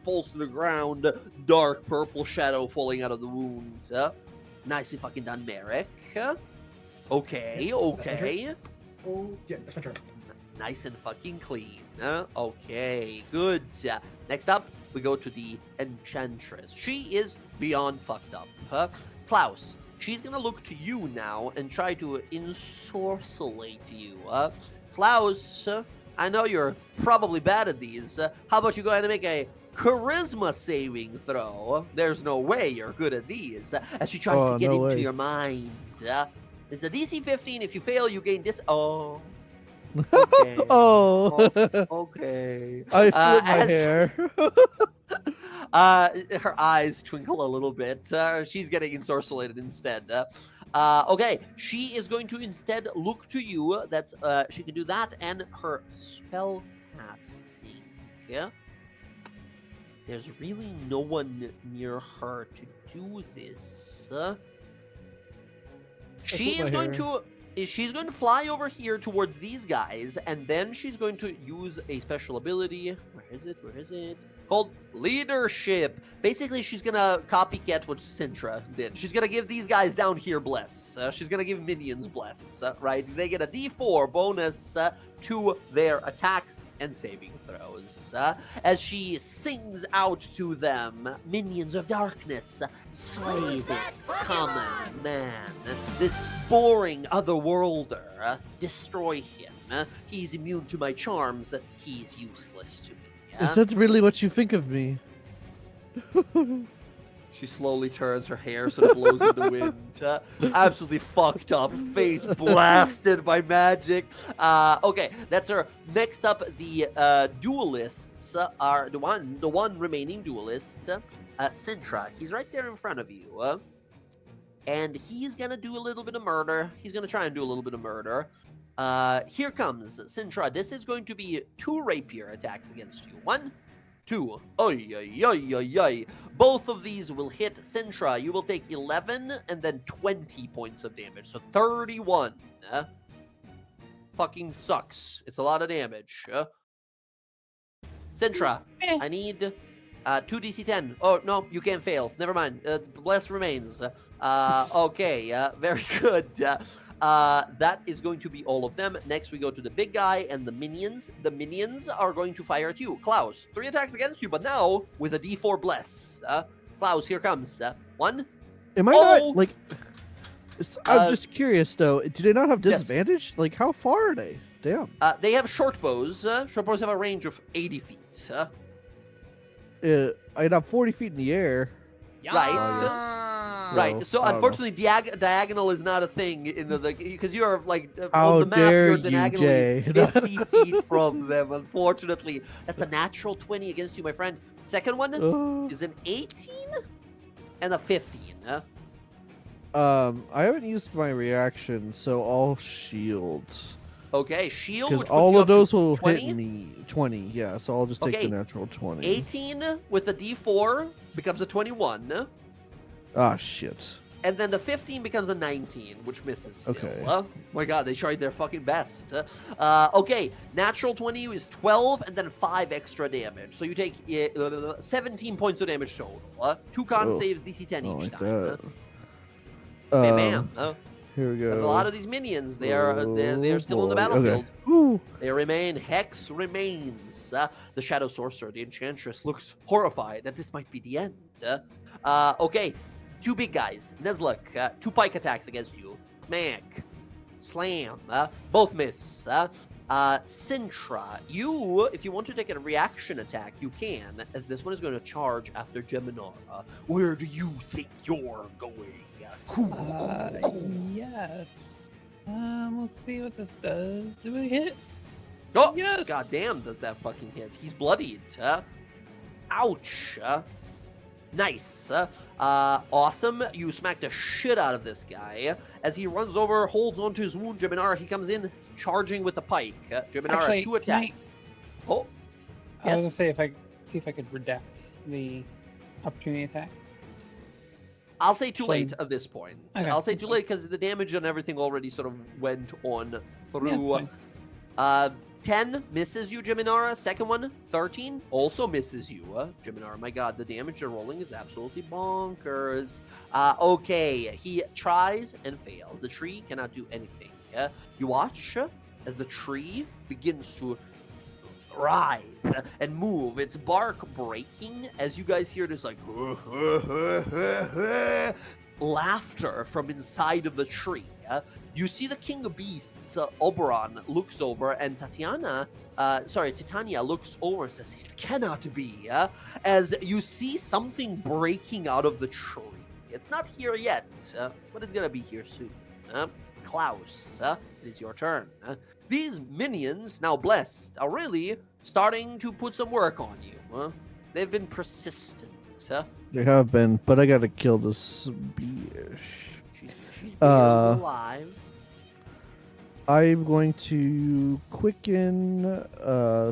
Falls to the ground, dark purple shadow falling out of the wound. Nicely fucking done, Merrick. Okay. Oh, yeah, that's my turn. Nice and fucking clean. Okay, good. Next up, we go to the Enchantress. She is beyond fucked up. Klaus, she's gonna look to you now and try to ensorcelate you. Klaus, I know you're probably bad at these. How about you go ahead and make a charisma saving throw? There's no way you're good at these. As she tries to get no into way. your mind. It's a DC 15. If you fail, you gain this. Oh. Okay. Oh. Okay. I flip my as- hair. Her eyes twinkle a little bit. She's getting ensorcelated instead. Okay, she is going to instead look to you. That's she can do that and her spell casting. Yeah. There's really no one near her to do this. She flip is my going hair. to. She's going to fly over here towards these guys, and then she's going to use a special ability. Where is it? called leadership. Basically, she's gonna copycat what Sintra did. She's gonna give these guys down here bless. She's gonna give minions bless, right? They get a D4 bonus to their attacks and saving throws. As she sings out to them, minions of darkness, slay this common man, this boring otherworlder, destroy him. He's immune to my charms. He's useless to me. Is that really what you think of me? She slowly turns, her hair sort of blows in the wind. Absolutely fucked up, face blasted by magic. Okay, that's her. Next up, the duelists are the one remaining duelist, Sintra. He's right there in front of you. And he's gonna do a little bit of murder. He's gonna try and do a little bit of murder. Here comes Sintra. This is going to be 2 rapier attacks against you. 1, 2. Oy, oy, oy, oy, oy. Both of these will hit Sintra. You will take 11 and then 20 points of damage. So 31. Fucking sucks. It's a lot of damage. Sintra, I need 2 DC-10. Oh, no, you can't fail. Never mind. Bless remains. Okay, very good. That is going to be all of them. Next, we go to the big guy and the minions. The minions are going to fire at you. Klaus, 3 attacks against you, but now with a D4 bless. Klaus, here comes. 1. Am I not, like... I'm just curious, though. Do they not have disadvantage? Like, how far are they? Damn. They have short bows. Short bows have a range of 80 feet. I'd have 40 feet in the air. Right. Right. Well, So I don't unfortunately, diagonal is not a thing in the because you are like How on the map. dare You're you, diagonally Jay. 50 feet from them. Unfortunately, that's a natural 20 against you, my friend. Second one is an 18 and a 15. I haven't used my reaction, so I'll shield. Okay, shield. Because which puts all you of up to those will 20? hit me. 20, yeah, so I'll just take Okay. the natural 20. 18 with a D4 becomes a 21. Ah, shit. And then the 15 becomes a 19, which misses still. Okay. My god, they tried their fucking best. Okay, natural 20 is 12 and then 5 extra damage. So you take 17 points of damage total. 2 con Oh. saves DC 10 I each like time. that. Bam, bam. Here we go. There's a lot of these minions. They're still on the boy. battlefield. Okay. Woo. They remain. Hex remains. The Shadow Sorcerer, the Enchantress, looks horrified that this might be the end. Okay, 2 big guys. Nezluk, 2 pike attacks against you. Smack. Slam. Both miss. Sintra, you, if you want to take a reaction attack, you can, as this one is going to charge after Geminara. Where do you think you're going? Yes. We'll see what this does. Do we hit? Oh, Yes. God damn, does that fucking hit. He's bloodied. Ouch. Nice. Awesome. You smack the shit out of this guy. As he runs over, holds onto his wound, Geminara, he comes in, charging with the pike. Geminara, Actually, 2 attacks. Oh. I was Yes. gonna say see if I could redact the opportunity attack. I'll say too So- late at this point. Okay, I'll say that's too fine. late because the damage and everything already sort of went on Yeah, through. it's fine. 10 misses you, Geminara. Second one, 13 also misses you, Geminara. My god, the damage you're rolling is absolutely bonkers. Okay, he tries and fails. The tree cannot do anything. You watch as the tree begins to writhe and move, its bark breaking as you guys hear this like laughter from inside of the tree. You see the King of Beasts, Oberon, looks over, and Titania looks over and says, "It cannot be," as you see something breaking out of the tree. It's not here yet, but it's gonna be here soon. Klaus, it is your turn. These minions, now blessed, are really starting to put some work on you. They've been persistent. They have been, but I gotta kill this bitch. She's barely alive. I'm going to quicken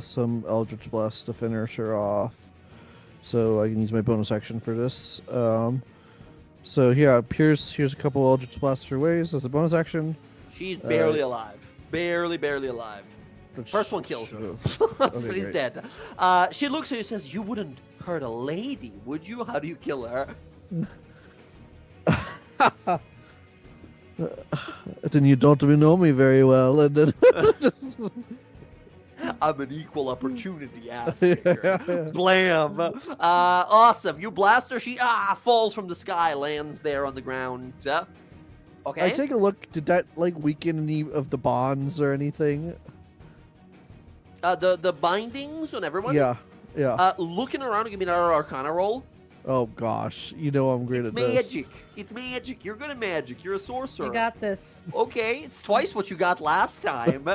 some Eldritch Blast to finish her off. So I can use my bonus action for this. So yeah, here's a couple Eldritch Blasts for ways as a bonus action. She's barely alive. Barely alive. Which- First one kills her. Okay, So he's great. dead. She looks at you and says, "You wouldn't hurt a lady, would you? How do you kill her? Then you don't even know me very well, and then I'm an equal opportunity ass kicker. Blam! Awesome. You blast her. She falls from the sky, lands there on the ground. Okay. I take a look. Did that like weaken any of the bonds or anything? The bindings on everyone. Yeah, yeah. Looking around, give me another Arcana roll. Oh gosh, you know I'm great It's at this. magic. It's magic. You're good at magic. You're a sorcerer. I got this. Okay, it's twice what you got last time.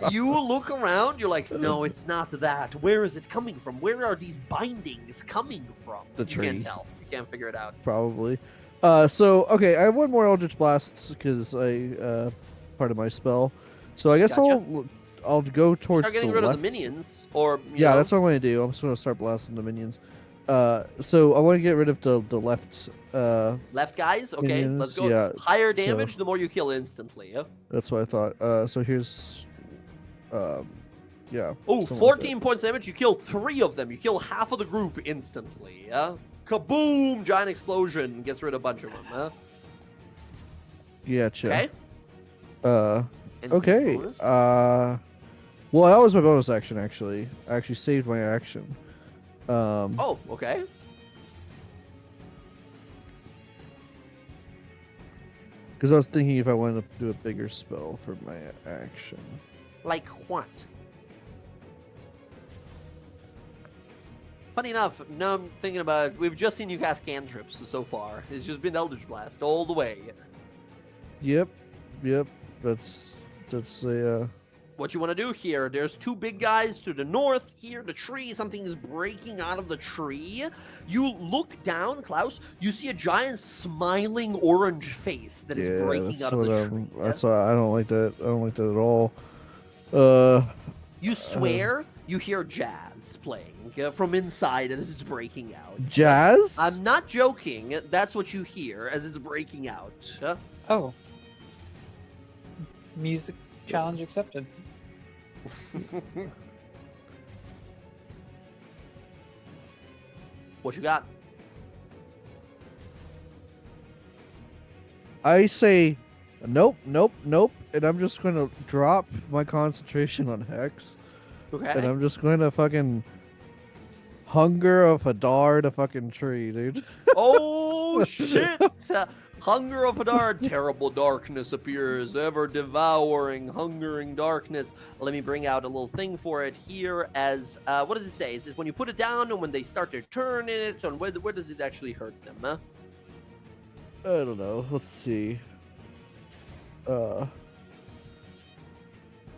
You look around, you're like, no, it's not that. Where is it coming from? Where are these bindings coming from? The You tree. can't tell. You can't figure it out. Probably. So okay, I have one more Eldritch Blast because I part of my spell. So I guess Gotcha. I'll go towards Start getting the rid left. of the minions, or Yeah, that's what I'm gonna do. I'm just gonna start blasting the minions. So I want to get rid of the left. left guys. Okay, let's minions, go. yeah, Higher so- damage, the more you kill instantly. Yeah. That's what I thought. So here's, yeah. Oh, something like 14 points damage. You kill 3 of them. You kill half of the group instantly. Yeah. Kaboom! Giant explosion gets rid of a bunch of them. Huh? that. Gotcha. Okay. Anything Okay. bonus? Well, that was my bonus action. Actually, I actually saved my action. Oh, okay. Because I was thinking if I wanted to do a bigger spell for my action. Like what? Funny enough, now I'm thinking about it, we've just seen you cast cantrips so far. It's just been Eldritch Blast all the way. Yep. That's a. What you want to do here, there's 2 big guys to the north here, the tree, something is breaking out of the tree. You look down, Klaus, you see a giant smiling orange face that is breaking that's out of what the I'm- tree. That's why I don't like that. I don't like that at all. You swear you hear jazz playing from inside as it's breaking out. Jazz. I'm not joking. That's what you hear as it's breaking out. Oh. Music challenge accepted. What you got? I say, nope, and I'm just gonna drop my concentration on Hex, and Okay. I'm just gonna fucking Hunger of Hadar the fucking tree, dude. Oh shit! Hunger of Hadar, terrible darkness appears, ever devouring, hungering darkness. Let me bring out a little thing for it here. As what does it say? Is it when you put it down and when they start their turn in it? And where does it actually hurt them? Huh? I don't know. Let's see.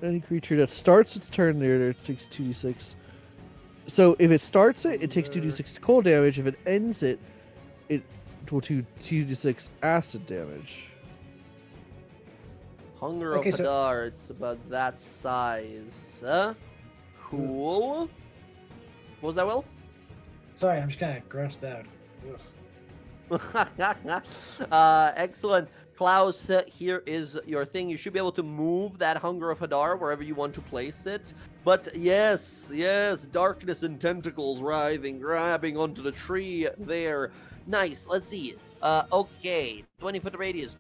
Any creature that starts its turn there takes 2d6. So if it starts it, it takes 2d6 cold damage. If it ends it, it will do 2d6 acid damage. Hunger Okay, of so- Hadar, it's about that size. Cool. What was that, Will? Sorry, I'm just kind of grossed out. Ugh. Excellent. Klaus, here is your thing. You should be able to move that Hunger of Hadar wherever you want to place it. But yes, darkness and tentacles writhing, grabbing onto the tree there. Nice. Let's see. Okay. 20-foot radius.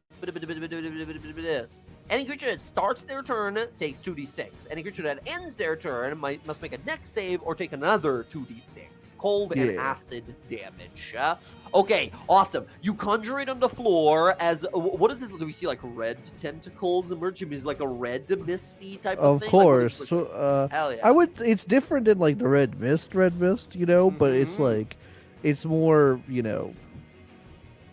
Any creature that starts their turn takes 2d6. Any creature that ends their turn must make a next save or take another 2d6. Cold and Yeah. acid damage. Okay, awesome. You conjure it on the floor as what is this? Do we see like red tentacles emerging? Is like a red misty type of Of thing? Like, what course. is, So, hell yeah. I would. It's different than like the red mist, you know. But it's Mhm. like, it's more,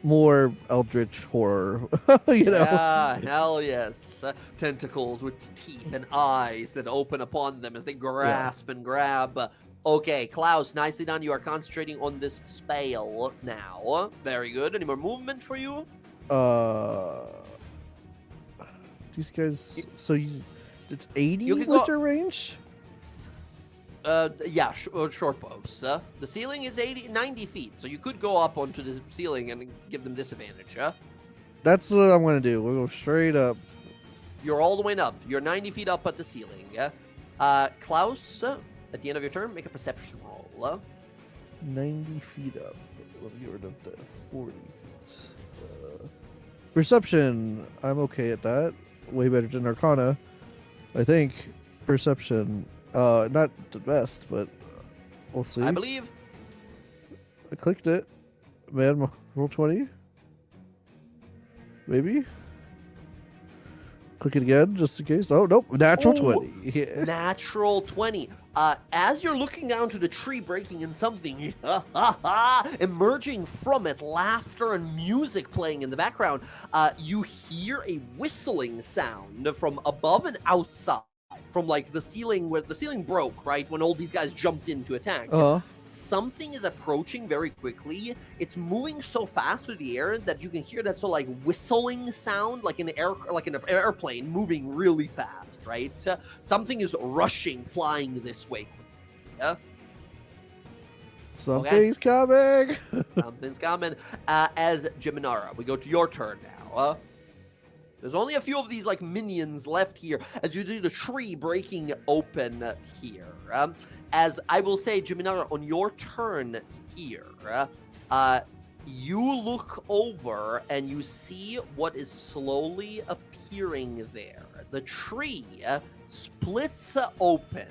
more eldritch horror, you know. Yeah, hell yes. Tentacles with teeth and eyes that open upon them as they grasp and grab. Okay, Klaus, nicely done. You are concentrating on this spell now. Very good. Any more movement for you? These guys. So it's 80 You can was go- your range. Yeah, short bows. The ceiling is 90 feet, so you could go up onto the ceiling and give them disadvantage, huh? That's what I'm gonna do. We'll go straight up. You're all the way up. You're 90 feet up at the ceiling, yeah? Klaus, at the end of your turn, make a perception roll. 90 feet up. Let me get rid of the 40 feet. Perception. I'm okay at that. Way better than Arcana. I think. Perception. Not the best, but we'll see. I believe. I clicked it. Man, roll 20. Maybe. Click it again, just in case. Oh, nope. Natural Ooh, 20. Yeah. Natural 20. As you're looking down to the tree breaking in something, emerging from it, laughter and music playing in the background, you hear a whistling sound from above and outside, from like the ceiling where the ceiling broke, right? When all these guys jumped in to attack. Something is approaching very quickly. It's moving so fast through the air that you can hear that sort of like whistling sound, like an airplane moving really fast, right? Something is rushing, flying this way. Yeah. Something's coming. Something's coming. As Jiminara, we go to your turn now. There's only a few of these like minions left here as you do the tree breaking open here. As I will say, Jiminara, on your turn here, you look over and you see what is slowly appearing there. The tree splits open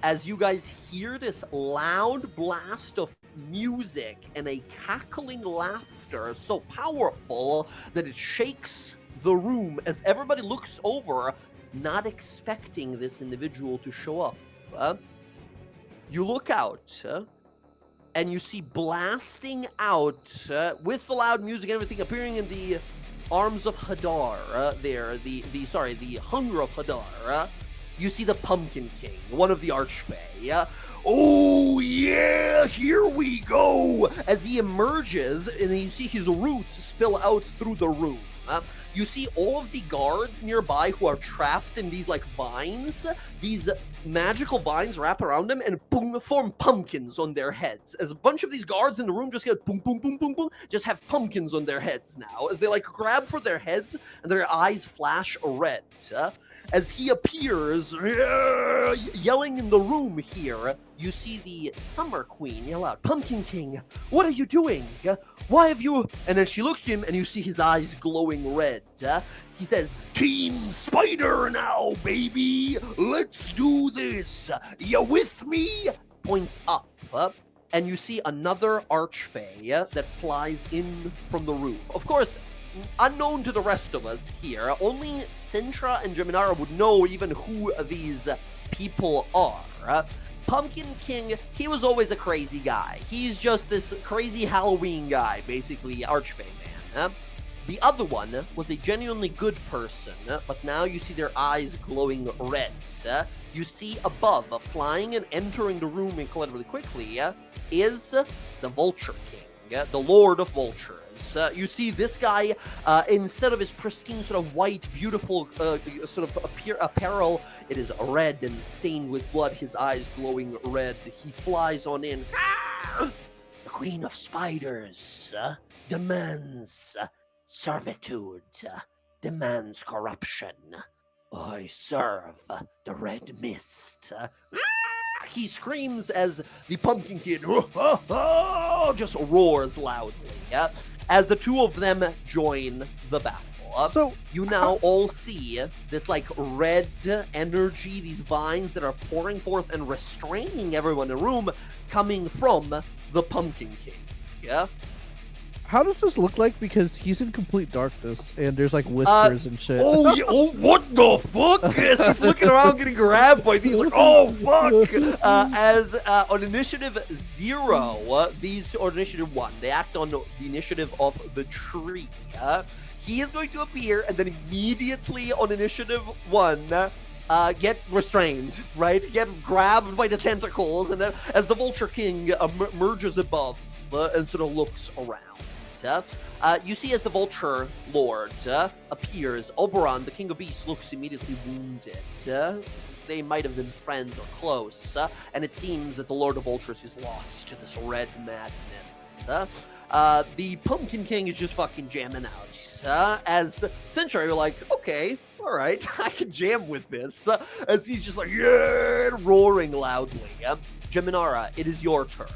as you guys hear this loud blast of music and a cackling laughter so powerful that it shakes the room as everybody looks over, not expecting this individual to show up. You look out, and you see blasting out with the loud music and everything appearing in the arms of Hadar. The hunger of Hadar. You see the Pumpkin King, one of the Archfey. Oh yeah, here we go! As he emerges, and you see his roots spill out through the room. You see all of the guards nearby who are trapped in these like vines. These magical vines wrap around them and boom, form pumpkins on their heads. As a bunch of these guards in the room just get boom, boom, boom, boom, boom, just have pumpkins on their heads now. As they like grab for their heads and their eyes flash red. As he appears, yelling in the room here, you see the Summer Queen yell out, "Pumpkin King, what are you doing? Why have you..." And then she looks to him and you see his eyes glowing red. He says, "Team Spider now, baby. Let's do this. You with me?" Points up. And you see another Archfey that flies in from the roof. Of course, unknown to the rest of us here, only Sintra and Jiminara would know even who these people are. Pumpkin King, he was always a crazy guy. He's just this crazy Halloween guy, basically, Archfey man. The other one was a genuinely good person, but now you see their eyes glowing red. You see above, flying and entering the room incredibly quickly, is the Vulture King, the Lord of Vultures. You see this guy, instead of his pristine sort of white, beautiful sort of apparel, it is red and stained with blood, his eyes glowing red. He flies on in. The Queen of Spiders demands servitude, demands corruption. I serve the Red Mist. He screams as the Pumpkin Kid just roars loudly. As the two of them join the battle. So you now all see this like red energy, these vines that are pouring forth and restraining everyone in the room coming from the Pumpkin King. Yeah. How does this look like? Because he's in complete darkness and there's like whispers and shit. Oh, yeah, oh, what the fuck? As he's looking around getting grabbed by these, like, oh, fuck. As on initiative 0, or initiative 1, they act on the initiative of the tree. He is going to appear and then immediately on initiative 1, get restrained, right? Get grabbed by the tentacles, and then as the Vulture King emerges above and sort of looks around. You see as the Vulture Lord appears, Oberon, the King of Beasts, looks immediately wounded. They might have been friends or close, and it seems that the Lord of Vultures is lost to this red madness. The Pumpkin King is just fucking jamming out. As Century, you're like, okay, all right, I can jam with this. As he's just like, yeah, roaring loudly. Jiminara, it is your turn.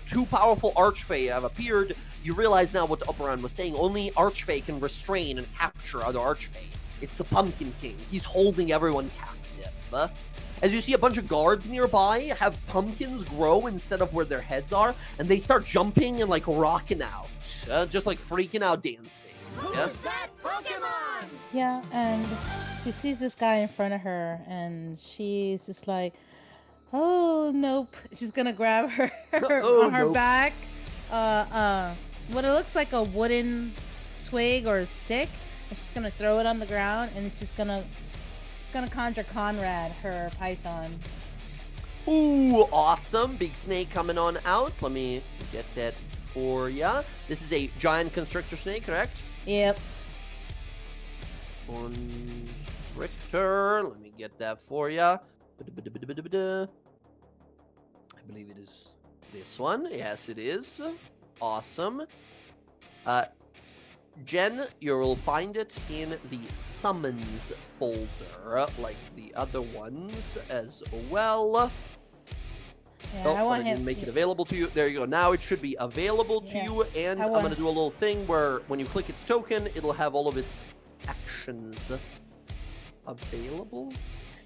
Two powerful Archfey have appeared. You realize now what the Upper was saying. Only Archfey can restrain and capture other Archfey. It's the Pumpkin King. He's holding everyone captive. As you see a bunch of guards nearby have pumpkins grow instead of where their heads are, and they start jumping and like rocking out, just like freaking out dancing. Who's that Pokemon? Yeah, and she sees this guy in front of her, and she's just like, "Oh nope!" She's gonna grab her Oh, on her nope. back, what it looks like a wooden twig or a stick, and she's gonna throw it on the ground, and she's gonna conjure Conrad, her python. Ooh, awesome. Big snake coming on out. Let me get that for ya. This is a giant constrictor snake, correct? Yep. Constrictor. Let me get that for ya. I believe it is this one. Yes, it is. Awesome. Jen, you will find it in the summons folder, like the other ones as well. Yeah, Oh, I want but I didn't him. make it available to you. There you go. Now it should be available to Yeah, you, and I I'm want- going to do a little thing where when you click its token, it'll have all of its actions available.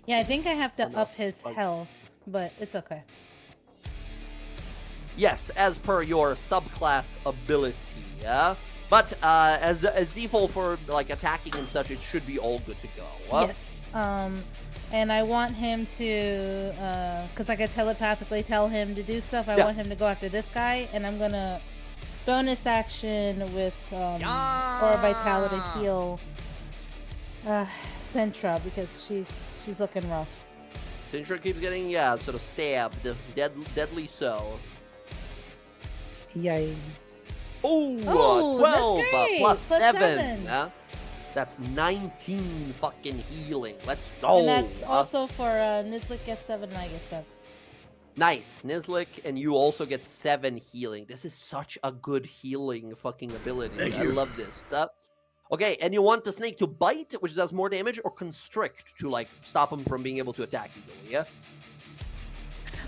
Yeah, I think I have to Oh, no. up his Oh. health, but it's okay. Yes, as per your subclass ability, yeah? But as default for like attacking and such, it should be all good to go. Yes. And I want him to, because I could telepathically tell him to do stuff. I Yeah. want him to go after this guy, and I'm gonna bonus action with Aura Vitality heal Centra because she's looking rough. Sintra keeps getting, sort of stabbed. Deadly so. Yay. Oh, Oh, that's 12 great. plus Plus 7. seven. Yeah? That's 19 fucking healing. Let's go. And that's also for Nizlik gets 7 and I get 7. Nice, Nizlik, and you also get 7 healing. This is such a good healing fucking ability. Thank I you. love this stuff. Okay, and you want the snake to bite, which does more damage, or constrict to like stop him from being able to attack easily, yeah?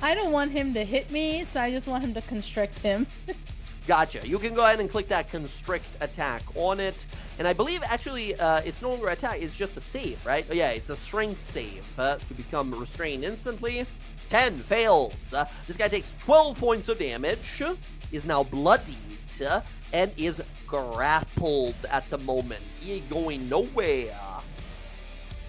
I don't want him to hit me, so I just want him to constrict him. Gotcha. You can go ahead and click that constrict attack on it. And I believe actually it's no longer attack, it's just a save, right? Oh, yeah, it's a strength save to become restrained instantly. 10 fails. This guy takes 12 points of damage, is now bloodied, and is grappled at the moment. He ain't going nowhere.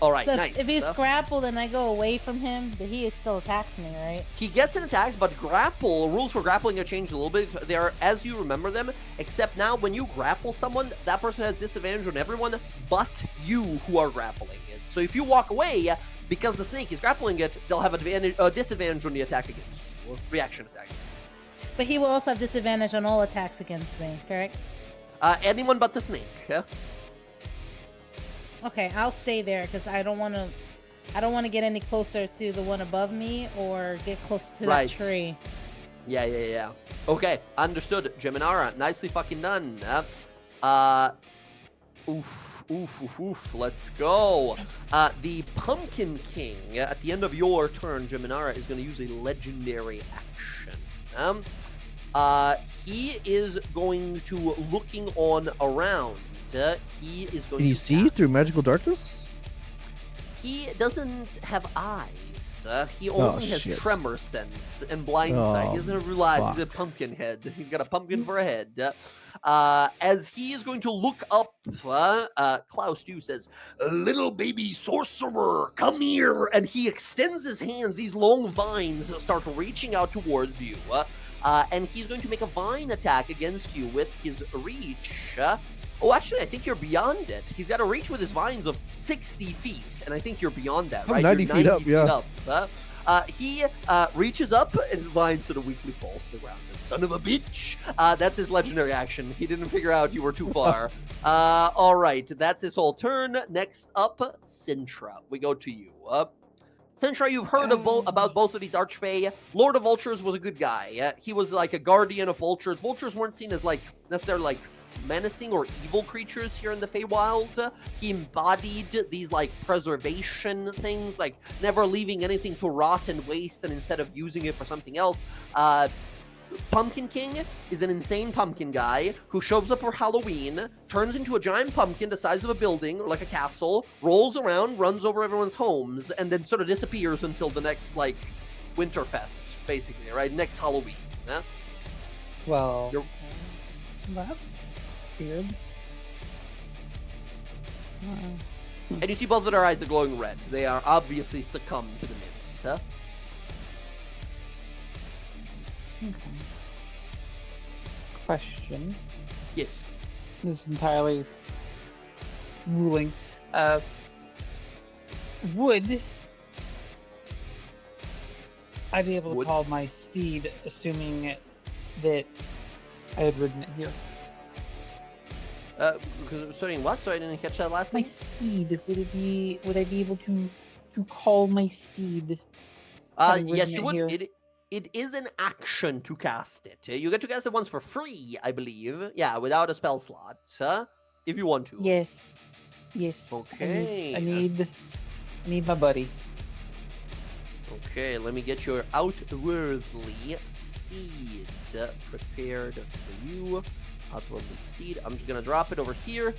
All right, So nice. if he's grappled and I go away from him, he still attacks me, right? He gets an attack, but rules for grappling have changed a little bit. They are as you remember them, except now when you grapple someone, that person has disadvantage on everyone but you who are grappling it. So if you walk away, because the snake is grappling it, they'll have disadvantage on the attack against you, or reaction attack. But he will also have disadvantage on all attacks against me, correct? Anyone but the snake. Yeah? Okay, I'll stay there because I don't want to get any closer to the one above me or get close to Right. that tree. Yeah. Okay, understood. Geminara, nicely fucking done. Oof. Let's go. The Pumpkin King, at the end of your turn, Geminara, is going to use a legendary action. He is going to looking on around. He is going Can you to see cast- through magical darkness? He doesn't have eyes. He only has shit. tremor sense and blind sight. He doesn't realize he's a pumpkin head. He's got a pumpkin for a head. As he is going to look up, Klaus Dew says, "Little baby sorcerer, come here!" And he extends his hands. These long vines start reaching out towards you. And he's going to make a vine attack against you with his reach. Oh, actually, I think you're beyond it. He's got a reach with his vines of 60 feet, and I think you're beyond that, I'm right? 90 You're feet up, yeah. He reaches up, and vine sort of weakly falls to the ground. Says, "Son of a bitch!" That's his legendary action. He didn't figure out you were too far. All right, that's his whole turn. Next up, Sintra. We go to you. Sintra, you've heard about both of these Archfey. Lord of Vultures was a good guy. He was like a guardian of vultures. Vultures weren't seen as like necessarily like menacing or evil creatures here in the Feywild. He embodied these like preservation things, like never leaving anything to rot and waste, and instead of using it for something else, Pumpkin King is an insane pumpkin guy who shows up for Halloween, turns into a giant pumpkin the size of a building or like a castle, rolls around, runs over everyone's homes, and then sort of disappears until the next, like, Winterfest, basically, right? Next Halloween. Yeah? Well, You're- that's weird. And you see both of their eyes are glowing red. They are obviously succumbed to the mist. Huh? Okay. Question. Yes. This is entirely ruling. Would I be able to Would? call my steed, assuming that I had ridden it here? Sorry, what? Sorry, I didn't catch that last My thing. steed. Would I be able to call my steed? having Yes, ridden you it would. here? It is an action to cast it. You get to cast it once for free, I believe. Yeah, without a spell slot, if you want to. Yes. Yes. Okay. I need my buddy. Okay, let me get your outwardly steed prepared for you. Outwardly steed. I'm just gonna drop it over here,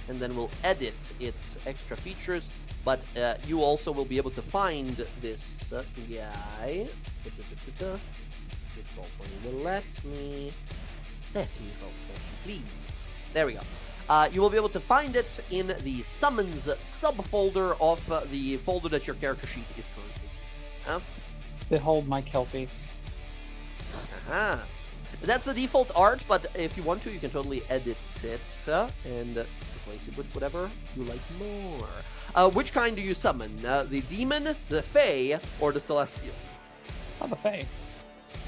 and then we'll edit its extra features. But you also will be able to find this guy. If Roll20 will let me Roll20, please. There we go. You will be able to find it in the summons subfolder of the folder that your character sheet is currently. Behold my Kelpie. Aha. That's the default art, but if you want to, you can totally edit it and replace it with whatever you like more. Which kind do you summon? The demon, the fae, or the celestial? Oh, the Fae.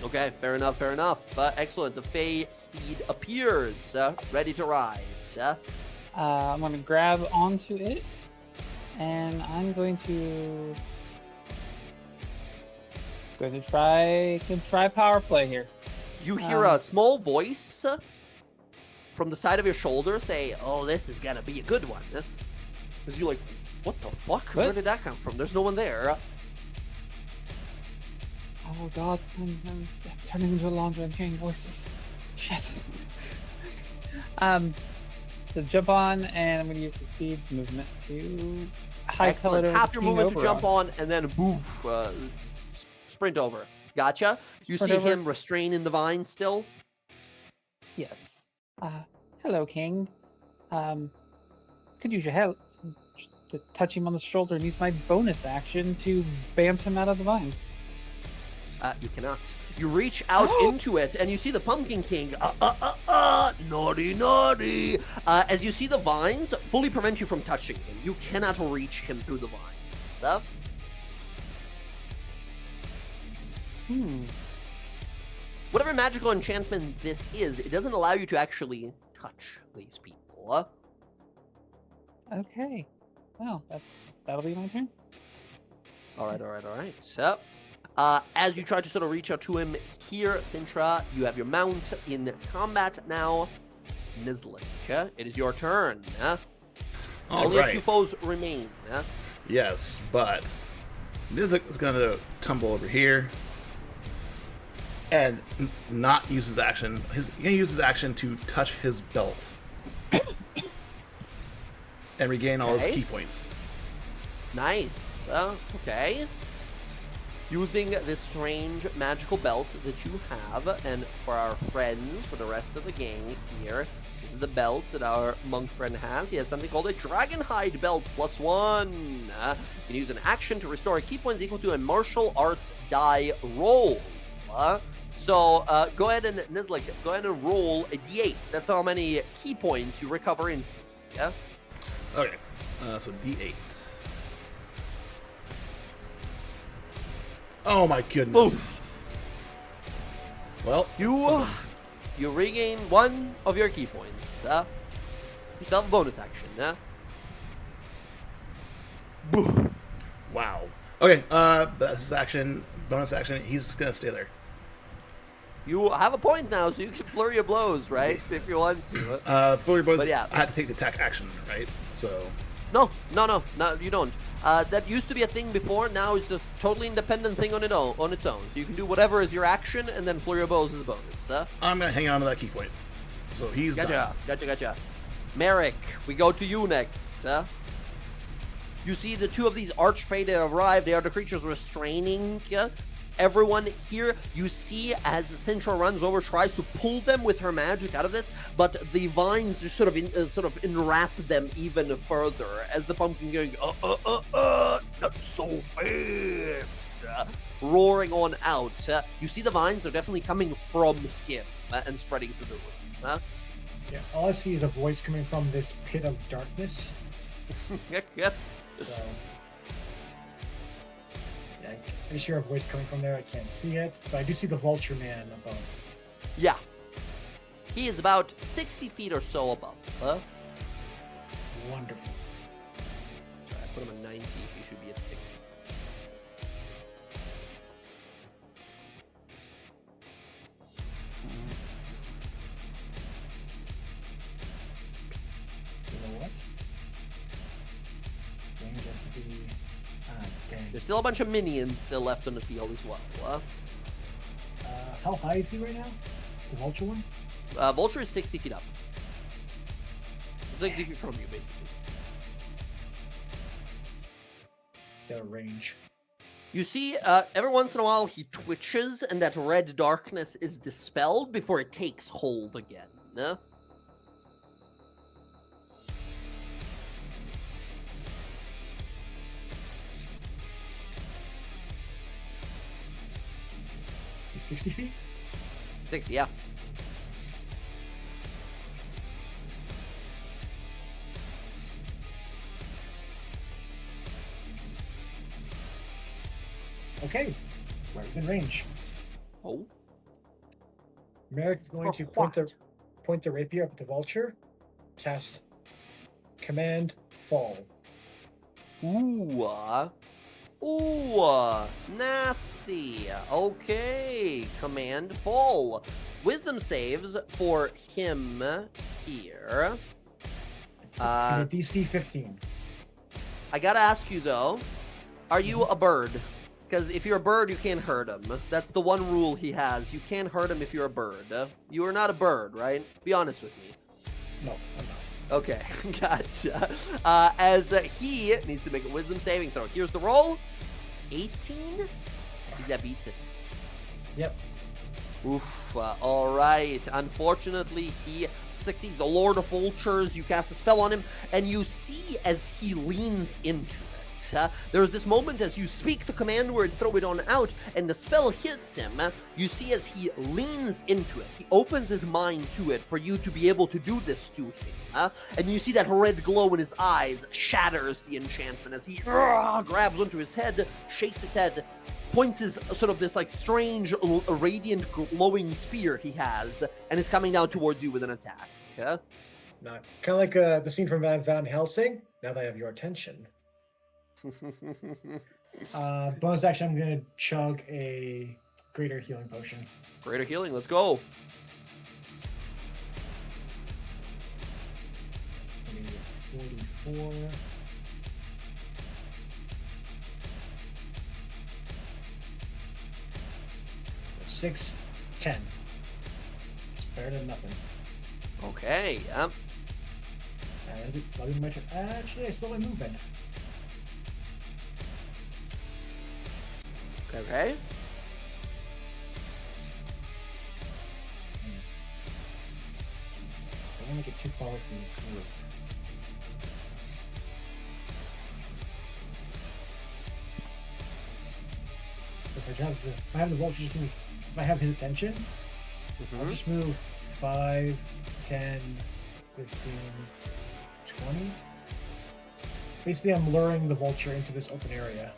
Okay, fair enough, fair enough. Excellent. The fae steed appears, ready to ride. I'm going to grab onto it, and I'm going to try power play here. You hear a small voice from the side of your shoulder say, "Oh, this is gonna be a good one." Because you're like, "What the fuck? Where What? did that come from? There's no one there." Oh god, I'm turning into a laundry. I'm hearing voices. Shit. So jump on, and I'm going to use the seeds movement to hightail it Excellent. over Half to your King movement to jump Oberon. on, and then boof, sprint over. Gotcha. You Sprint see over. him restrained in the vine still. Yes. Hello, King. Could use your help. Just to touch him on the shoulder and use my bonus action to bamf him out of the vines. You cannot. You reach out into it, and you see the Pumpkin King. Naughty, naughty. As you see the vines fully prevent you from touching him. You cannot reach him through the vines. Whatever magical enchantment this is, it doesn't allow you to actually touch these people. Okay. Well, that'll be my turn. All right. So, as you try to sort of reach out to him here, Sintra, you have your mount in combat now. Nizlik, it is your turn. All Only a right. few foes remain. Yes, but Nizik is going to tumble over here and not use his action. He's going to use his action to touch his belt and regain all his Okay. key points. Nice. Okay. Using this strange magical belt that you have, and for our friends, for the rest of the gang here, this is the belt that our monk friend has. He has something called a Dragonhide Belt +1. You can use an action to restore key points equal to a martial arts die roll. So go ahead and, Nizlik, go ahead and roll a d8. That's how many key points you recover instantly. Yeah? Okay, so D8. Oh my goodness. Oof. Well, You regain one of your key points. You still have a bonus action. wow. Okay, that's his action. Bonus action. He's gonna stay there. You have a point now, so you can flurry of blows, right? If you want to. Fully boys. But yeah. I have to take the attack action, right? So No, you don't. That used to be a thing before. Now it's a totally independent thing on its own. So you can do whatever is your action, and then Flurry of Bows is a bonus. I'm gonna hang on to that key point. So he's done. Gotcha. Merrick, we go to you next. You see the two of these archfey that arrive. They are the creatures restraining everyone here. You see as Sintra runs over, tries to pull them with her magic out of this, but the vines just sort of enwrap them even further as the pumpkin going, not so fast, roaring on out. You see the vines are definitely coming from him and spreading through the room. Yeah, all I see is a voice coming from this pit of darkness. Yep. So, yeah, I just hear a voice coming from there. I can't see it, but I do see the vulture man above. Yeah. He is about 60 feet or so above. Wonderful. Sorry, I put him at 90. He should be at 60. You know what? Going to have to be... dang. There's still a bunch of minions still left on the field as well. How high is he right now? The vulture one? Vulture is 60 feet up. It's 60 feet from you, basically. Their range. You see, every once in a while he twitches, and that red darkness is dispelled before it takes hold again. He's 60 feet? 60, yeah. Okay. We're within range. Oh. Merrick is going to point the rapier up at the vulture. Cast Command Fall. Ooh, nasty. Okay, Command Fall. Wisdom saves for him here. DC 15. I gotta ask you though, are you a bird? Because if you're a bird, you can't hurt him. That's the one rule he has. You can't hurt him if you're a bird. You are not a bird, right? Be honest with me. No, I'm not. Okay, gotcha. As he needs to make a wisdom saving throw. Here's the roll. 18? I think that beats it. Yep. Oof. All right. Unfortunately, he succeeds. The Lord of Vultures, you cast a spell on him, and you see as he leans into it. There's this moment as you speak the command word, throw it on out, and the spell hits him. You see as he leans into it, he opens his mind to it for you to be able to do this to him. And you see that red glow in his eyes shatters the enchantment as he grabs onto his head, shakes his head, points his sort of this like strange radiant glowing spear he has, and is coming down towards you with an attack. Not kind of like the scene from Van Helsing. Now that I have your attention. Bonus action, I'm going to chug a greater healing potion. Greater healing, let's go. It's going to be 44. So 6, 10. Better than nothing. Okay, yeah. And I'll be my turn. Actually, I still have movement. Okay. Don't want to get too far away from the group. If I have the vulture, if I have his attention, I'll just move 5, 10, 15, 20. Basically, I'm luring the vulture into this open area.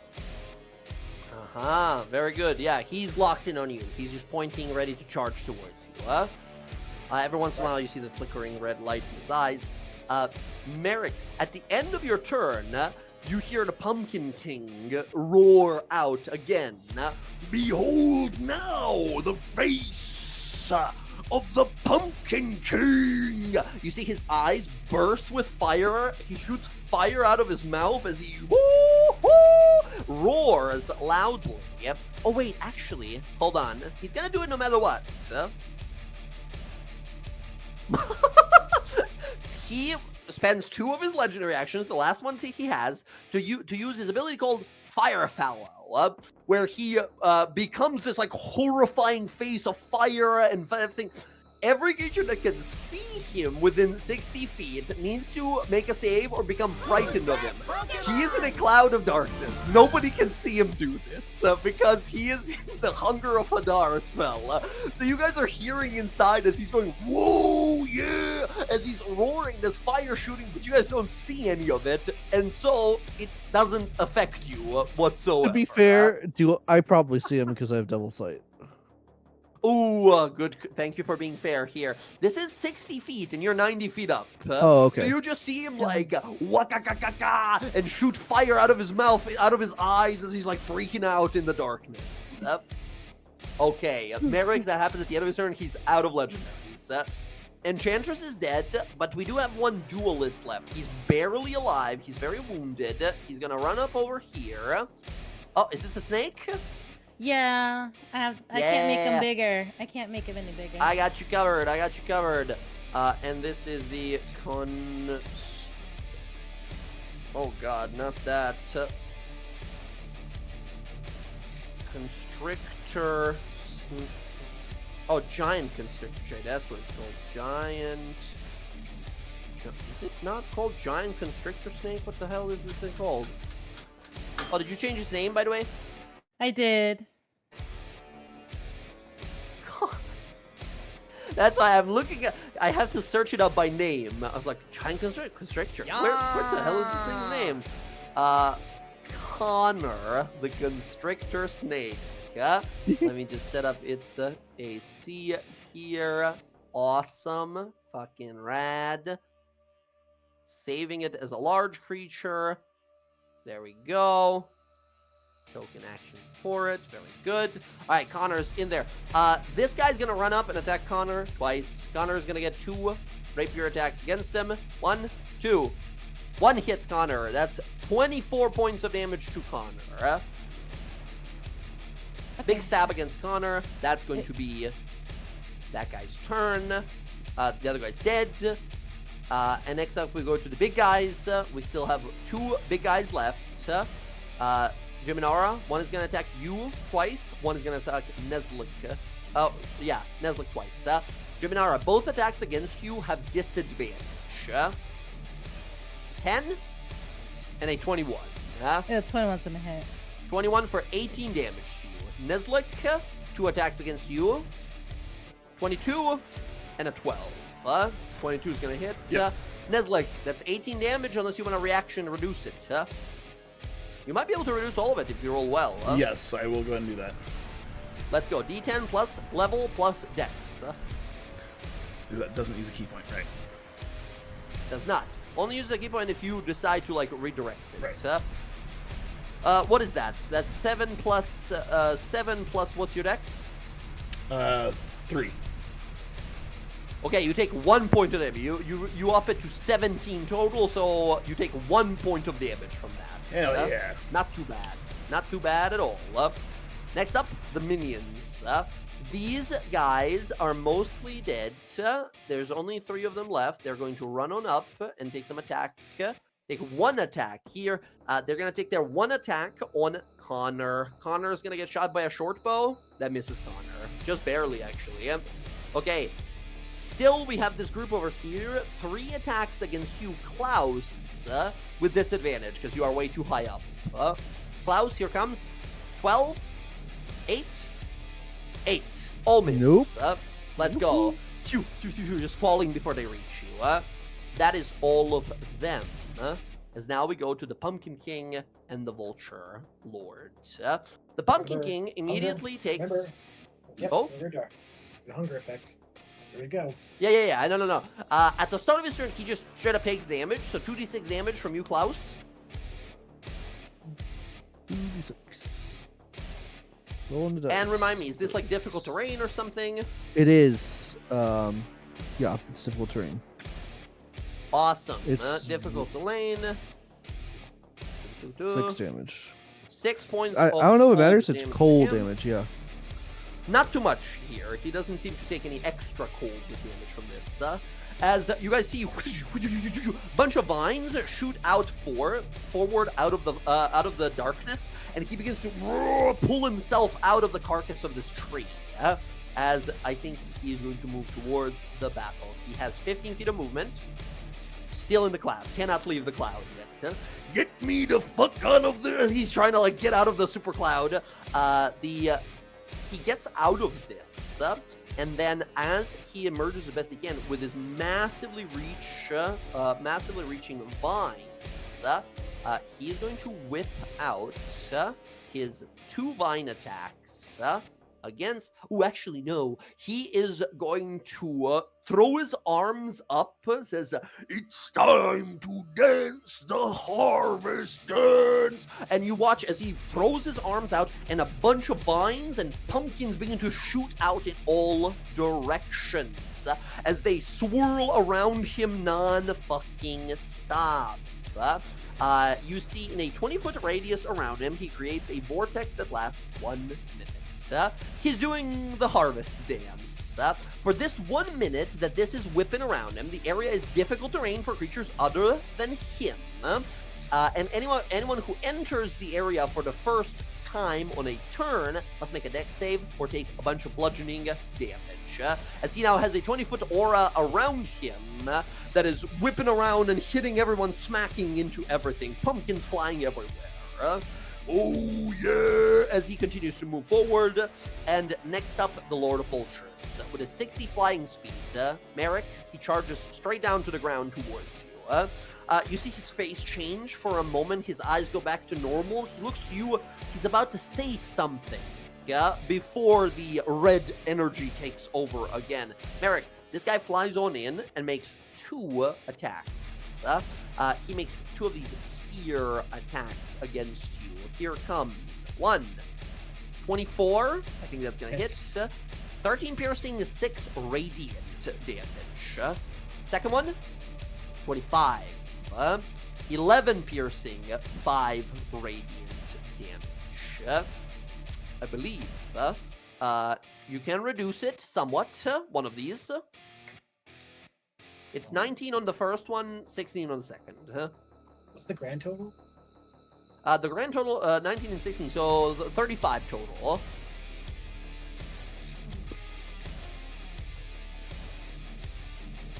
Very good. Yeah, he's locked in on you. He's just pointing, ready to charge towards you. Every once in a while, you see the flickering red light in his eyes. Merrick, at the end of your turn, you hear the Pumpkin King roar out again. Behold now the face of the Pumpkin King. You see his eyes burst with fire. He shoots fire out of his mouth as he roars loudly. Yep. Oh wait, actually, hold on. He's gonna do it no matter what. So he spends 2 of his legendary actions, the last one he has, to use his ability called Fire Fallow, where he becomes this like horrifying face of fire and everything. Every creature that can see him within 60 feet needs to make a save or become frightened of him. He is in a cloud of darkness. Nobody can see him do this because he is in the Hunger of Hadar spell. So you guys are hearing inside as he's going, whoa, yeah, as he's roaring, there's fire shooting, but you guys don't see any of it, and so it doesn't affect you whatsoever. To be fair, I probably see him because I have double sight. Oh, good. Thank you for being fair here. This is 60 feet and you're 90 feet up. Oh, okay. So you just see him like, waka-ka-ka-ka, and shoot fire out of his mouth, out of his eyes as he's like freaking out in the darkness. Okay, Merrick, that happens at the end of his turn. He's out of legendaries. Enchantress is dead, but we do have 1 duelist left. He's barely alive. He's very wounded. He's going to run up over here. Oh, is this the snake? Yeah, I can't make him bigger. I can't make him any bigger. I got you covered. And this is the oh god, not that. Constrictor. Oh, giant constrictor. That's what it's called. Giant. Is it not called giant constrictor snake? What the hell is this thing called? Oh, did you change its name, by the way? I did. That's why I'm looking at. I have to search it up by name. I was like, giant constrictor. Where the hell is this thing's name? Connor, the constrictor snake. Let me just set up its AC here. Awesome, fucking rad. Saving it as a large creature. There we go. Token action for it. Very good. All right, Connor's in there. This guy's going to run up and attack Connor twice. Connor's going to get 2 rapier attacks against him. 1, 2. 1 hits Connor. That's 24 points of damage to Connor. Okay. Big stab against Connor. That's going to be that guy's turn. The other guy's dead. And next up, we go to the big guys. We still have 2 big guys left. Jiminara, 1 is going to attack you twice. 1 is going to attack Nezlik. Oh, yeah, Nezlik twice. Jiminara, both attacks against you have disadvantage. 10 and a 21. Yeah, 21's gonna hit. 21 for 18 damage to you. Nezlik, 2 attacks against you. 22 and a 12. 22 is going to hit. Yep. Nezlik, that's 18 damage unless you want a reaction to reduce it. You might be able to reduce all of it if you roll well. Yes, I will go ahead and do that. Let's go. D10 plus level plus dex. That doesn't use a key point, right? Does not. Only uses a key point if you decide to like redirect it. Right. What is that? That's 7 plus what's your dex? 3. Okay, you take 1 point of damage. You up it to 17 total, so you take 1 point of damage from that. Hell yeah. Not too bad. Not too bad at all. Next up, the minions. These guys are mostly dead. There's only 3 of them left. They're going to run on up and take some attack. Take 1 attack here. They're going to take their 1 attack on Connor. Connor is going to get shot by a short bow. That misses Connor. Just barely, actually. Okay. Still, we have this group over here. 3 attacks against you, Klaus, with disadvantage because you are way too high up. Klaus, here comes. 12, 8, 8. All miss. Nope. Let's go. Just falling before they reach you. That is all of them. As now we go to the Pumpkin King and the Vulture Lord. The Pumpkin King immediately takes... Yep, Oh? The hunger effect. Here we go. Yeah. No. At the start of his turn, he just straight up takes damage. So 2d6 damage from you, Klaus. 2d6. Roll on the dice. And remind me, is this like difficult terrain or something? It is. Yeah, it's difficult terrain. Awesome. It's- Difficult terrain. 6 damage. 6 points. I of don't know if it cold matters. It's damage to cold him. damage. Yeah. Not too much here. He doesn't seem to take any extra cold damage from this. As you guys see, a bunch of vines shoot out forward out of the darkness, and he begins to pull himself out of the carcass of this tree. As I think he is going to move towards the battle. He has 15 feet of movement. Still in the cloud. Cannot leave the cloud yet. Get me the fuck out of there! He's trying to get out of the super cloud. He gets out of this, and then as he emerges the best he can with his massively reaching vines, he's going to whip out his 2 vine attacks against. Oh, actually, no. He is going to throw his arms up. Says, "It's time to dance the harvest dance." And you watch as he throws his arms out, and a bunch of vines and pumpkins begin to shoot out in all directions as they swirl around him non-fucking stop. You see, in a 20-foot radius around him, he creates a vortex that lasts 1 minute. He's doing the harvest dance. For this 1 minute that this is whipping around him, the area is difficult terrain for creatures other than him. And anyone who enters the area for the first time on a turn must make a dex save or take a bunch of bludgeoning damage. As he now has a 20-foot aura around him that is whipping around and hitting everyone, smacking into everything. Pumpkins flying everywhere. Oh yeah! As he continues to move forward. And next up, the Lord of Vultures. With a 60 flying speed, Merrick, he charges straight down to the ground towards you. You see his face change for a moment. His eyes go back to normal. He looks to you. He's about to say something, before the red energy takes over again. Merrick, this guy flies on in and makes 2 attacks. He makes 2 of these spear attacks against you. Here comes 1. 24. I think that's going to hit. 13 piercing, 6 radiant damage. Second one, 25. 11 piercing, 5 radiant damage. I believe you can reduce it somewhat. One of these. It's 19 on the first one, 16 on the second. What's the grand total? The grand total, 19 and 16, so 35 total.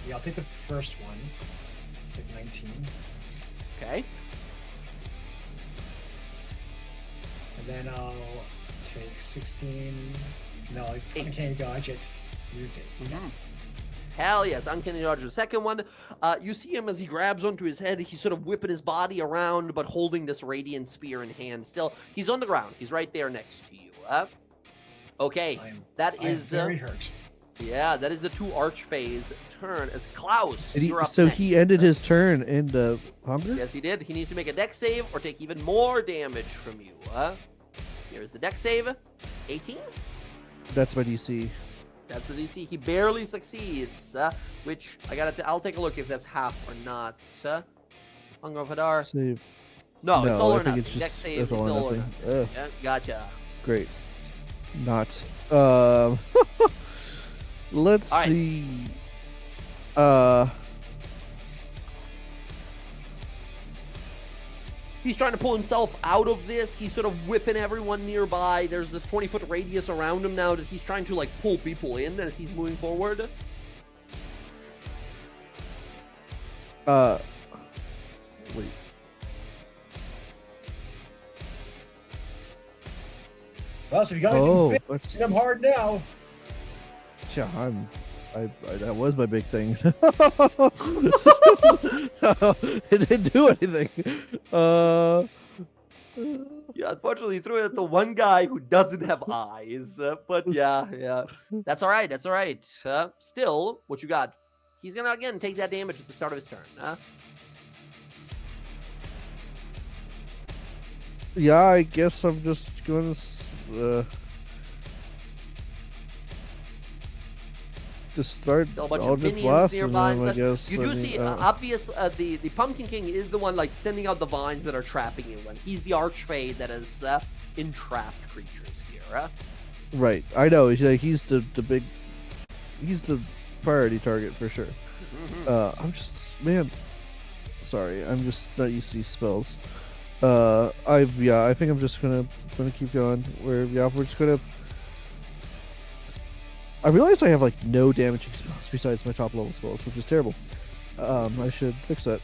Yeah, I'll take the first one. Take 19. Okay. And then I'll take 16. No, I 8. can't dodge it. You take. Mm-hmm. Hell yes, uncanny dodge the second one. You see him as he grabs onto his head. He's sort of whipping his body around, but holding this radiant spear in hand still. He's on the ground. He's right there next to you. Okay, that I am is very hurt. yeah, that is the 2 archphase turn. As Klaus, you're up So next. he ended his turn in hunger. Yes, he did. He needs to make a dex save or take even more damage from you. Here's the dex save. 18. That's my DC. That's the DC. He barely succeeds, which I'll take a look if that's half or not. Hunger of Hadar. Save. No, it's all I or think nothing. it's just Dex save, it's all or nothing. Ugh, Yeah, gotcha. great. Not. Let's All right. see. He's trying to pull himself out of this. He's sort of whipping everyone nearby. There's this 20-foot radius around him now that he's trying to pull people in as he's moving forward. Wait. Well, so if you guys Oh, can that's hit him hard now. yeah. That was my big thing. It didn't do anything. Yeah, unfortunately, he threw it at the one guy who doesn't have eyes. But yeah. That's all right. That's all right. Still, what you got? He's going to, again, take that damage at the start of his turn. Yeah, I guess I'm just going to just start Still a bunch of Eldritch minions blasting nearby and them, I such. guess. You do I mean, see, obvious, the Pumpkin King is the one like sending out the vines that are trapping you, and he's the Archfey that is entrapped creatures here. Right, I know. He's the big, he's the priority target for sure. I'm just, man, sorry, I'm just not used to these spells. I think I'm just gonna keep going. We're just gonna. I realize I have like no damaging spells besides my top level spells, which is terrible. I should fix that.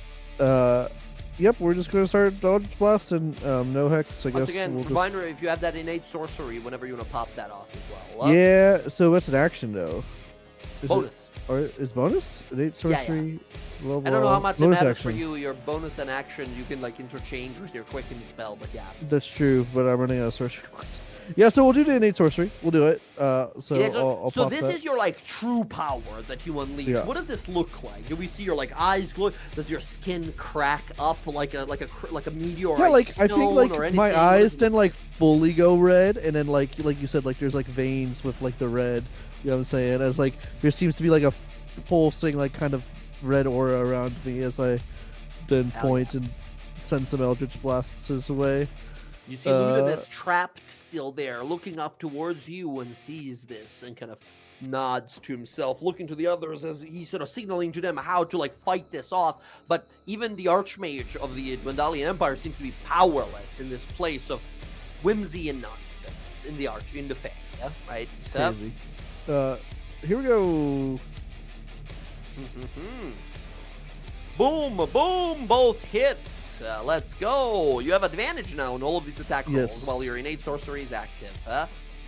Yep, we're just gonna start Eldritch Blast and no hex. I Once guess again, we'll just. reminder if you have that innate sorcery, whenever you want to pop that off as well. Yeah, so that's an action though. Is Bonus. Or is bonus? Innate sorcery. Level, I don't know how much it bonus matters action. for you. Your bonus and action you can like interchange with your quicken spell, but yeah. That's true, but I'm running out of sorcery points. Yeah, so we'll do the innate sorcery. We'll do it. So Yeah, I'll so pop this that. is your like true power that you unleash. Yeah. What does this look like? Do we see your like eyes glow? Does your skin crack up like a meteorite Yeah, like I stone think like or anything? my What eyes is it? then like fully go red, and then like you said, like there's like veins with like the red. You know what I'm saying? As like there seems to be like a pulsing like kind of red aura around me as I then Hell point and send some Eldritch Blasts his way. You see Ludinus trapped still there, looking up towards you and sees this and kind of nods to himself, looking to the others as he's sort of signaling to them how to like fight this off. But even the Archmage of the Dwendalian Empire seems to be powerless in this place of whimsy and nonsense in the Fae, yeah? Right? It's crazy. Here we go. Boom, boom, both hits. Let's go. You have advantage now in all of these attack rolls Yes. while your innate sorcery is active.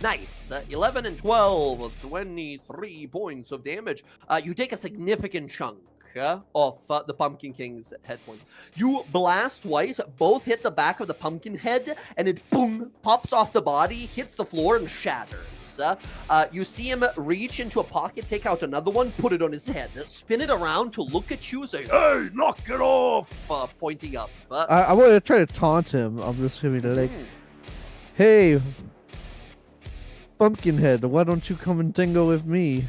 Nice. 11 and 12, 23 points of damage. You take a significant chunk of the Pumpkin King's head points. You blast twice, both hit the back of the pumpkin head, and it boom pops off the body, hits the floor, and shatters. You see him reach into a pocket, take out another one, put it on his head, spin it around to look at you, say, "Hey, knock it off!" Pointing up. I want to try to taunt him. I'm just gonna be like, "Hey, Pumpkinhead, why don't you come and tingle with me?"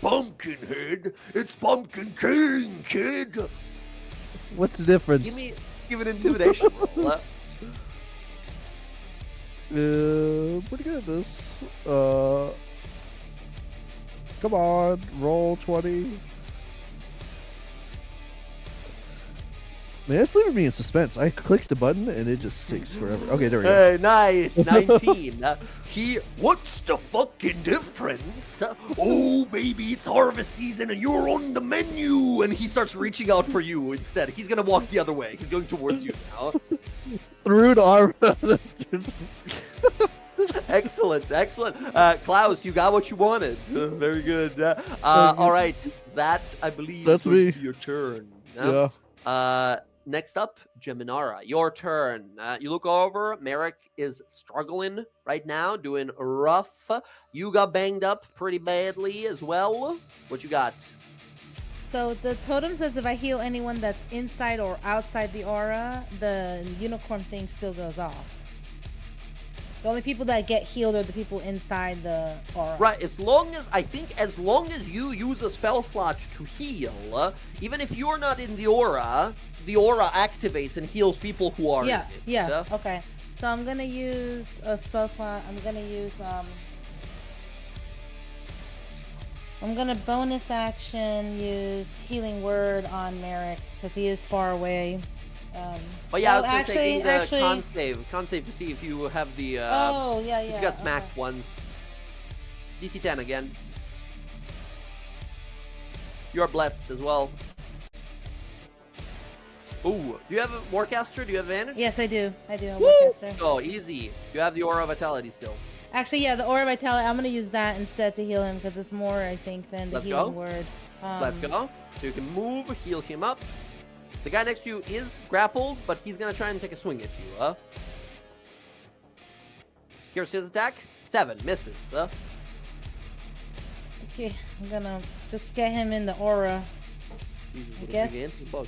Pumpkinhead, it's Pumpkin King, kid. What's the difference? Give an intimidation roll. Pretty good at this. Come on, roll 20. Man, it's leaving me in suspense. I clicked the button and it just takes forever. Okay, there we go. Hey, nice, 19. What's the fucking difference? Oh, baby, it's harvest season and you're on the menu. And he starts reaching out for you instead. He's gonna walk the other way. He's going towards you now. Through the arm. Excellent, excellent. Klaus, you got what you wanted. Very good. All right, that I believe That's is going me. to be your turn. Yeah. Next up, Geminara, your turn. You look over. Merrick is struggling right now, doing rough. You got banged up pretty badly as well. What you got? So the totem says if I heal anyone that's inside or outside the aura, the unicorn thing still goes off. The only people that get healed are the people inside the aura. Right, as long as you use a spell slot to heal, even if you're not in the aura activates and heals people who are in it. Yeah, okay. So I'm gonna use a spell slot. I'm gonna bonus action use Healing Word on Merrick because he is far away. But yeah, I was gonna actually, say give me the actually- con save to see if you have the oh yeah. if you got smacked once. DC 10 again. You are blessed as well. Ooh, do you have a Warcaster? Do you have advantage? Yes, I do. I'm Woo! Warcaster. Oh, easy. You have the Aura of Vitality still. Actually, yeah, the Aura Vitality. I'm gonna use that instead to heal him because it's more, I think, than the Let's Healing go. Word. Let's go. So you can move, heal him up. The guy next to you is grappled, but he's gonna try and take a swing at you. Here's his attack. 7 misses. Okay, I'm gonna just get him in the aura. Jesus, I what a guess. gigantic bug.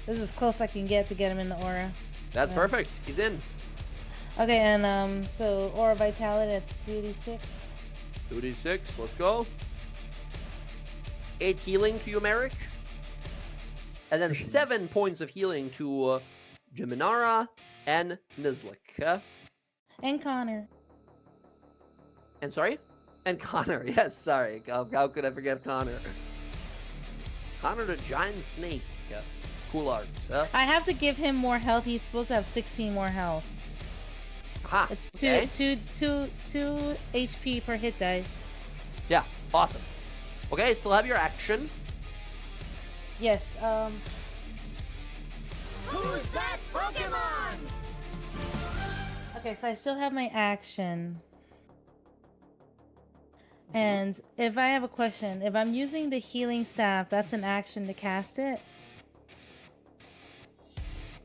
This is as close I can get to get him in the aura. That's Yeah. perfect. He's in. Okay, and so Aura Vitality, that's 2d6. 2d6, let's go. 8 healing to you, Merrick. And then 7 points of healing to Jiminara and Nizlik. And Connor. And sorry? And Connor, yes, sorry. How could I forget Connor? Connor the giant snake. Cool art. I have to give him more health. He's supposed to have 16 more health. Aha, It's okay. two HP per hit dice. Yeah, awesome. Okay, still have your action. Yes, Who's that Pokemon? okay, so I still have my action. And if I have a question, if I'm using the healing staff, that's an action to cast it?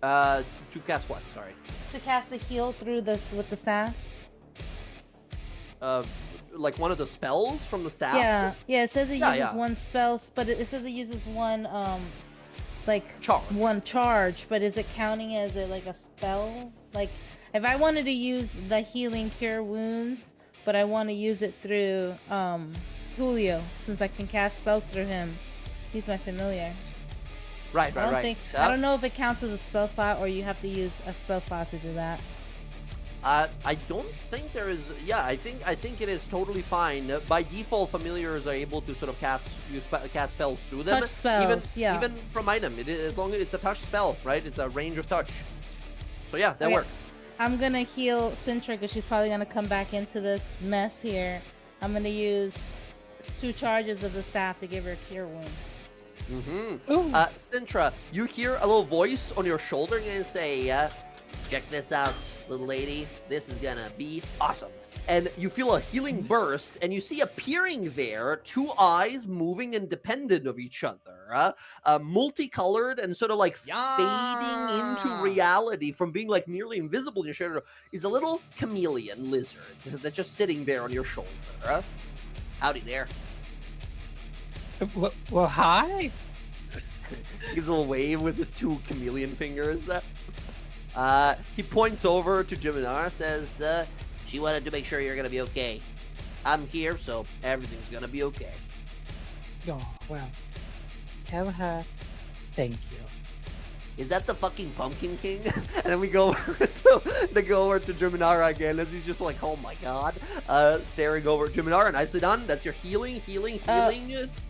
To cast what? Sorry. To cast a heal through with the staff? Like one of the spells from the staff? Yeah, it says it Yeah, uses yeah. one spell, but it says it uses one, like, Charge. one charge, but is it counting as like a spell? Like, if I wanted to use the healing cure wounds, but I want to use it through, Julio, since I can cast spells through him. He's my familiar. Right, I right. I don't know if it counts as a spell slot or you have to use a spell slot to do that. I don't think there is. Yeah, I think it is totally fine. By default, familiars are able to sort of cast spells through them. Touch spells, yeah. Even from item, as long as it's a touch spell, right? It's a range of touch. So yeah, that Okay. works. I'm gonna heal Sintra because she's probably gonna come back into this mess here. I'm gonna use 2 charges of the staff to give her cure wounds. Mm-hmm. Ooh. Sintra, you hear a little voice on your shoulder and say, check this out, little lady. This is gonna be awesome. And you feel a healing burst, and you see appearing there 2 eyes moving independent of each other, multicolored and sort of like fading into Yeah. reality from being like nearly invisible in your shadow, is a little chameleon lizard that's just sitting there on your shoulder. Howdy there. Well, hi. Gives a little wave with his 2 chameleon fingers. He points over to Jiminar, says, she wanted to make sure you're gonna be okay. I'm here, so everything's gonna be okay. Oh, well, tell her thank you. Is that the fucking Pumpkin King? And then we go over to Jiminara again as he's just like, oh my god. Staring over. Jiminara, nicely done. That's your healing.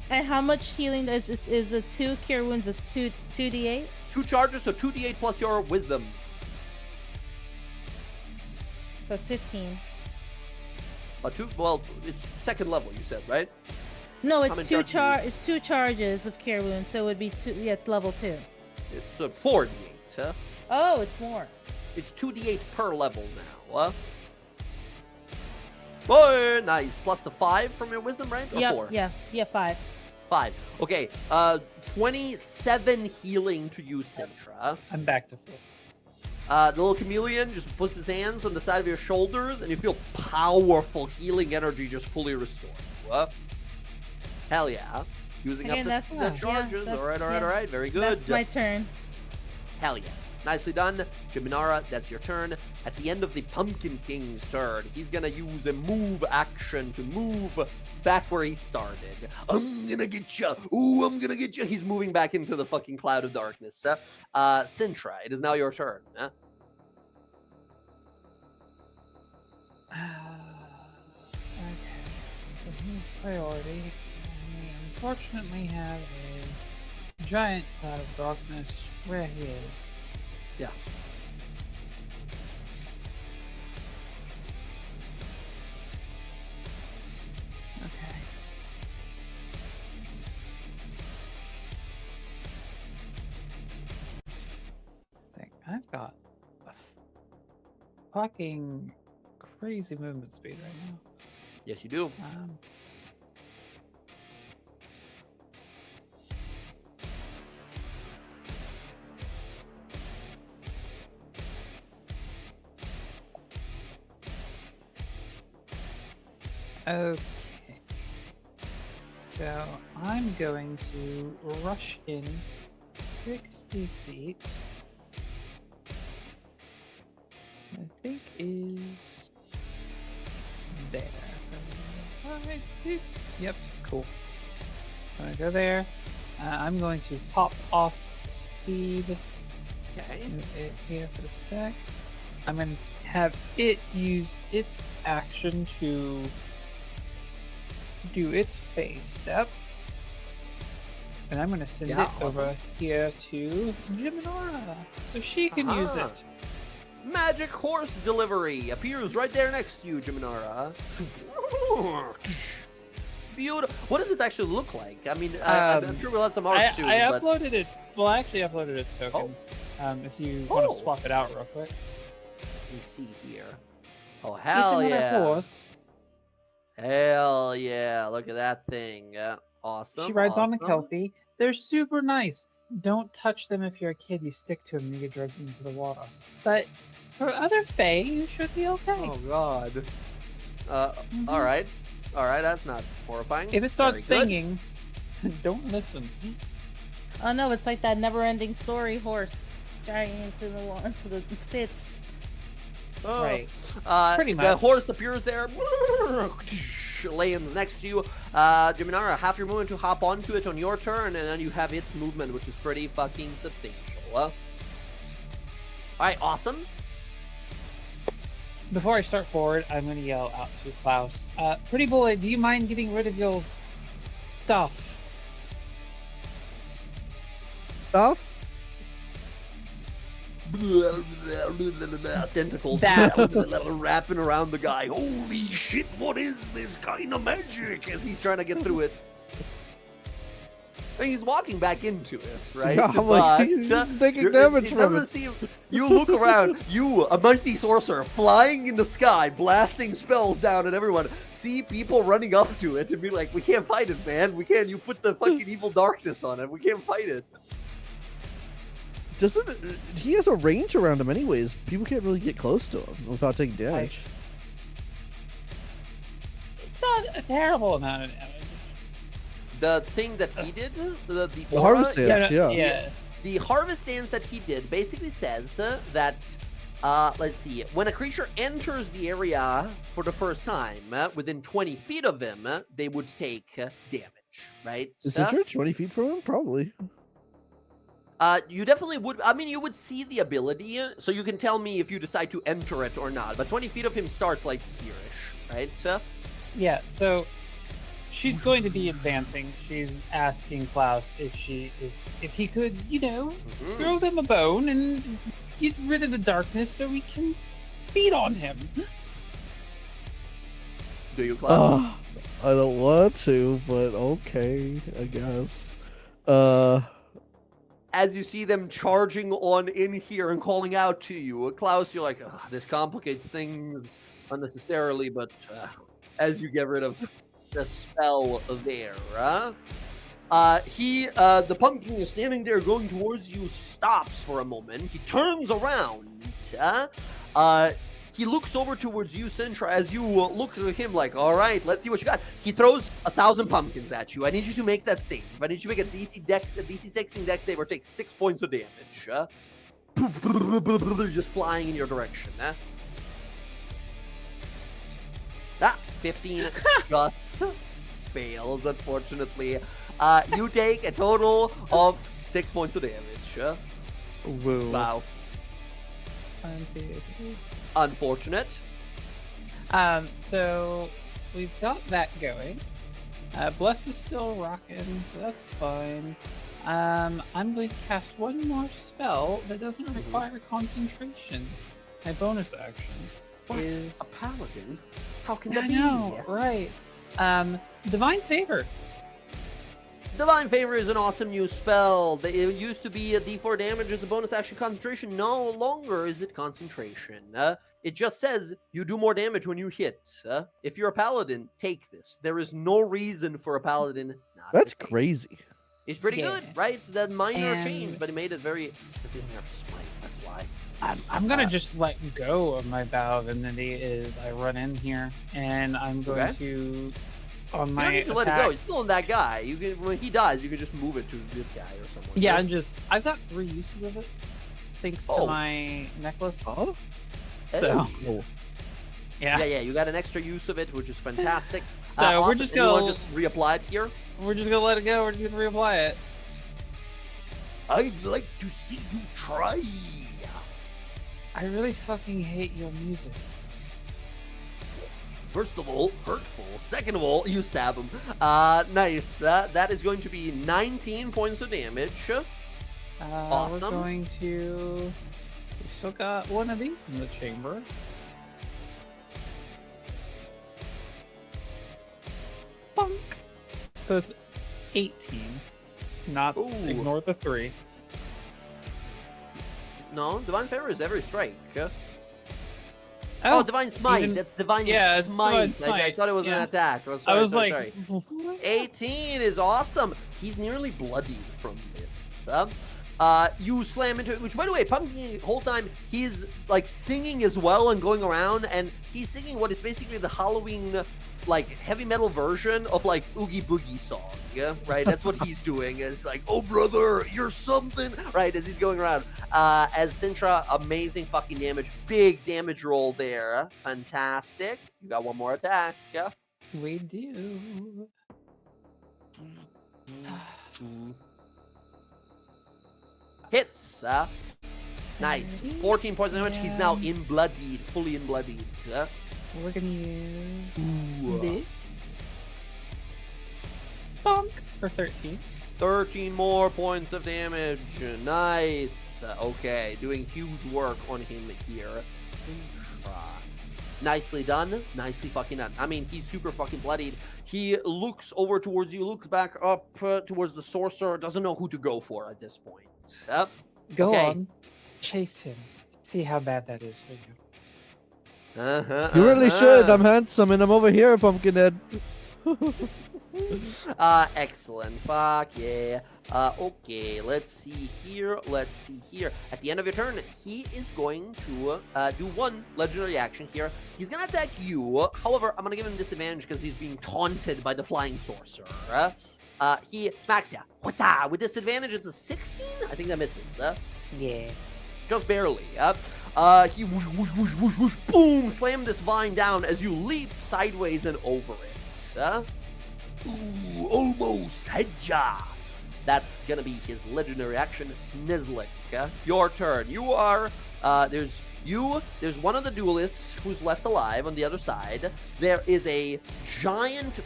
And how much healing is the 2 cure wounds? Is 2d8? 2 charges, so 2d8 plus your wisdom. So it's 15. Well, it's 2nd level, you said, right? No, How it's many 2 charges do you- it's 2 charges of cure wounds, so it would be 2. Yeah, it's level 2. It's 4d8, huh? Oh, it's more. It's 2d8 per level now. Boy, nice. Plus the 5 from your wisdom, right? Or 4? Yeah, 5. 5. Okay, 27 healing to you, Sintra. I'm back to full. The little chameleon just puts his hands on the side of your shoulders, and you feel powerful healing energy just fully restored. Hell yeah. Using Again, up that's- the yeah, charges. that's- All yeah. right. Very good. That's my turn. Hell yes. Nicely done. Jiminara, that's your turn. At the end of the Pumpkin King's turn, he's gonna use a move action to move back where he started. I'm gonna get you. Ooh, I'm gonna get you. He's moving back into the fucking cloud of darkness. Sintra, it is now your turn. Okay, so here's priority. And we unfortunately have a giant cloud of darkness where he is. Yeah. Okay. I've got a fucking crazy movement speed right now. Yes, you do. Okay. So I'm going to rush in 60 feet. I think is there. Yep, cool. I'm gonna go there. I'm going to pop off Steed. Okay. Move it here for a sec. I'm gonna have it use its action to do its phase step. And I'm gonna send Yeah, it over here to Jiminora so she can use Ah. it. Magic horse delivery appears right there next to you, Jiminara. Beautiful. What does it actually look like? I mean, I'm sure we'll have some art I soon. but... uploaded its. Well, I actually uploaded its token. If you want Oh. to swap it out real quick. Let me see here. Oh, It's hell another yeah. horse. Hell yeah. Look at that thing. Awesome. She rides on the awesome. Kelpie. They're super nice. Don't touch them if you're a kid. You stick to them and you get dragged into the water. But for other Fae, you should be okay. Oh, God. Mhm. All right. All right. That's not horrifying. If it starts Very good. singing, don't listen. Oh no, it's like that never-ending story horse dragging into the pits. Oh. Right. Pretty The much. horse appears there, lands next to you. Jiminara, half your movement to hop onto it on your turn, and then you have its movement, which is pretty fucking substantial. All right, awesome. Before I start forward, I'm going to yell out to Klaus. Pretty boy, do you mind getting rid of your stuff? Stuff? Tentacles That. wrapping around the guy. Holy shit, what is this kind of magic? As he's trying to get through it. And he's walking back into it, right? Yeah, I'm like, he's taking damage it from doesn't it. seem. You look around, you, a mighty sorcerer, flying in the sky, blasting spells down at everyone, see people running up to it and be like, we can't fight it, man. We can't. You put the fucking evil darkness on it. We can't fight it. Doesn't he has a range around him anyways? People can't really get close to him without taking damage. It's not a terrible amount of damage. The thing that he did, the aura, harvest dance, yes, yeah. The harvest dance that he did basically says that, let's see, when a creature enters the area for the first time, within 20 feet of him, they would take damage, right? Is the church 20 feet from him? Probably. You definitely would. I mean, you would see the ability, so you can tell me if you decide to enter it or not. But 20 feet of him starts like here-ish, right? Yeah, so she's going to be advancing. She's asking Klaus if he could, throw them a bone and get rid of the darkness so we can beat on him. Do you, Klaus? I don't want to, but okay, I guess. As you see them charging on in here and calling out to you, Klaus, you're like, this complicates things unnecessarily, but as you get rid of the spell there, the pumpkin is standing there going towards you, stops for a moment, he turns around, he looks over towards you, Sintra, as you look at him like, all right, let's see what you got. He throws 1,000 pumpkins at you. I need you to make that save. I need you to make a DC 16 dex save or take 6 points of damage. Just flying in your direction. 15 just fails, unfortunately. You take a total of 6 points of damage. Woo. Wow. Unfortunate. So we've got that going. Bless is still rocking, so that's fine. I'm going to cast one more spell that doesn't require concentration. My bonus action is a paladin? How can I that be? know, right? Divine Favor. Divine Favor is an awesome new spell. It used to be a D4 damage as a bonus action concentration. No longer is it concentration. It just says you do more damage when you hit. If you're a paladin, take this. There is no reason for a paladin not That's to take it. crazy. It's pretty Yeah. good, right? That minor And- change, but it made it very... Because they didn't nerf the smites, that's why. I'm gonna just let go of my vow of enmity. Is I run in here and I'm going Okay. to on You my don't need to let it attack- go. It's still on that guy. You can, when he dies, you can just move it to this guy or someone. Yeah, right? I've got 3 uses of it, thanks Oh. to my necklace. Huh? So Oh. Yeah. Yeah, you got an extra use of it, which is fantastic. So we're awesome. just Anyone gonna just reapply it here? we're just gonna let it go. We're just gonna reapply it. I'd like to see you try. I really fucking hate your music. First of all, hurtful. Second of all, you stab him. Nice. That is going to be 19 points of damage. Awesome. We're going to. We still got one of these in the chamber. Bonk. So it's 18. Not Ooh. ignore the 3. No, Divine Favor is every strike. Oh, Divine Smite. even- That's Divine Yeah, it's Smite. Divine I Smite, thought it was an yeah. attack. Oh, I sorry, was sorry, like, sorry. 18 is awesome. He's nearly bloodied from this. You slam into it, which, by the way, Pumpkin, the whole time, he's, like, singing as well and going around, and he's singing what is basically the Halloween, like, heavy metal version of, like, Oogie Boogie song, yeah? Right? That's what he's doing, is like, oh, brother, you're something, right, as he's going around. As Sintra, amazing fucking damage. Big damage roll there. Fantastic. You got one more attack, yeah? we do. Hits. Nice. 14 points of damage. He's now in bloodied, fully in bloodied. We're gonna use Ooh. this. Bonk for 13. 13 more points of damage. Nice. Okay, doing huge work on him here. Sintra. Nicely done. Nicely fucking done. I mean, he's super fucking bloodied. He looks over towards you, looks back up towards the sorcerer. Doesn't know who to go for at this point. Go Okay. on, chase him. See how bad that is for you. You really should. I'm handsome and I'm over here, Pumpkinhead. Excellent. Fuck yeah. Okay, let's see here. At the end of your turn, he is going to do one legendary action here. He's gonna attack you. However, I'm gonna give him disadvantage because he's being taunted by the flying sorcerer. He smacks ya. With disadvantage, it's a 16? I think that misses. Yeah. Just barely. He whoosh, whoosh, whoosh, whoosh, whoosh, boom, slam this vine down as you leap sideways and over it. Ooh, almost headshot. That's gonna be his legendary action, Nizlik. Your turn. You are, there's one of the duelists who's left alive on the other side. There is a giant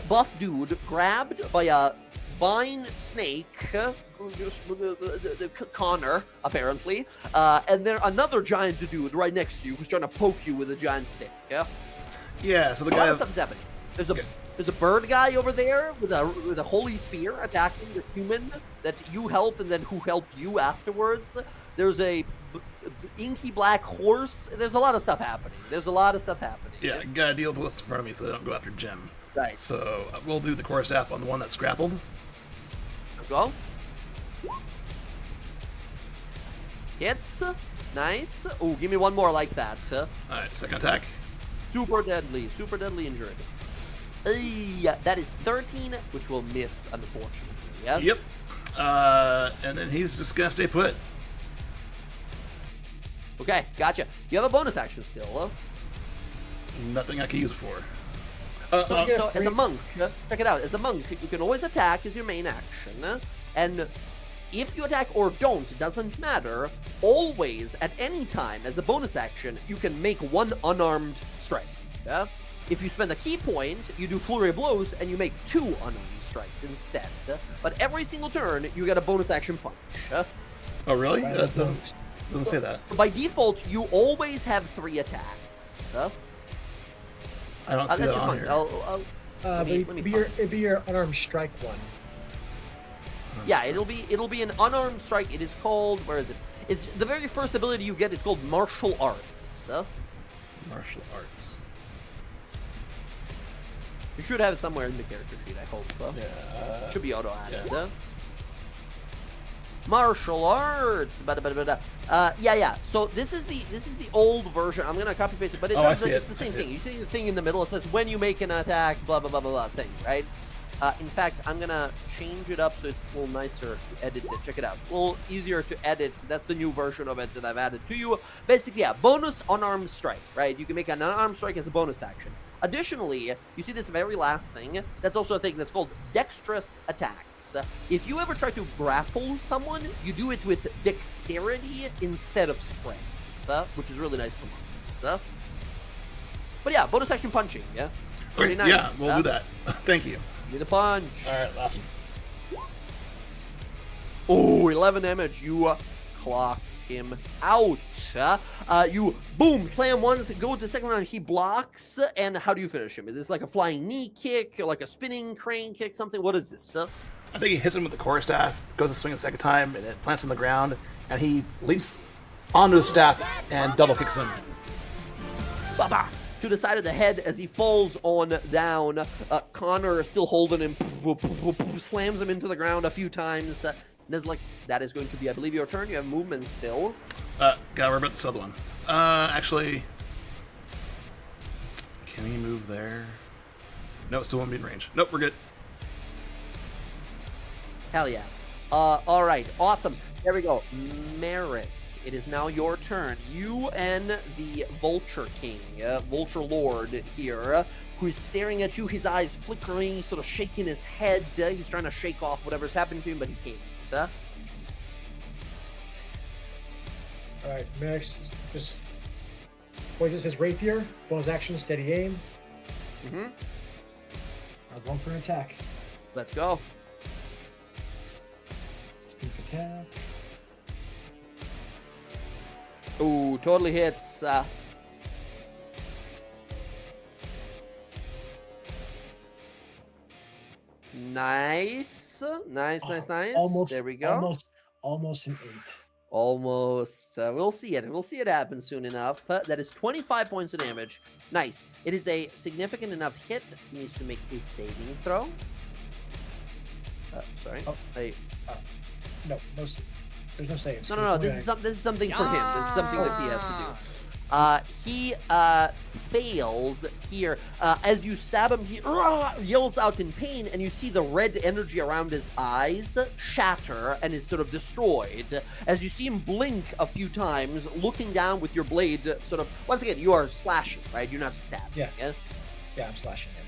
buff dude grabbed by a vine snake, Connor, apparently, and there another giant dude right next to you who's trying to poke you with a giant stick. Yeah, so the A lot guy of has, stuff is happening. There's a Okay. there's a bird guy over there with a holy spear attacking the human that you helped and then who helped you afterwards. There's a inky black horse. There's a lot of stuff happening. yeah, gotta deal with what's in front of me so they don't go after Jim. Right. So we'll do the core staff on the one that's grappled. Let's go. Hits. Nice. Oh, give me one more like that. Alright, second attack. Super deadly injury. That is 13, which will miss, unfortunately. Yes? Yep. And then he's just gonna stay put. Okay, gotcha. You have a bonus action still, huh? Nothing I can use it for. So as a monk, check it out. As a monk, you can always attack as your main action, and if you attack or don't, it doesn't matter. Always, at any time, as a bonus action, you can make one unarmed strike. Yeah? If you spend a key point, you do flurry of blows, and you make 2 unarmed strikes instead. But every single turn, you get a bonus action punch. Oh, really? That doesn't say that. By default, you always have 3 attacks. I don't see That's that just on monks. here. Let me It'd be your unarmed strike one. Yeah, it'll be an unarmed strike. It is called, where is it? It's the very first ability you get. It's called martial arts. Martial arts. You should have it somewhere in the character sheet. I hope. Yeah. Should be auto added. Yeah. Martial arts. Yeah. So this is the old version. I'm gonna copy paste it, but I it's see the I same see thing. it. You see the thing in the middle. It says when you make an attack, blah blah blah blah blah thing, right? In fact, I'm gonna change it up so it's a little nicer to edit it. Check it out. A little easier to edit. That's the new version of it that I've added to you. Basically, yeah, bonus unarmed strike, right? You can make an unarmed strike as a bonus action. Additionally, you see this very last thing. That's also a thing that's called dexterous attacks. If you ever try to grapple someone, you do it with dexterity instead of strength, which is really nice for monks. But yeah, bonus action punching, yeah? Pretty nice. Yeah, we'll do that. Thank you. Give me the punch. All right, last one. Oh, 11 damage. You clock him out. You boom, slam once, go to the second round. He blocks, and how do you finish him? Is this like a flying knee kick, or like a spinning crane kick, something? What is this? I think he hits him with the quarterstaff, goes to swing a second time, and it plants on the ground, and he leaps onto his staff and double kicks him. Ba-ba! To the side of the head as he falls on down. Connor still holding him, slams him into the ground a few times. Nezlik, that is going to be, I believe, your turn. You have movement still. Gotta worry about this other one. Actually, can he move there? No, it still won't be in range. Nope, we're good. Hell yeah. All right, awesome. There we go. Merrick, it is now your turn. You and the Vulture King, Vulture Lord here, who's staring at you, his eyes flickering, sort of shaking his head. He's trying to shake off whatever's happening to him, but he can't. All right, Max just poises his rapier, bonus action, steady aim. I'm going for an attack. Let's go. Sneak attack. Ooh, totally hits. Nice. Nice. Almost, there we go. Almost an 8. Almost. We'll see it. We'll see it happen soon enough. That is 25 points of damage. Nice. It is a significant enough hit. He needs to make a saving throw. Sorry. Oh. No. There's no saves. No. This is something for him. This is something that he has to do. He fails here. As you stab him, he yells out in pain, and you see the red energy around his eyes shatter and is sort of destroyed. As you see him blink a few times, looking down with your blade, sort of, once again, you are slashing, right? You're not stabbing. Yeah, I'm slashing him.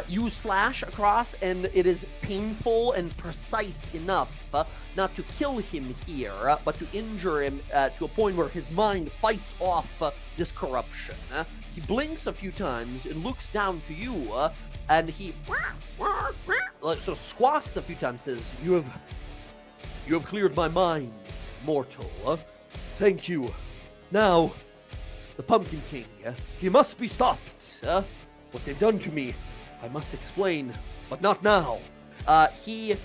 You slash across, and it is painful and precise enough not to kill him here, but to injure him to a point where his mind fights off this corruption. He blinks a few times and looks down to you, and he sort of squawks a few times, says, You have cleared my mind, mortal. Thank you. Now, the Pumpkin King, he must be stopped. What they've done to me, I must explain, but not now. He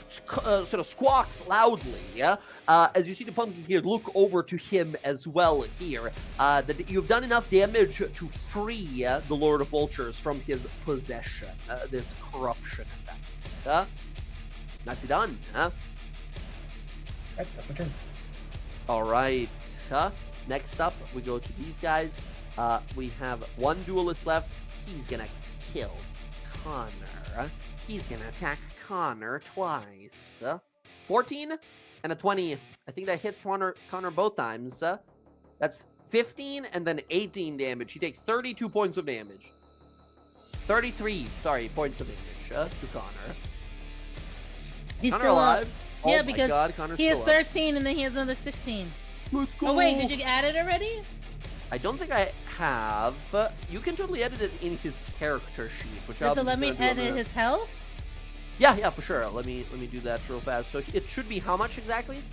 sort of squawks loudly, as you see the Pumpkin King look over to him as well here. That you've done enough damage to free the Lord of Vultures from his possession, this corruption effect. Nicely done, Right, that's my turn. All right. Next up, we go to these guys. We have one duelist left. He's gonna kill Connor. He's gonna attack Connor twice. 14 and a 20. I think that hits Connor both times. That's 15 and then 18 damage. He takes 32 points of damage. 33, points of damage to Connor. He's Connor still alive. Yeah, Oh my because God, Connor's he has still alive. 13 and then he has another 16. Let's go. Oh wait, did you add it already? I don't think I have. You can totally edit it in his character sheet, which Does I'll it let me gonna do in a edit minute. his health? Yeah, for sure. Let me do that real fast. So it should be how much exactly?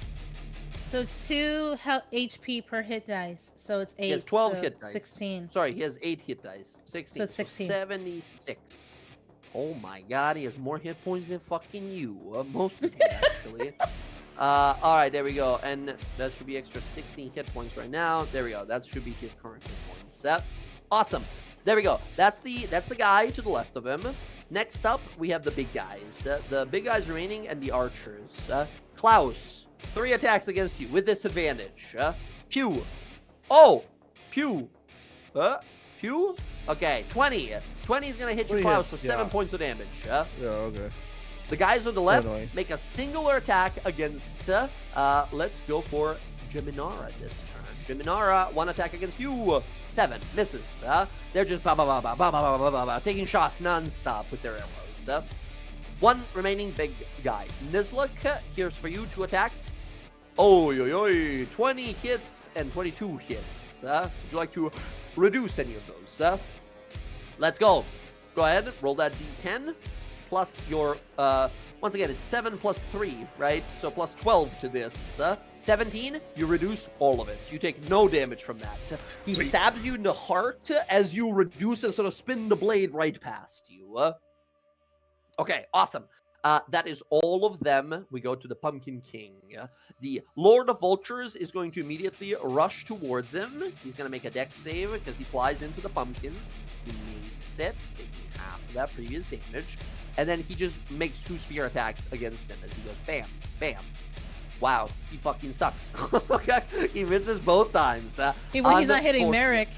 So it's 2 HP per hit dice. So it's 8. He has 12 so hit dice. 16. Sorry, he has 8 hit dice. 16. So 16. 76. Oh my God, he has more hit points than fucking you. Most of you, actually. All right, there we go. And that should be extra 16 hit points right now. There we go. That should be his current hit points. Awesome. There we go. That's the guy to the left of him. Next up, we have the big guys. The big guys remaining and the archers. Klaus, 3 attacks against you with disadvantage. Pew. Oh, pew. Pew. Okay, 20. 20 is going to hit you, 20 Klaus, hits, for 7 yeah. points of damage. Yeah, okay. The guys on the left Annoying. make a singular attack against, let's go for Geminara this turn. Geminara, 1 attack against you. 7, misses. They're just taking shots non-stop with their arrows. 1 remaining big guy. Nizluk, here's for you, 2 attacks. Oh, 20 hits and 22 hits. Would you like to reduce any of those? Let's go. Go ahead, roll that d10. Plus your, once again, it's 7 plus 3, right? So plus 12 to this. 17, you reduce all of it. You take no damage from that. He Sweet. stabs you in the heart as you reduce and sort of spin the blade right past you. Okay, awesome. That is all of them. We go to the Pumpkin King. The Lord of Vultures is going to immediately rush towards him. He's going to make a dex save because he flies into the pumpkins. He makes it, taking half of that previous damage. And then he just makes 2 spear attacks against him as he goes bam, bam. Wow, he fucking sucks. He misses both times. He's not hitting unfortunate. Merrick.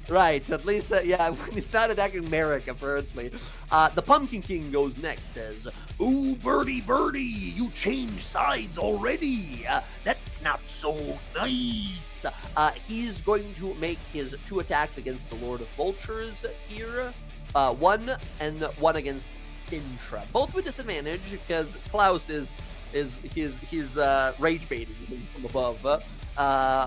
Right, at least, yeah, when he's not attacking Merrick, apparently. The Pumpkin King goes next, says, "Ooh, birdie, you changed sides already. That's not so nice." He's going to make his 2 attacks against the Lord of Vultures here. 1 and 1 against Sintra. Both with disadvantage, because Klaus is rage baiting him from above.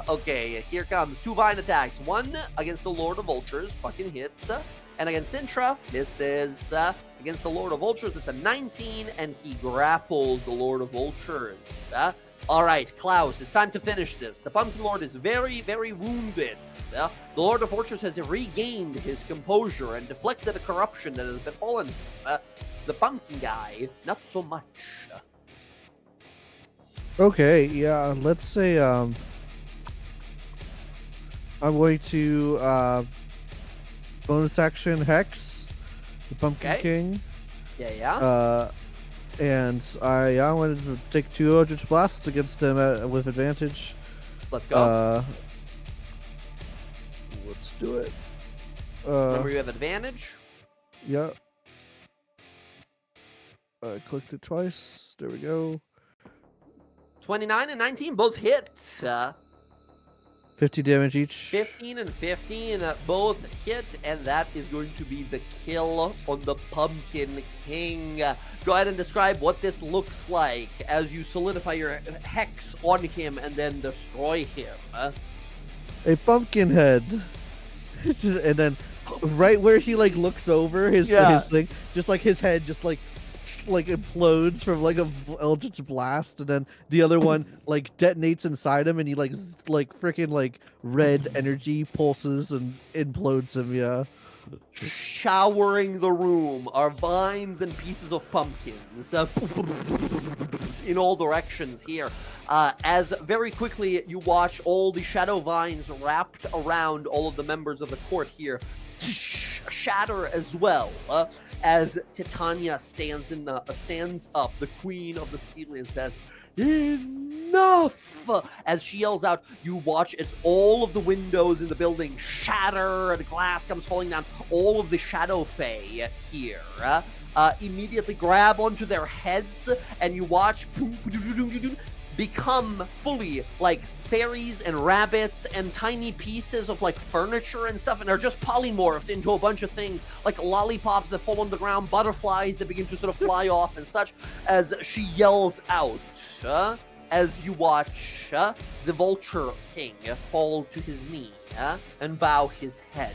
Okay, here comes 2 vine attacks. 1 against the Lord of Vultures, fucking hits. And against Sintra, misses. Against the Lord of Vultures, that's a 19, and he grapples the Lord of Vultures. All right, Klaus, it's time to finish this. The Pumpkin Lord is very, very wounded. The Lord of Vultures has regained his composure and deflected the corruption that has befallen him. The Pumpkin guy, not so much. Okay, yeah, let's say, I'm going to, bonus action Hex, the Pumpkin Okay. King. Yeah. And I wanted to take 2 Eldritch Blasts against him with advantage. Let's go. Let's do it. Remember, you have advantage. Yeah. I clicked it twice. There we go. 29 and 19 both hits. 50 damage each. 15 and 15 both hit, and that is going to be the kill on the Pumpkin King. Go ahead and describe what this looks like as you solidify your hex on him and then destroy him. A pumpkin head. And then right where he like looks over his thing, just like his head just like implodes from like a eldritch blast, and then the other one like detonates inside him, and he like freaking like red energy pulses and implodes him. Yeah. Showering the room are vines and pieces of pumpkins in all directions here. As very quickly you watch all the shadow vines wrapped around all of the members of the court here shatter as well. As Titania stands up, the queen of the ceiling, and says, "Enough!" As she yells out, you watch as all of the windows in the building shatter and glass comes falling down. All of the shadow fae here immediately grab onto their heads, and you watch become fully like fairies and rabbits and tiny pieces of like furniture and stuff, and are just polymorphed into a bunch of things like lollipops that fall on the ground, butterflies that begin to sort of fly off and such, as she yells out as you watch the Vulture King fall to his knee and bow his head.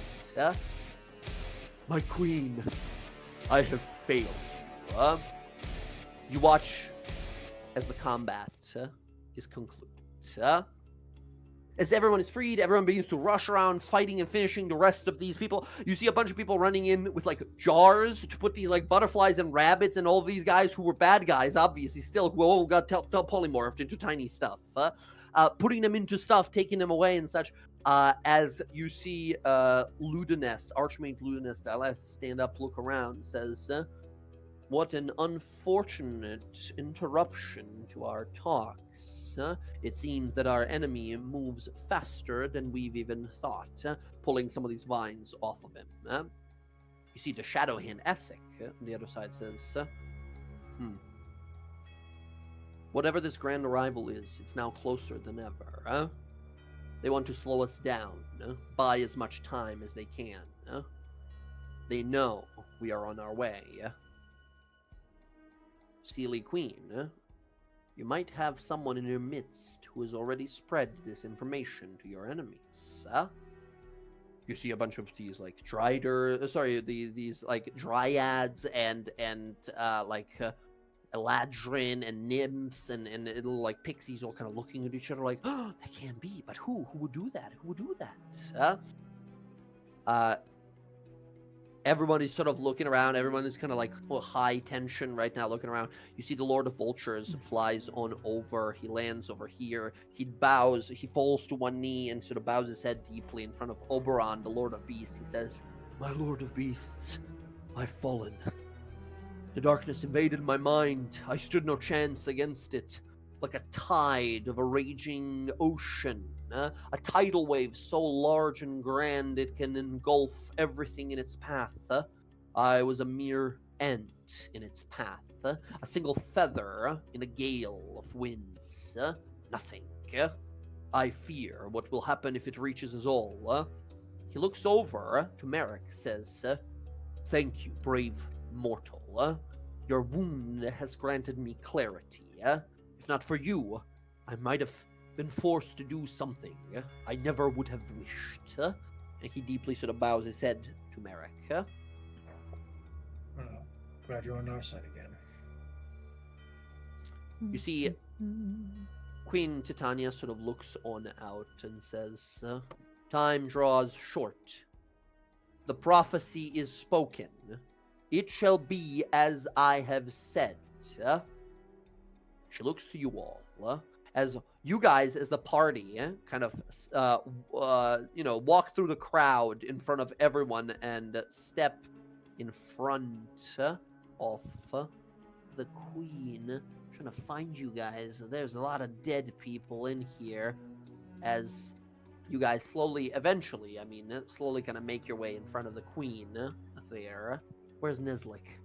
"My queen, I have failed you." You watch as the combat is concluded. As everyone is freed, everyone begins to rush around fighting and finishing the rest of these people. You see a bunch of people running in with like jars to put these like butterflies and rabbits and all of these guys who were bad guys, obviously still, who all got polymorphed into tiny stuff. Putting them into stuff, taking them away and such. As you see Ludinus, Archmage Ludinus, that last stand up, look around, says, What an unfortunate interruption to our talks. It seems that our enemy moves faster than we've even thought, pulling some of these vines off of him. You see the shadow hand Essek on the other side says, whatever this grand arrival is, it's now closer than ever. They want to slow us down, buy as much time as they can. They know we are on our way. Sealy Queen, you might have someone in your midst who has already spread this information to your enemies. You see a bunch of these like these like dryads and eladrin and nymphs and little like pixies all kind of looking at each other like, oh, that can't be. But who would do that? Who would do that? Everybody's sort of looking around. Everyone is kind of like high tension right now, looking around. You see the Lord of Vultures flies on over. He lands over here. He bows. He falls to one knee and sort of bows his head deeply in front of Oberon, the Lord of Beasts. He says, "My Lord of Beasts, I've fallen. The darkness invaded my mind. I stood no chance against it. Like a tide of a raging ocean. A tidal wave so large and grand it can engulf everything in its path. I was a mere ant in its path. A single feather in a gale of winds. Nothing. I fear what will happen if it reaches us all." He looks over to Merrick, says, "Thank you, brave mortal. Your wound has granted me clarity. If not for you, I might have been forced to do something I never would have wished." And he deeply sort of bows his head to Merrick. Glad you're on our side again. You see, Queen Titania sort of looks on out and says, "Time draws short. The prophecy is spoken. It shall be as I have said." She looks to you all, as you guys, as the party, kind of, walk through the crowd in front of everyone and step in front of the Queen. I'm trying to find you guys. There's a lot of dead people in here, as you guys slowly kind of make your way in front of the Queen there. Where's Nizlik?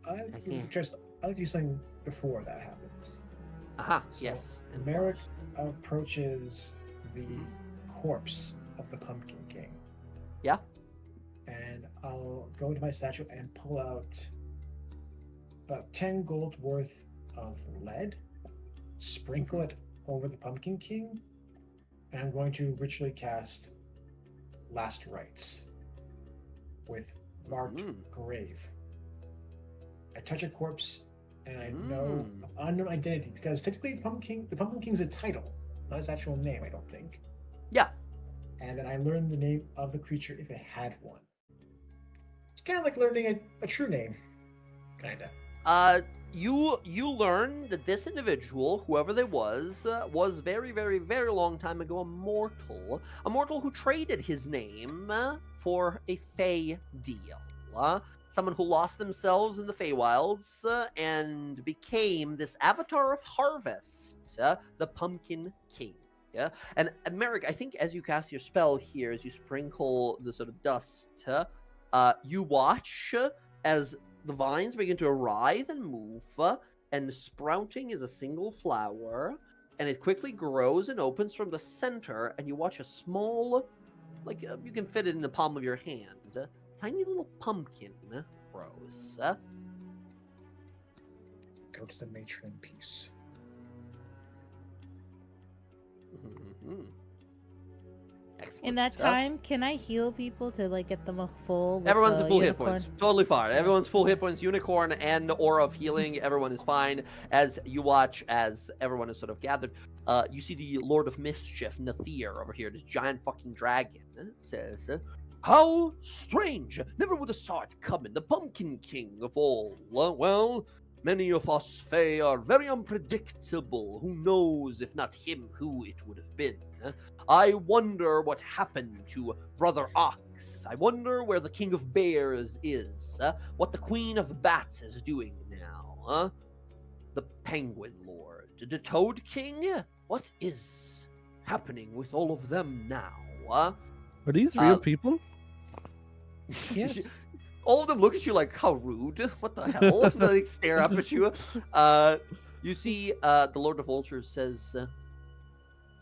I like to do something before that happens. Aha, So, yes. And Merrick approaches the corpse of the Pumpkin King. Yeah. And I'll go into my satchel and pull out about 10 gold worth of lead, sprinkle it over the Pumpkin King, and I'm going to ritually cast Last Rites with marked grave. I touch a corpse and I know unknown identity, because technically the Pumpkin King's a title, not his actual name, I don't think. Yeah. And then I learn the name of the creature if it had one. It's kind of like learning a true name, kinda. You learn that this individual, whoever they was very, very, very long time ago a mortal who traded his name for a Fey deal. Someone who lost themselves in the Feywilds and became this avatar of harvest, the Pumpkin King. Yeah, and Merrick, I think as you cast your spell here, as you sprinkle the sort of dust, you watch as the vines begin to writhe and move, and sprouting is a single flower, and it quickly grows and opens from the center, and you watch a small, you can fit it in the palm of your hand, tiny little pumpkin grows. Go to the matron piece. Excellent. In that time, can I heal people to get them a full? With Everyone's the at full hit unicorn? points. Totally fine. Everyone's full hit points. Unicorn and aura of healing. Everyone is fine. As you watch, as everyone is sort of gathered, you see the Lord of Mischief, Nathir, over here. This giant fucking dragon says, "How strange! Never would have saw it coming. The Pumpkin King of all. Well, many of us Fae are very unpredictable. Who knows, if not him, who it would have been? I wonder what happened to Brother Ox. I wonder where the King of Bears is. What the Queen of Bats is doing huh? The Penguin Lord, the Toad King? What is happening with all of them now, huh? Are these real people? Yes. All of them look at you like, how rude. What the hell? They like, stare up at you. You see the Lord of Vultures says,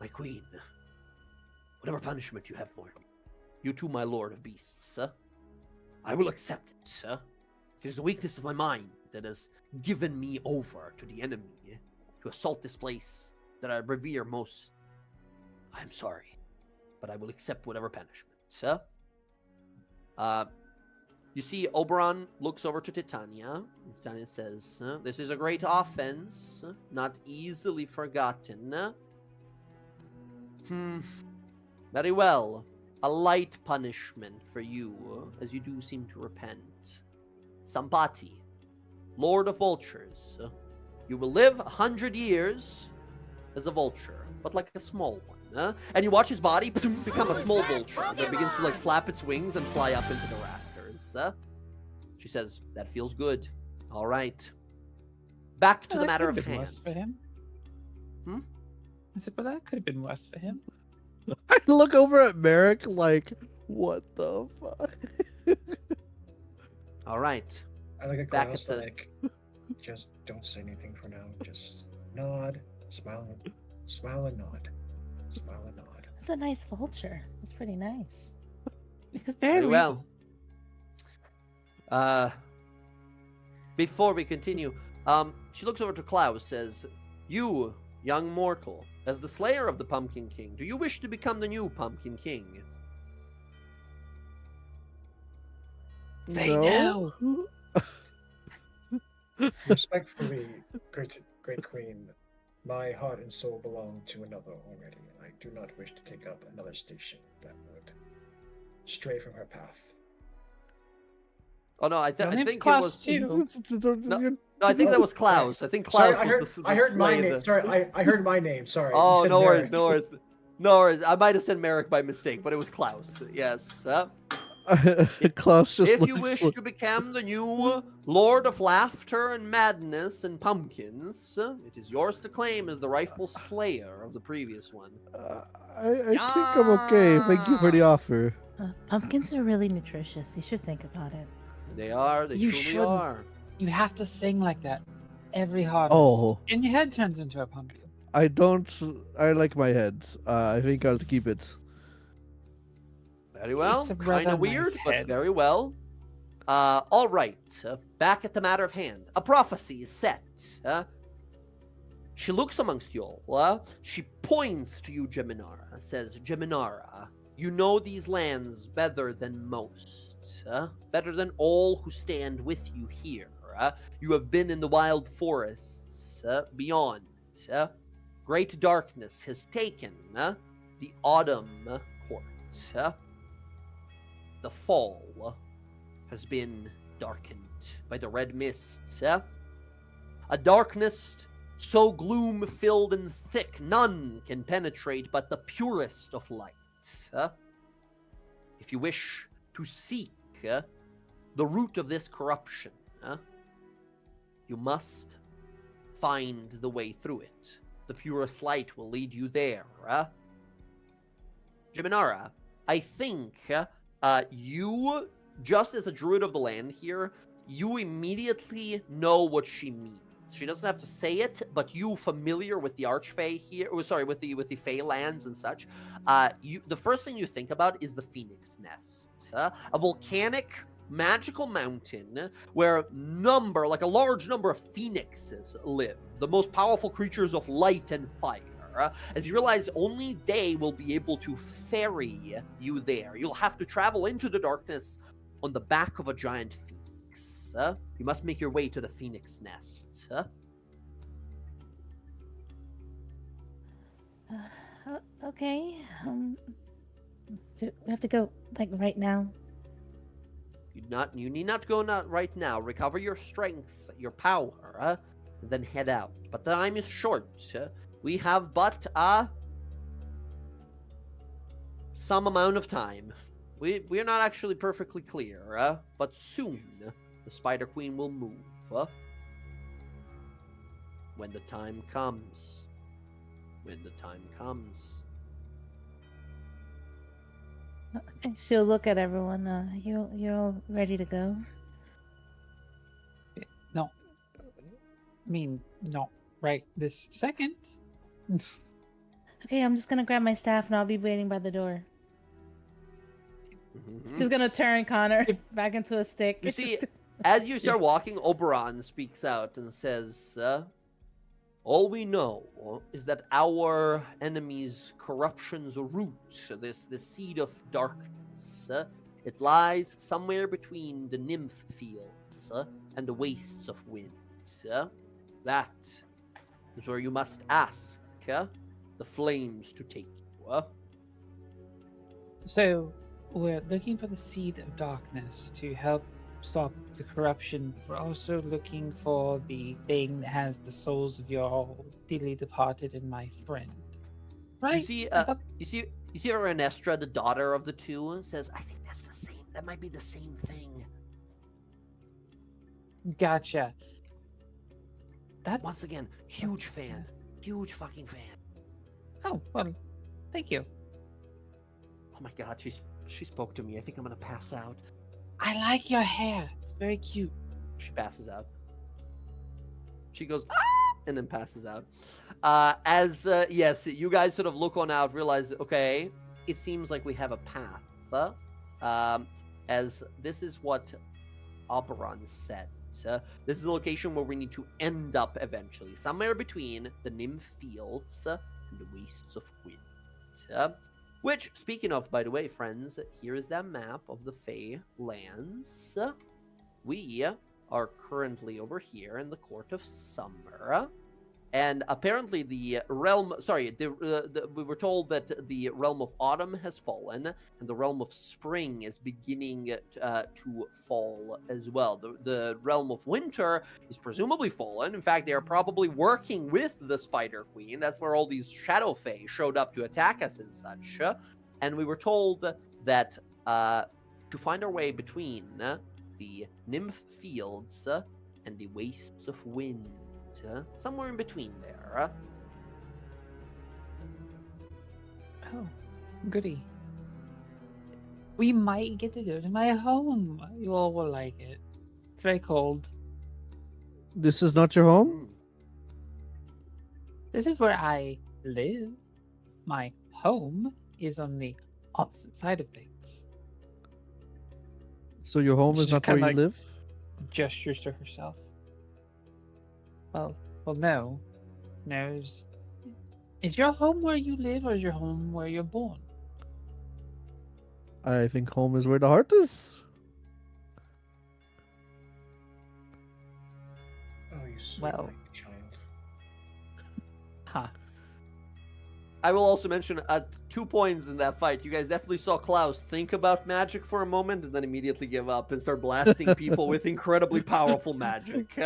my queen, whatever punishment you have for me, you too, my Lord of Beasts, I will accept it. It is the weakness of my mind that has given me over to the enemy to assault this place that I revere most. I am sorry, but I will accept whatever punishment. You see Oberon looks over to Titania. Titania says, this is a great offense, not easily forgotten. Very well. A light punishment for you, as you do seem to repent. Sampati, Lord of Vultures. You will live 100 years as a vulture, but like a small one. And you watch his body become a small vulture that begins to like flap its wings and fly up into the rafters. She says, that feels good. All right. Back to the matter of hand. Worse for him. I said, but that could have been worse for him. I look over at Merrick like, what the fuck? All right. I look at Back Klaus at the- like, just don't say anything for now. Just nod, smile and nod. Smile and nod. It's a nice vulture. It's pretty nice. It's very well. Before we continue, she looks over to Klaus, says, you, young mortal, as the slayer of the Pumpkin King, do you wish to become the new Pumpkin King? Say no. Respectfully, great queen, my heart and soul belong to another already, and I do not wish to take up another station that would stray from her path. Oh no, I Your think name's it Klaus was. too. No, I think that was Klaus. I think Klaus Sorry, was the I heard my slay name. the- Sorry, I heard my name. Sorry. You Oh, said no worries, Merrick. no worries. No worries. I might have said Merrick by mistake, but it was Klaus. Yes. Klaus just If you looks wish like- to become the new Lord of Laughter and Madness and Pumpkins, it is yours to claim as the rightful slayer of the previous one. I think I'm okay. Thank you for the offer. Pumpkins are really nutritious. You should think about it. They are. They You truly shouldn't. are. You have to sing like that every harvest. Oh. And your head turns into a pumpkin. I don't. I like my head. I think I'll keep it. Very well. It's a Kind rather of weird, nice but head. very well. All right. Back at the matter of hand. A prophecy is set. She looks amongst you all. She points to you, Geminara. Says, Geminara, you know these lands better than most. Better than all who stand with you here. You have been in the wild forests beyond. Great darkness has taken the autumn court. The fall has been darkened by the red mists. A darkness so gloom-filled and thick none can penetrate but the purest of lights. If you wish to seek the root of this corruption, you must find the way through it. The purest light will lead you there. Geminara, I think you, just as a druid of the land here, you immediately know what she means. She doesn't have to say it, but you familiar with the Archfey here, with the Fey lands and such. The first thing you think about is the Phoenix Nest, a volcanic magical mountain where a large number of phoenixes live, the most powerful creatures of light and fire. As you realize only they will be able to ferry you there. You'll have to travel into the darkness on the back of a giant phoenix. You must make your way to the Phoenix Nest. Okay. Do we have to go like right now? You need not go right now. Recover your strength, your power, and then head out. But the time is short. We have but some amount of time. We're not actually perfectly clear, but soon the Spider Queen will move. when the time comes. When the time comes. She'll look at everyone. You're all ready to go? No. I mean, not right this second. Okay, I'm just gonna grab my staff and I'll be waiting by the door. Mhm. She's gonna turn Connor back into a stick. You see, as you start walking, Oberon speaks out and says, all we know is that our enemy's corruption's root, this seed of darkness, it lies somewhere between the nymph fields and the wastes of wind. That is where you must ask the flames to take you. So, we're looking for the seed of darkness to help stop the corruption. We're also looking for the thing that has the souls of your dearly departed and my friend. Right? You I thought- see Ernestra, the daughter of the two, says, I think that's the same. That might be the same thing. Gotcha. That's Once again, huge fan. Huge fucking fan. Oh, well, thank you. Oh my god, she spoke to me. I think I'm gonna pass out. I like your hair. It's very cute. She passes out. She goes, ah! And then passes out. Yes, you guys sort of look on out, realize, okay, it seems like we have a path. As this is what Oberon said. This is the location where we need to end up eventually. Somewhere between the nymph fields and the wastes of wind. Which, speaking of, by the way, friends, here is that map of the Fey lands. We are currently over here in the Court of Summer. And apparently the realm, we were told that the realm of autumn has fallen, and the realm of spring is beginning to fall as well. The realm of winter is presumably fallen. In fact, they are probably working with the Spider Queen. That's where all these Shadow Fae showed up to attack us and such. And we were told that to find our way between the nymph fields and the wastes of wind, somewhere in between there. Oh, goody. We might get to go to my home. You all will like it. It's very cold. This is not your home? This is where I live. My home is on the opposite side of things. So your home She's is not kinda where you like- live? Gestures to herself. Well, no. No, is your home where you live, or is your home where you're born? I think home is where the heart is. Oh, you sweet Well. like child. Huh. I will also mention at 2 points in that fight, you guys definitely saw Klaus think about magic for a moment and then immediately give up and start blasting people with incredibly powerful magic.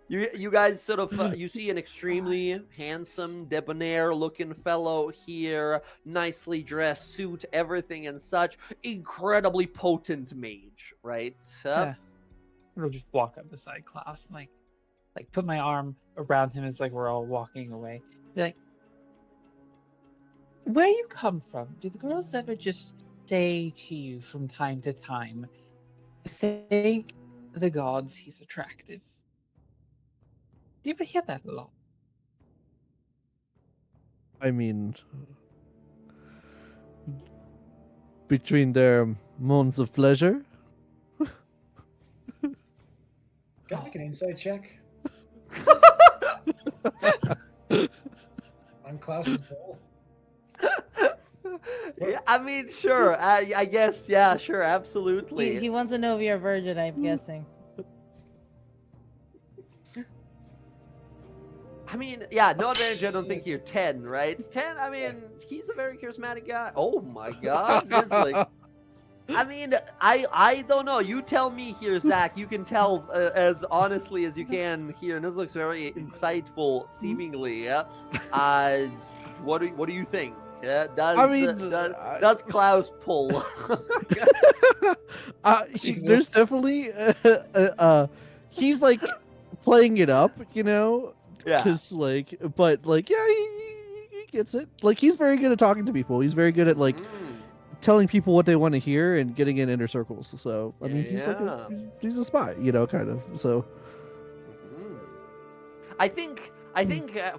You guys sort of, you see an extremely handsome, debonair-looking fellow here, nicely dressed suit, everything and such. Incredibly potent mage, right? Yeah. I'll just walk up beside Klaus and like put my arm around him as like we're all walking away. Be like, where you come from? Do the girls ever just say to you from time to time, thank the gods he's attractive? Do you ever hear that a lot? I mean, between their moans of pleasure. Can I make an insight check? On Klaus's bowl? Yeah, I mean, sure. I guess, yeah, sure, absolutely. He wants to know if you're a virgin, I'm guessing. I mean, yeah, no advantage. I don't think you're 10, right? 10. I mean, he's a very charismatic guy. Oh my god, this like. I mean, I don't know. You tell me here, Zach. You can tell as honestly as you can here, and this looks very insightful, seemingly. What do you think? Does Klaus pull? There's definitely he's like playing it up, you know, Yeah. because like, but like, yeah, he gets it. Like, he's very good at talking to people. He's very good at like Mm, telling people what they want to hear and getting in inner circles. So I mean, he's like yeah. he's a spy, you know, kind of. So Mhm. I think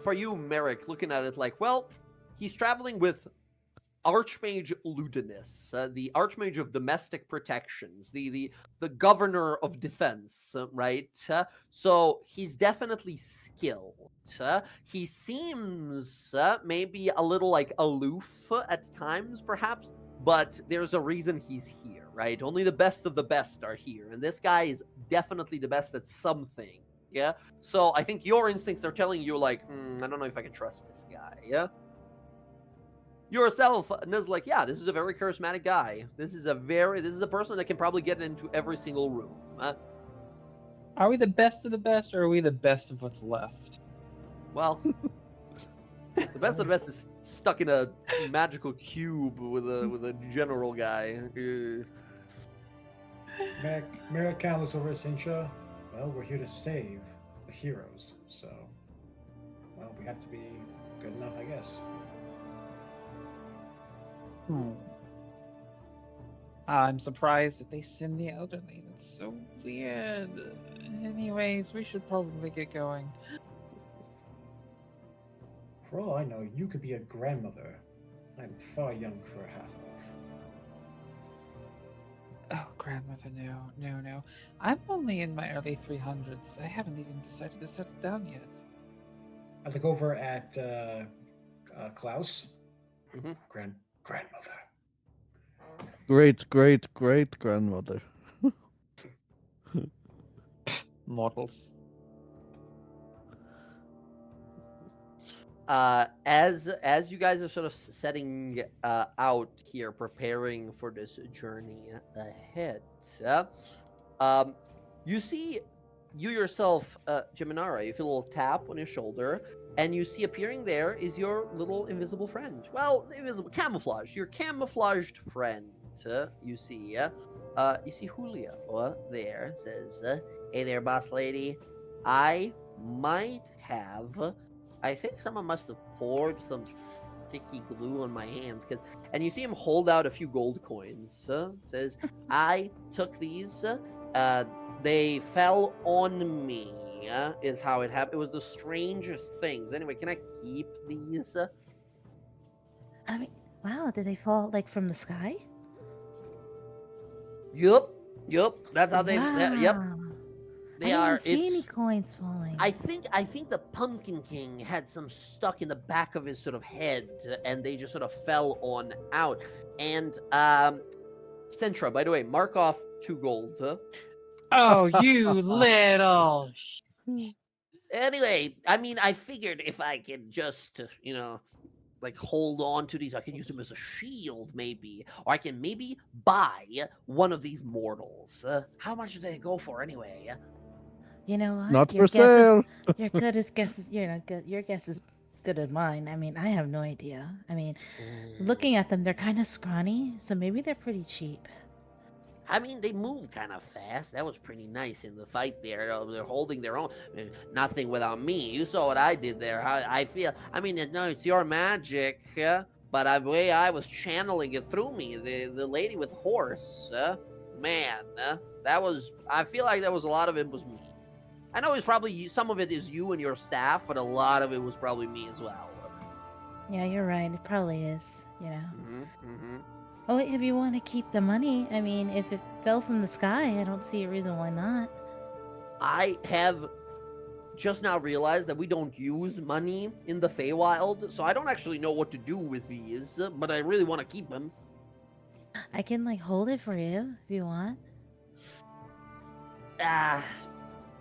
for you, Merrick, looking at it like, well, he's traveling with Archmage Ludinus, the Archmage of Domestic Protections, the Governor of Defense, right? So he's definitely skilled. He seems maybe a little like aloof at times, perhaps, but there's a reason he's here, right? Only the best of the best are here, and this guy is definitely the best at something. Yeah. So I think your instincts are telling you, like, I don't know if I can trust this guy. Yeah. Yourself, Niz, like, yeah, this is a very charismatic guy. This is a person that can probably get into every single room. Are we the best of the best, or are we the best of what's left? Well, the best of the best is stuck in a magical cube with a general guy. Merrick looks over at Sintra. Well, we're here to save the heroes, so well, we have to be good enough, I guess. I'm surprised that they send the elderly. That's so weird. Anyways, we should probably get going. For all I know, you could be a grandmother. I'm far young for a half-elf. Oh, grandmother, no. I'm only in my early 300s. I haven't even decided to settle down yet. I look over at Klaus. Mhm. Grandmother. great grandmother. Mortals. As you guys are sort of setting out here, preparing for this journey ahead, you see you yourself, Geminara, you feel a little tap on your shoulder, and you see appearing there is your little invisible friend. Well, invisible camouflage, your camouflaged friend. You see Julio there says, "Hey there, boss lady. I might have. I think someone must have poured some sticky glue on my hands, and you see him hold out a few gold coins. Says, I took these. They fell on me. Is how it happened. It was the strangest things. Anyway, can I keep these? I mean, wow, did they fall like from the sky? Yup. That's how they. Yep. Wow. They I are. didn't see any It's. coins falling. I think the Pumpkin King had some stuck in the back of his sort of head, and they just sort of fell on out. And Centra, by the way, mark off 2 gold. Oh, you little. Anyway, I mean, I figured if I could just, like hold on to these, I can use them as a shield, maybe, or I can maybe buy one of these mortals. How much do they go for anyway? You know what? Not Your for guess is- sale. Your good as guesses. Your guess is good as mine. I mean, I have no idea. I mean, looking at them, they're kind of scrawny, so maybe they're pretty cheap. I mean, they move kind of fast. That was pretty nice in the fight there. They're holding their own. Nothing without me. You saw what I did there. I feel. I mean, no, it's your magic, but the way I was channeling it through me, the lady with horse, man, that was. I feel like that was a lot of it was me. I know it's probably some of it is you and your staff, but a lot of it was probably me as well. Yeah, you're right. It probably is. Mm-hmm. Oh, wait, if you want to keep the money, I mean, if it fell from the sky, I don't see a reason why not. I have just now realized that we don't use money in the Feywild, so I don't actually know what to do with these, but I really want to keep them. I can like hold it for you if you want.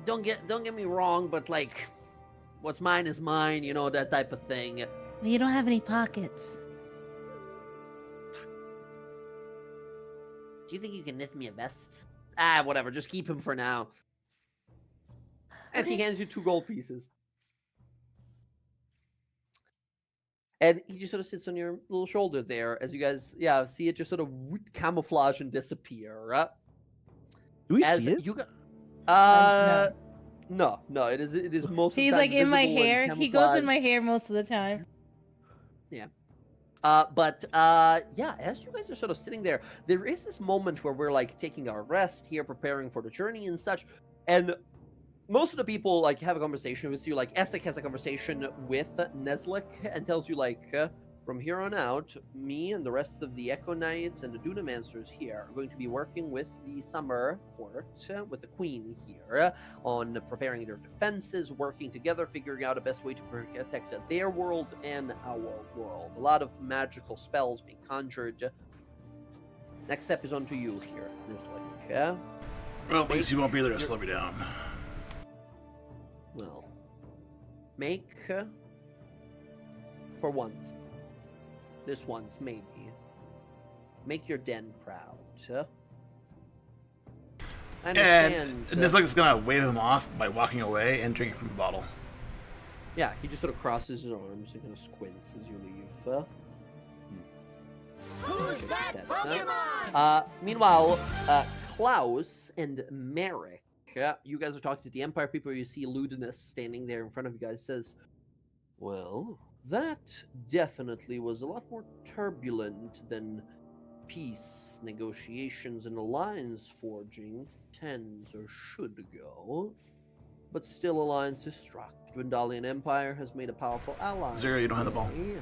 Don't get me wrong, but like, what's mine is mine, that type of thing. But you don't have any pockets. Do you think you can knit me a vest? Whatever, just keep him for now. And he Okay. hands you 2 gold pieces. And he just sort of sits on your little shoulder there as you guys, see it just sort of camouflage and disappear. Do we As see it? you got, No. No, it is most of the He's time like in my visible and hair. He goes in my camouflaged. hair most of the time. Yeah, as you guys are sort of sitting there, there is this moment where we're like taking our rest here, preparing for the journey and such. And most of the people like have a conversation with you. Like Essek has a conversation with Neslik and tells you like, from here on out, me and the rest of the Echo Knights and the Dunamancers here are going to be working with the Summer Court, with the Queen here, on preparing their defenses, working together, figuring out the best way to protect their world and our world. A lot of magical spells being conjured. Next step is on to you here, Neslik. Well, at least you won't be there to slow me down. Well, make, for once, this once maybe, make your den proud. I understand. And Nizlik is gonna wave him off by walking away and drinking from the bottle. Yeah, he just sort of crosses his arms and kind of squints as you leave. Who's that Pokemon? Meanwhile, Klaus and Merrick, you guys are talking to the Empire people. You see Ludinus standing there in front of you guys. Says, "Well, that definitely was a lot more turbulent than peace negotiations and alliance forging tends or should go. But still, alliance is struck. Dwendalian Empire has made a powerful ally. Zero, you don't have the ball. today.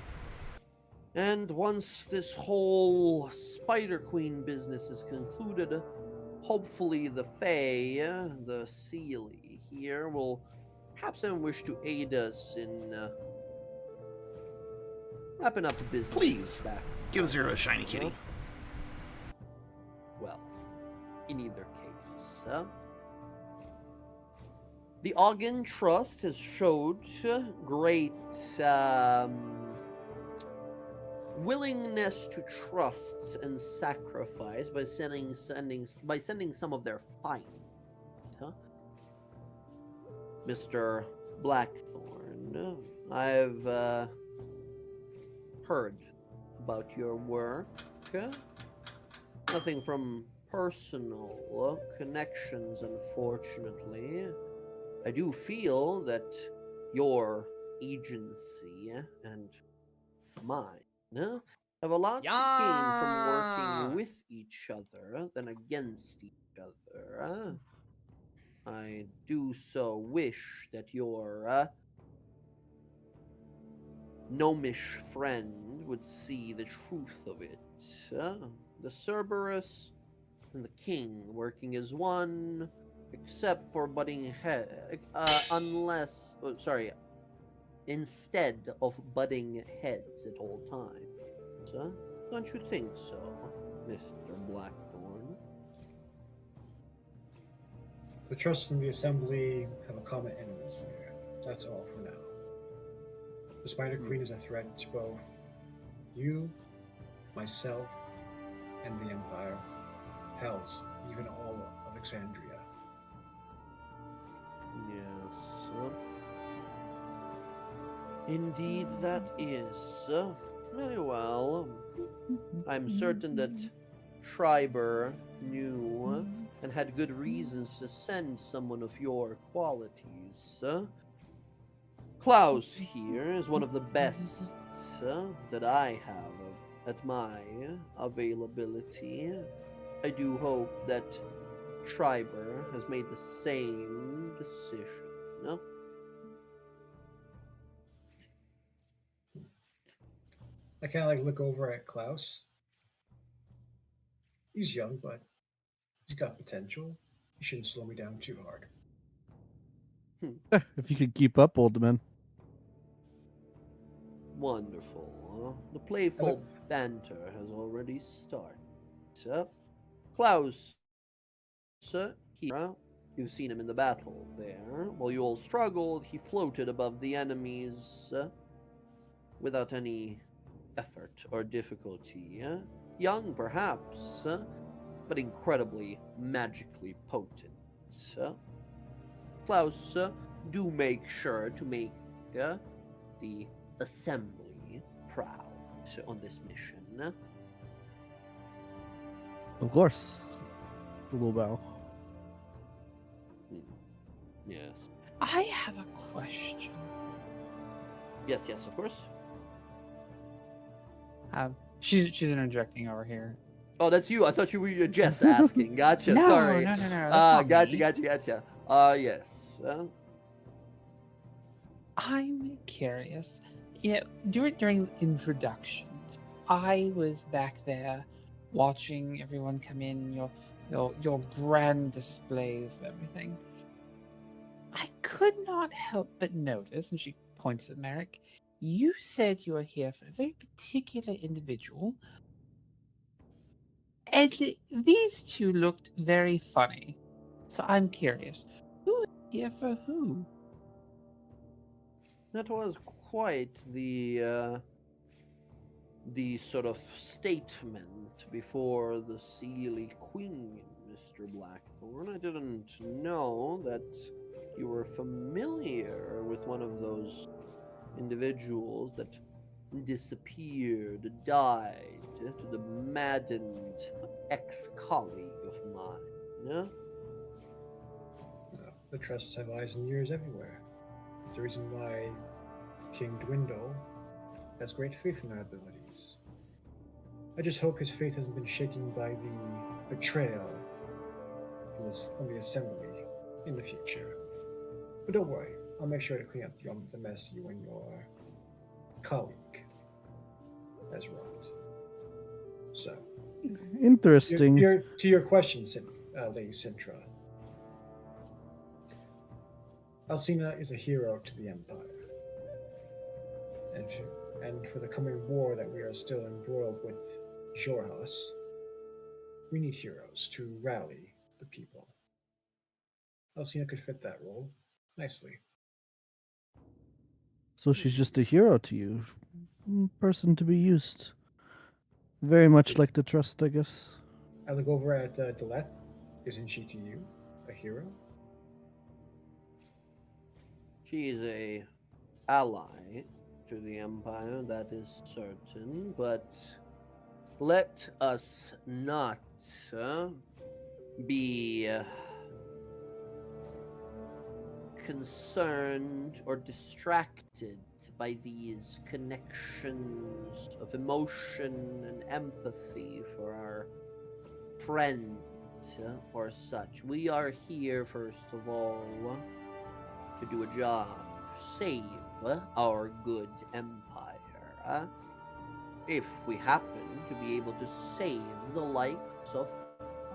And once this whole Spider Queen business is concluded, hopefully the Fae, the Seelie here, will perhaps even wish to aid us in wrapping up the business. Please, back. give Zero a shiny kitty. Well, in either case, the Ogden Trust has showed great willingness to trust and sacrifice by sending some of their finest. Mr. Blackthorn, I've heard about your work. Nothing from personal connections, unfortunately. I do feel that your agency and mine have a lot to gain from working with each other than against each other. I do so wish that your gnomish friend would see the truth of it. The Cerberus and the King working as one, except for butting head, instead of butting heads at all times. Don't you think so, Mr. Blackthorn? The Trust and the Assembly have a common enemy here. That's all for now. The Spider Queen is a threat to both you, myself, and the Empire. Hells, even all of Alexandria. Yes. Indeed, that is. Very well. I'm certain that Schreiber knew and had good reasons to send someone of your qualities. Klaus here is one of the best that I have at my availability. I do hope that Schreiber has made the same decision. No? I kind of like look over at Klaus. He's young, but he's got potential. He shouldn't slow me down too hard. If you could keep up, old man. Wonderful. The playful banter has already started. Klaus, here, you've seen him in the battle there. While you all struggled, he floated above the enemies without any effort or difficulty. Young, perhaps, but incredibly magically potent. Klaus, do make sure to make the Assembly proud on this mission. Of course. A little bow. Yes. I have a question. Yes, yes, of course. She's interjecting over here. Oh, that's you. I thought you were Jess asking. Gotcha. No, Sorry. no, that's not Gotcha, me. gotcha. Yes. I'm curious. You know, during introductions, I was back there watching everyone come in, your grand displays of everything. I could not help but notice, and she points at Merrick, you said you are here for a very particular individual. And these two looked very funny. So I'm curious, who is here for who? That was quite the sort of statement before the Sealy Queen, Mr. Blackthorn. I didn't know that you were familiar with one of those individuals that disappeared, died to the maddened ex-colleague of mine. Yeah? The trusts have eyes and ears everywhere. It's the reason why King Dwindle has great faith in our abilities. I just hope his faith hasn't been shaken by the betrayal from the assembly in the future. But don't worry, I'll make sure to clean up the mess you and your colleague has wrought. So, Interesting. to your question, Lady Sintra. Alcina is a hero to the Empire. And for the coming war that we are still embroiled with Jorhas, we need heroes to rally the people. Alcina could fit that role nicely. So she's just a hero to you. Person to be used. Very much like the trust, I guess. I look over at Deleth. Isn't she to you a hero? She is a ally to the Empire, that is certain, but let us not be concerned or distracted by these connections of emotion and empathy for our friend or such. We are here, first of all, to do a job, to save our good empire. If we happen to be able to save the likes of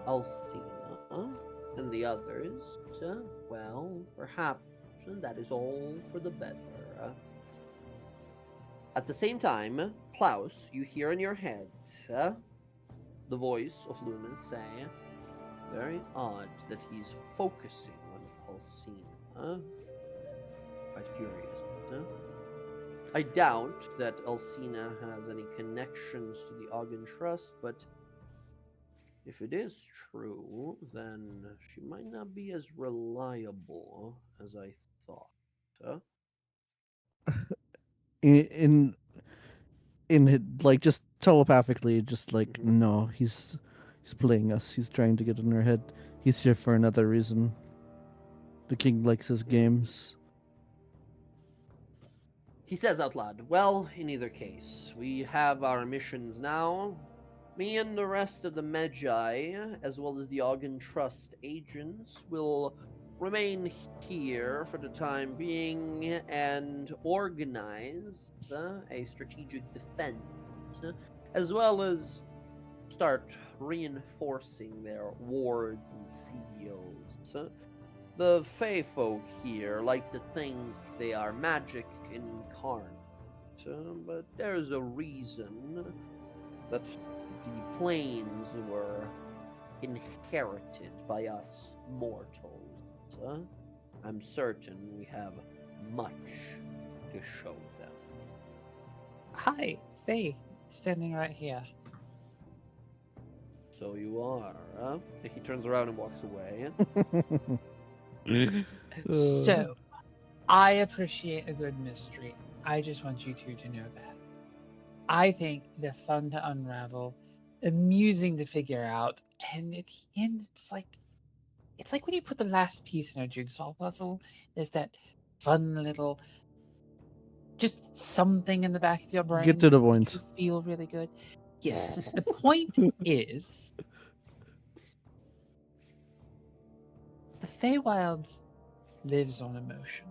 Alcina and the others, well, perhaps that is all for the better. At the same time, Klaus, you hear in your head the voice of Luna say, very odd that he's focusing on Alcina. Quite curious. I doubt that Alcina has any connections to the Ogden Trust, but if it is true, then she might not be as reliable as I thought. In like just telepathically, just like no, he's playing us. He's trying to get in our head. He's here for another reason. The king likes his games. He says out loud, well, in either case, we have our missions now. Me and the rest of the Magi, as well as the Ogden Trust agents, will remain here for the time being and organize a strategic defense, as well as start reinforcing their wards and seals. The Fey folk here like to think they are magic incarnate, but there's a reason that the planes were inherited by us mortals. I'm certain we have much to show them. Hi, Faye, standing right here. So you are, huh? He turns around and walks away. So, I appreciate a good mystery. I just want you two to know that. I think they're fun to unravel, amusing to figure out, and at the end, it's like it's like when you put the last piece in a jigsaw puzzle, there's that fun little just something in the back of your brain Get to the that makes point. you feel really good. Yes. The point is the Feywilds lives on emotion.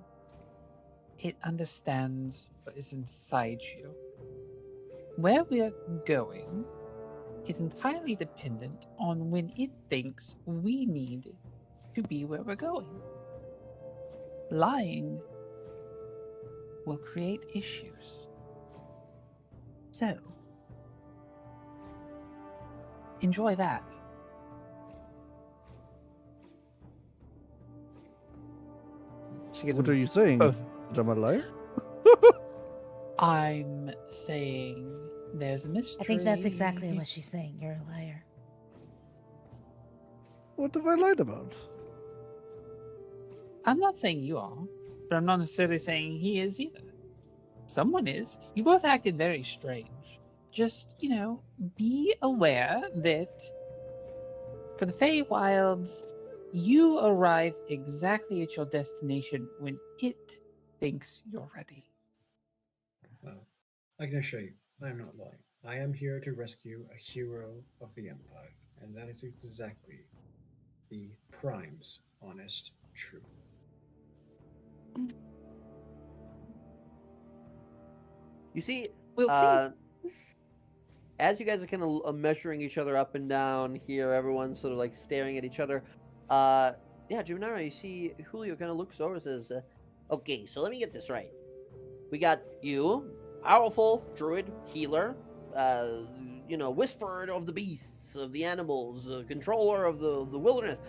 It understands what is inside you. Where we're going is entirely dependent on when it thinks we need to be where we're going. Lying will create issues. So, enjoy that. She gives What him are you saying? both. That I'm a liar? I'm saying there's a mystery. I think that's exactly what she's saying. You're a liar. What have I lied about? I'm not saying you are, but I'm not necessarily saying he is either. Someone is. You both acted very strange. Just, be aware that for the Feywilds, you arrive exactly at your destination when it thinks you're ready. Well, I can assure you, I am not lying. I am here to rescue a hero of the Empire, and that is exactly the Prime's honest truth. You see, We'll see. as you guys are kind of measuring each other up and down here, everyone's sort of like staring at each other. Yeah, Juvenara, you see Julio kind of looks over and says, okay, so let me get this right. We got you, powerful druid, healer, whisperer of the beasts, of the animals, controller of the wilderness.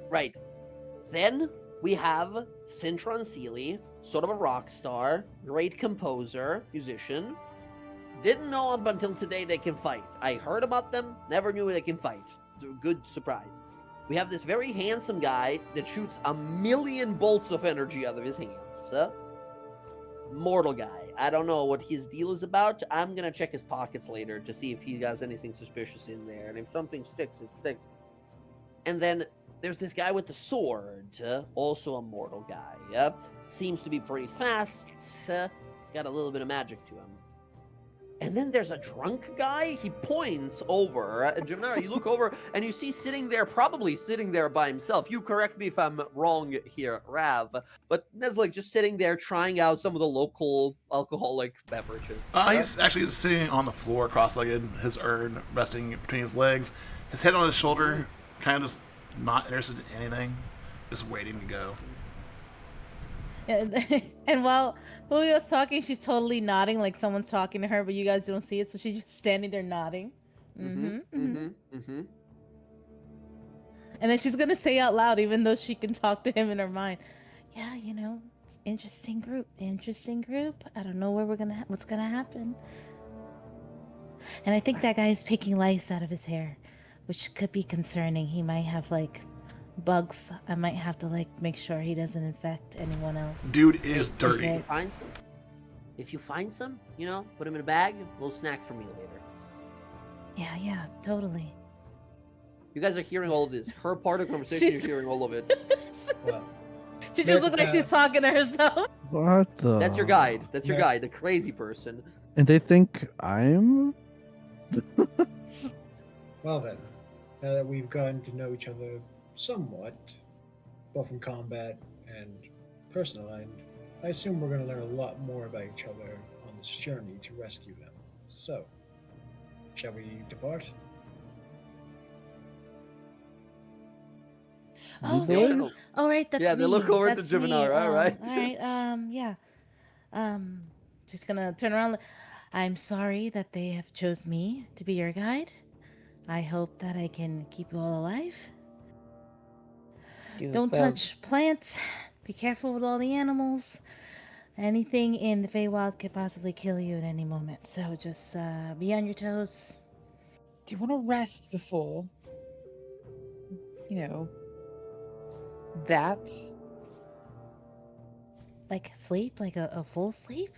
Right. Then we have Cintron Seeley, sort of a rock star, great composer, musician. Didn't know up until today they can fight. I heard about them, never knew they can fight. Good surprise. We have this very handsome guy that shoots 1,000,000 bolts of energy out of his hands. Mortal guy. I don't know what his deal is about. I'm gonna check his pockets later to see if he has anything suspicious in there. And if something sticks, it sticks. And then there's this guy with the sword, also a mortal guy. Seems to be pretty fast. He's got a little bit of magic to him. And then there's a drunk guy. He points over. And Gemini, you look over and you see probably sitting there by himself. You correct me if I'm wrong here, Rav. But Neslik just sitting there trying out some of the local alcoholic beverages. He's actually sitting on the floor, cross-legged, his urn resting between his legs, his head on his shoulder, kind of just not interested in anything, just waiting to go. And while Julio's talking, she's totally nodding like someone's talking to her, but you guys don't see it, so she's just standing there nodding. And then she's gonna say out loud, even though she can talk to him in her mind. Yeah, it's interesting group. I don't know where what's gonna happen. And I think that guy's picking lice out of his hair, which could be concerning. He might have bugs. I might have to make sure he doesn't infect anyone else. Dude is dirty. If you find some, put him in a bag, a little snack for me later. Yeah, totally. You guys are hearing all of this. Her part of the conversation, you're hearing all of it. Well, She just looks like she's talking to herself. What the? That's your guide. That's your guide, the crazy person. And they think I'm... Well then, now that we've gotten to know each other somewhat, both in combat and personal end, I assume we're going to learn a lot more about each other on this journey to rescue them. So, shall we depart? Oh, Yeah. all right, that's Yeah, me. they look over at the That's me. Gemini, all right. All right, yeah. Just gonna turn around. I'm sorry that they have chose me to be your guide. I hope that I can keep you all alive. Don't touch plants. Be careful with all the animals. Anything in the Feywild could possibly kill you at any moment. So just be on your toes. Do you want to rest before, that? Like sleep? Like a full sleep?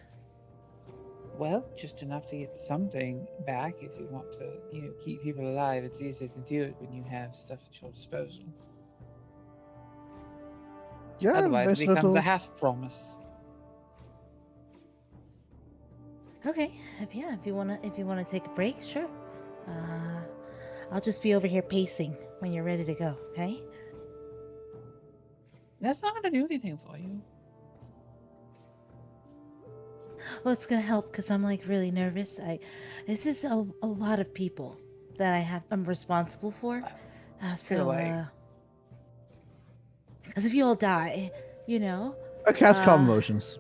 Well, just enough to get something back if you want to, keep people alive. It's easier to do it when you have stuff at your disposal. Yeah, Otherwise, nice it becomes little. a half promise. Okay, if you wanna take a break, sure. I'll just be over here pacing when you're ready to go. Okay. That's not going to do anything for you. Well, it's gonna help because I'm like really nervous. This is a lot of people that I'm responsible for. Just get away. Because if you all die, you know, I cast calm uh, emotions.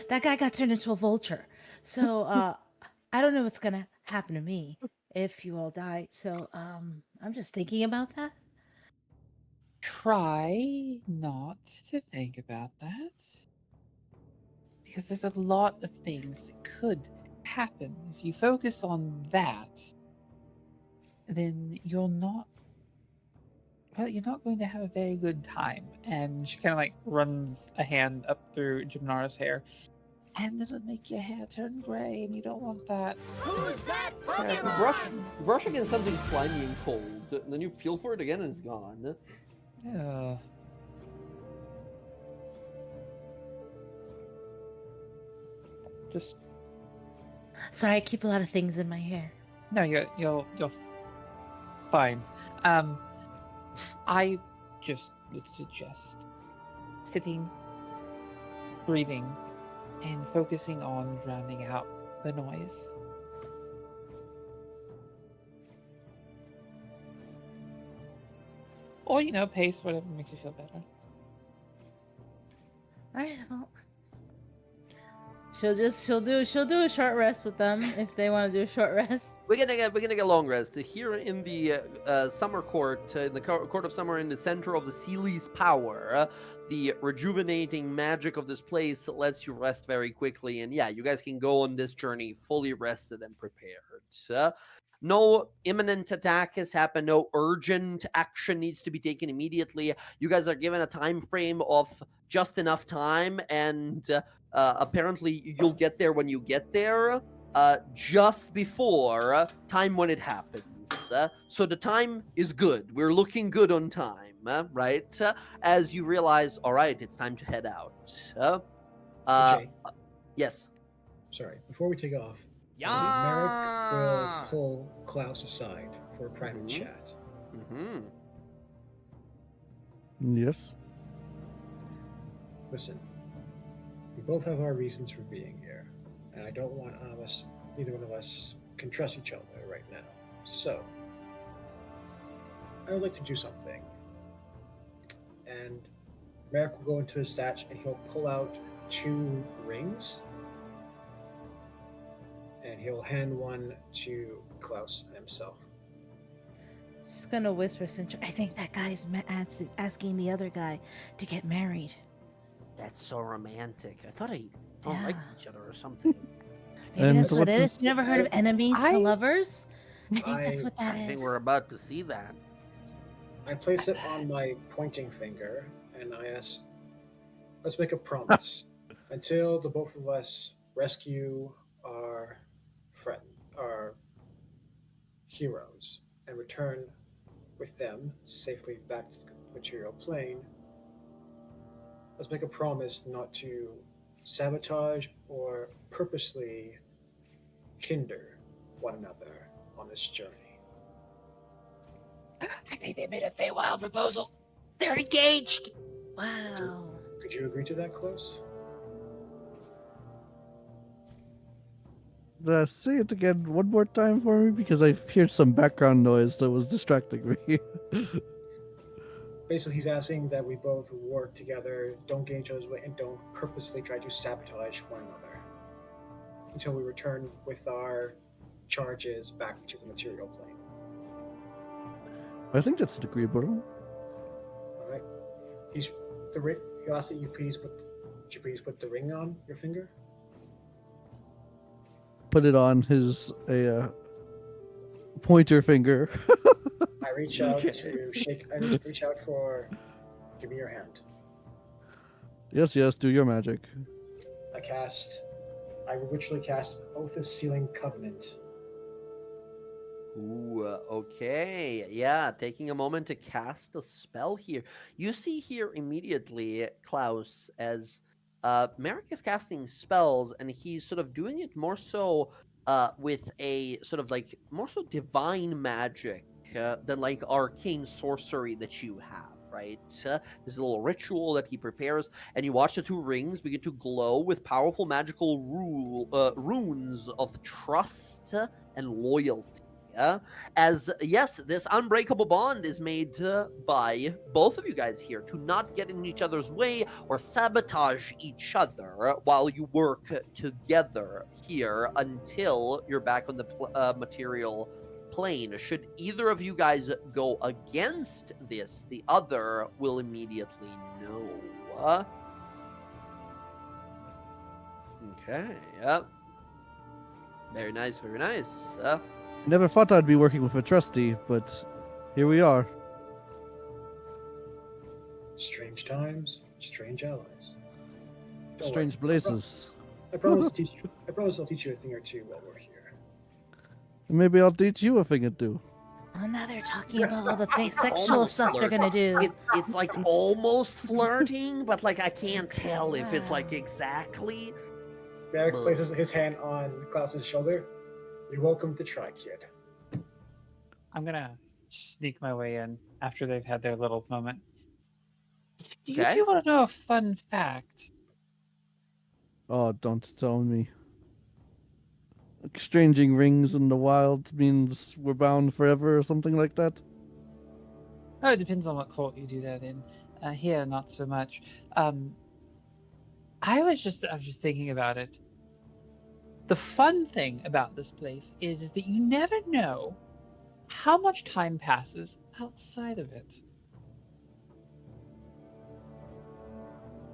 that guy got turned into a vulture. So I don't know what's gonna happen to me if you all die. So I'm just thinking about that. Try not to think about that. Because there's a lot of things that could happen. If you focus on that, then you're not going to have a very good time. And she kind of like runs a hand up through Jimnara's hair. And it'll make your hair turn gray, and you don't want that. Who's that Terrible. You brush against something slimy and cold, and then you feel for it again and it's gone. Yeah. Just Sorry, I keep a lot of things in my hair. no, you're fine. I just would suggest sitting, breathing, and focusing on drowning out the noise. Or, pace, whatever makes you feel better. All right, well, she'll do a short rest with them if they want to do a short rest. We're gonna get long rest here in the summer court, in the court of summer, in the center of the Sealy's power. The rejuvenating magic of this place lets you rest very quickly, and yeah, you guys can go on this journey fully rested and prepared. No imminent attack has happened. No urgent action needs to be taken immediately. You guys are given a time frame of just enough time, and apparently you'll get there when you get there. Just before time when it happens. So the time is good. We're looking good on time, right? As you realize, all right, it's time to head out. Jay, Yes. sorry. Before we take off, Yeah. Merrick will pull Klaus aside for a private Mhm. chat. Mm-hmm. Yes. Listen, we both have our reasons for being here, and I don't want neither one of us can trust each other right now. So, I would like to do something. And Merrick will go into his stash and he'll pull out 2 rings. And he'll hand one to Klaus himself. She's gonna whisper, I think that guy's asking the other guy to get married. That's so romantic. I thought I don't Yeah. like each other or something. Maybe And that's so what what it is. does- You never heard of enemies to lovers? I think that's what that I is. think we're about to see that. I place it on my pointing finger and I ask, let's make a promise. Until the both of us rescue our our heroes, and return with them safely back to the material plane, let's make a promise not to sabotage or purposely hinder one another on this journey. I think they made a Feywild proposal. They're engaged. Wow. Could you agree to that, Close? Say it again one more time for me because I heard some background noise that was distracting me. Basically, he's asking that we both work together, don't get each other's way, and don't purposely try to sabotage one another until we return with our charges back to the material plane. I think that's agreeable. All right. He'll ask that you please put the ring on your finger. Put it on his pointer finger. I reach out to shake. I reach out for. Give me your hand. Yes, do your magic. I ritually cast Oath of Sealing Covenant Ooh, okay. Yeah, taking a moment to cast a spell here. You see here immediately, Klaus, as Merrick is casting spells, and he's sort of doing it more so with a sort of like more so divine magic than like arcane sorcery that you have, right? There's a little ritual that he prepares, and you watch the two rings begin to glow with powerful magical runes of trust and loyalty. As yes, this unbreakable bond is made by both of you guys here to not get in each other's way or sabotage each other while you work together here until you're back on the material plane. Should either of you guys go against this, the other will immediately know. Okay, yep. Very nice, very nice. Never thought I'd be working with a trustee, but here we are. Strange times, strange allies. Don't Strange worry. places. I promise to teach you. I promise I'll teach you a thing or two while we're here. Maybe I'll teach you a thing or two. Oh, now they're talking about all the sexual Almost stuff they're gonna do. It's like almost flirting, but like I can't tell if it's like exactly. Merrick places his hand on Klaus's shoulder. You're welcome to try, kid. I'm gonna sneak my way in after they've had their little moment. Do you Okay. two want to know a fun fact? Oh, don't tell me. Exchanging rings in the wild means we're bound forever or something like that? Oh, it depends on what court you do that in. Here, not so much. I was just thinking about it. The fun thing about this place is that you never know how much time passes outside of it.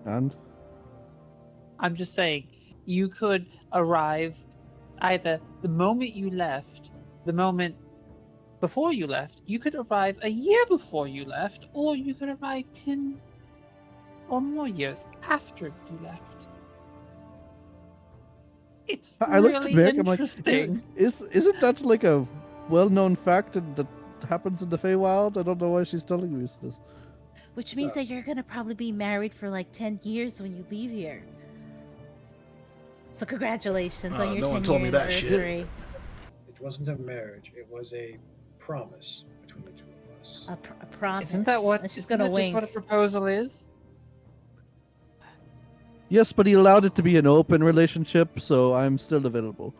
And? I'm just saying, you could arrive either the moment you left, the moment before you left, you could arrive a year before you left, or you could arrive 10 or more years after you left. It's I looked really back, I'm like, interesting. isn't that like a well-known fact that happens in the Feywild? I don't know why she's telling me this. Which means that you're gonna probably be married for like 10 years when you leave here. So congratulations on your no one 10-year told me that shit. anniversary. It wasn't a marriage. It was a promise between the two of us. A promise. Isn't that what? And she's Isn't gonna that just wink. what a proposal is? Yes, but he allowed it to be an open relationship, so I'm still available.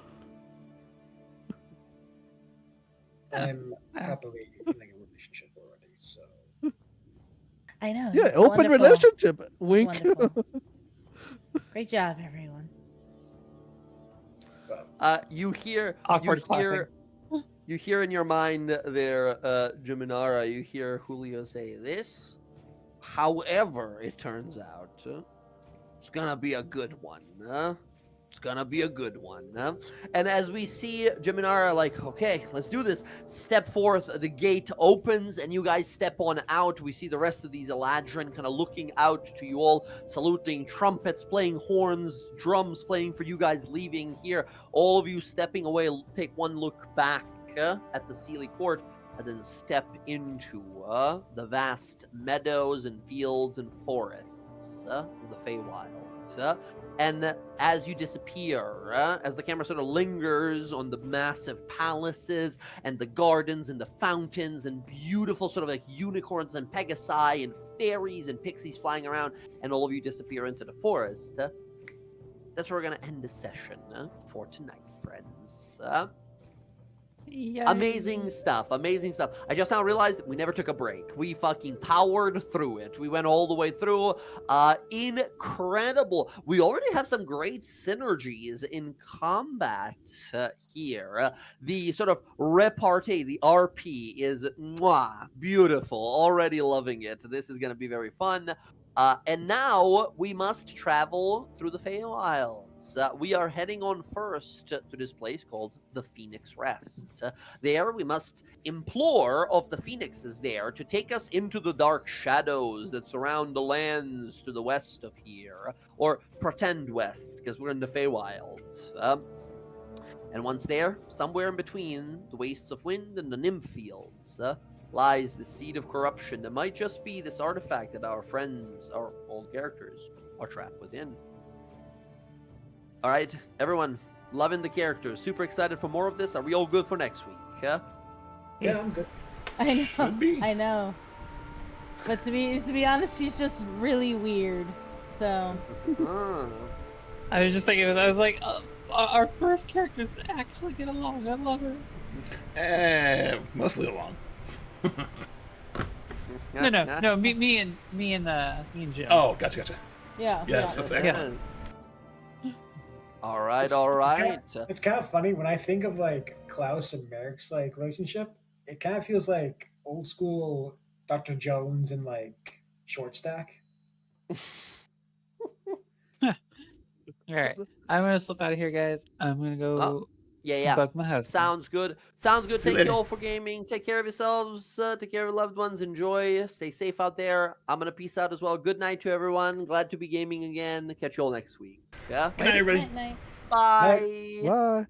I'm happily in a relationship already, so I know. Yeah, it's open wonderful. relationship. Wink. Wonderful. Great job, everyone. well, You hear Awkward you hear in your mind there, Jiminara, you hear Julio say this. However, it turns out it's gonna be a good one. It's gonna be a good one. And as we see Jiminara like, okay, let's do this. Step forth, the gate opens, and you guys step on out. We see the rest of these Eladrin kind of looking out to you all, saluting, trumpets playing, horns, drums playing for you guys leaving here. All of you stepping away, take one look back at the Sealy Court, and then step into the vast meadows and fields and forests of the Feywild. And as you disappear, as the camera sort of lingers on the massive palaces and the gardens and the fountains and beautiful sort of like unicorns and pegasi and fairies and pixies flying around, and all of you disappear into the forest, that's where we're going to end the session for tonight, friends. Amazing stuff. I just now realized we never took a break. We fucking powered through it. We went all the way through. Incredible. We already have some great synergies in combat here. The sort of repartee, the RP is beautiful. Already loving it. This is going to be very fun. And now we must travel through the Feywilds. We are heading on first to this place called the Phoenix Rest. There we must implore of the phoenixes there to take us into the dark shadows that surround the lands to the west of here, or pretend west, because we're in the Feywilds. And once there, somewhere in between the wastes of wind and the nymph fields, lies the seed of corruption that might just be this artifact that our friends, our old characters, are trapped within. All right, everyone, loving the characters, super excited for more of this. Are we all good for next week? Yeah, I'm good. I know. Should be. I know. But to be honest, she's just really weird. So. I was just thinking, I was like, our first characters that actually get along. I love her. Mostly along. No. Me and Jim. Oh, gotcha. Yeah. Yes, yeah. that's excellent. All right. It's kind of funny when I think of like Klaus and Merrick's like relationship. It kind of feels like old school Dr. Jones and like Short Stack. All right, I'm gonna slip out of here, guys. I'm gonna go Yeah. bug my house. Sounds good. See you Thank later. you all for gaming. Take care of yourselves. Take care of your loved ones. Enjoy. Stay safe out there. I'm going to peace out as well. Good night to everyone. Glad to be gaming again. Catch you all next week. Yeah? Good night, everybody. Night. Bye. Bye.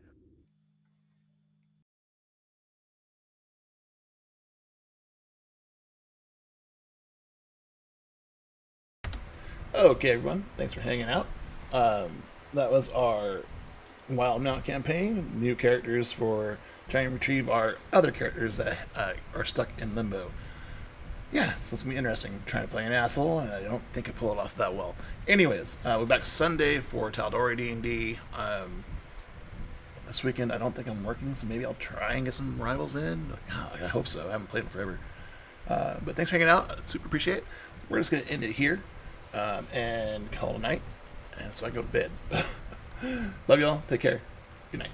Okay, everyone. Thanks for hanging out. That was our Wildemount campaign. New characters for trying to retrieve our other characters that are stuck in limbo. Yeah, so it's going to be interesting trying to play an asshole, and I don't think I pull it off that well. Anyways, we're back Sunday for Tal'Dorei D&D. This weekend, I don't think I'm working, so maybe I'll try and get some rivals in. I hope so. I haven't played them forever. But thanks for hanging out. I super appreciate it. We're just going to end it here and call it a night, and so I can go to bed. Love y'all. Take care. Good night.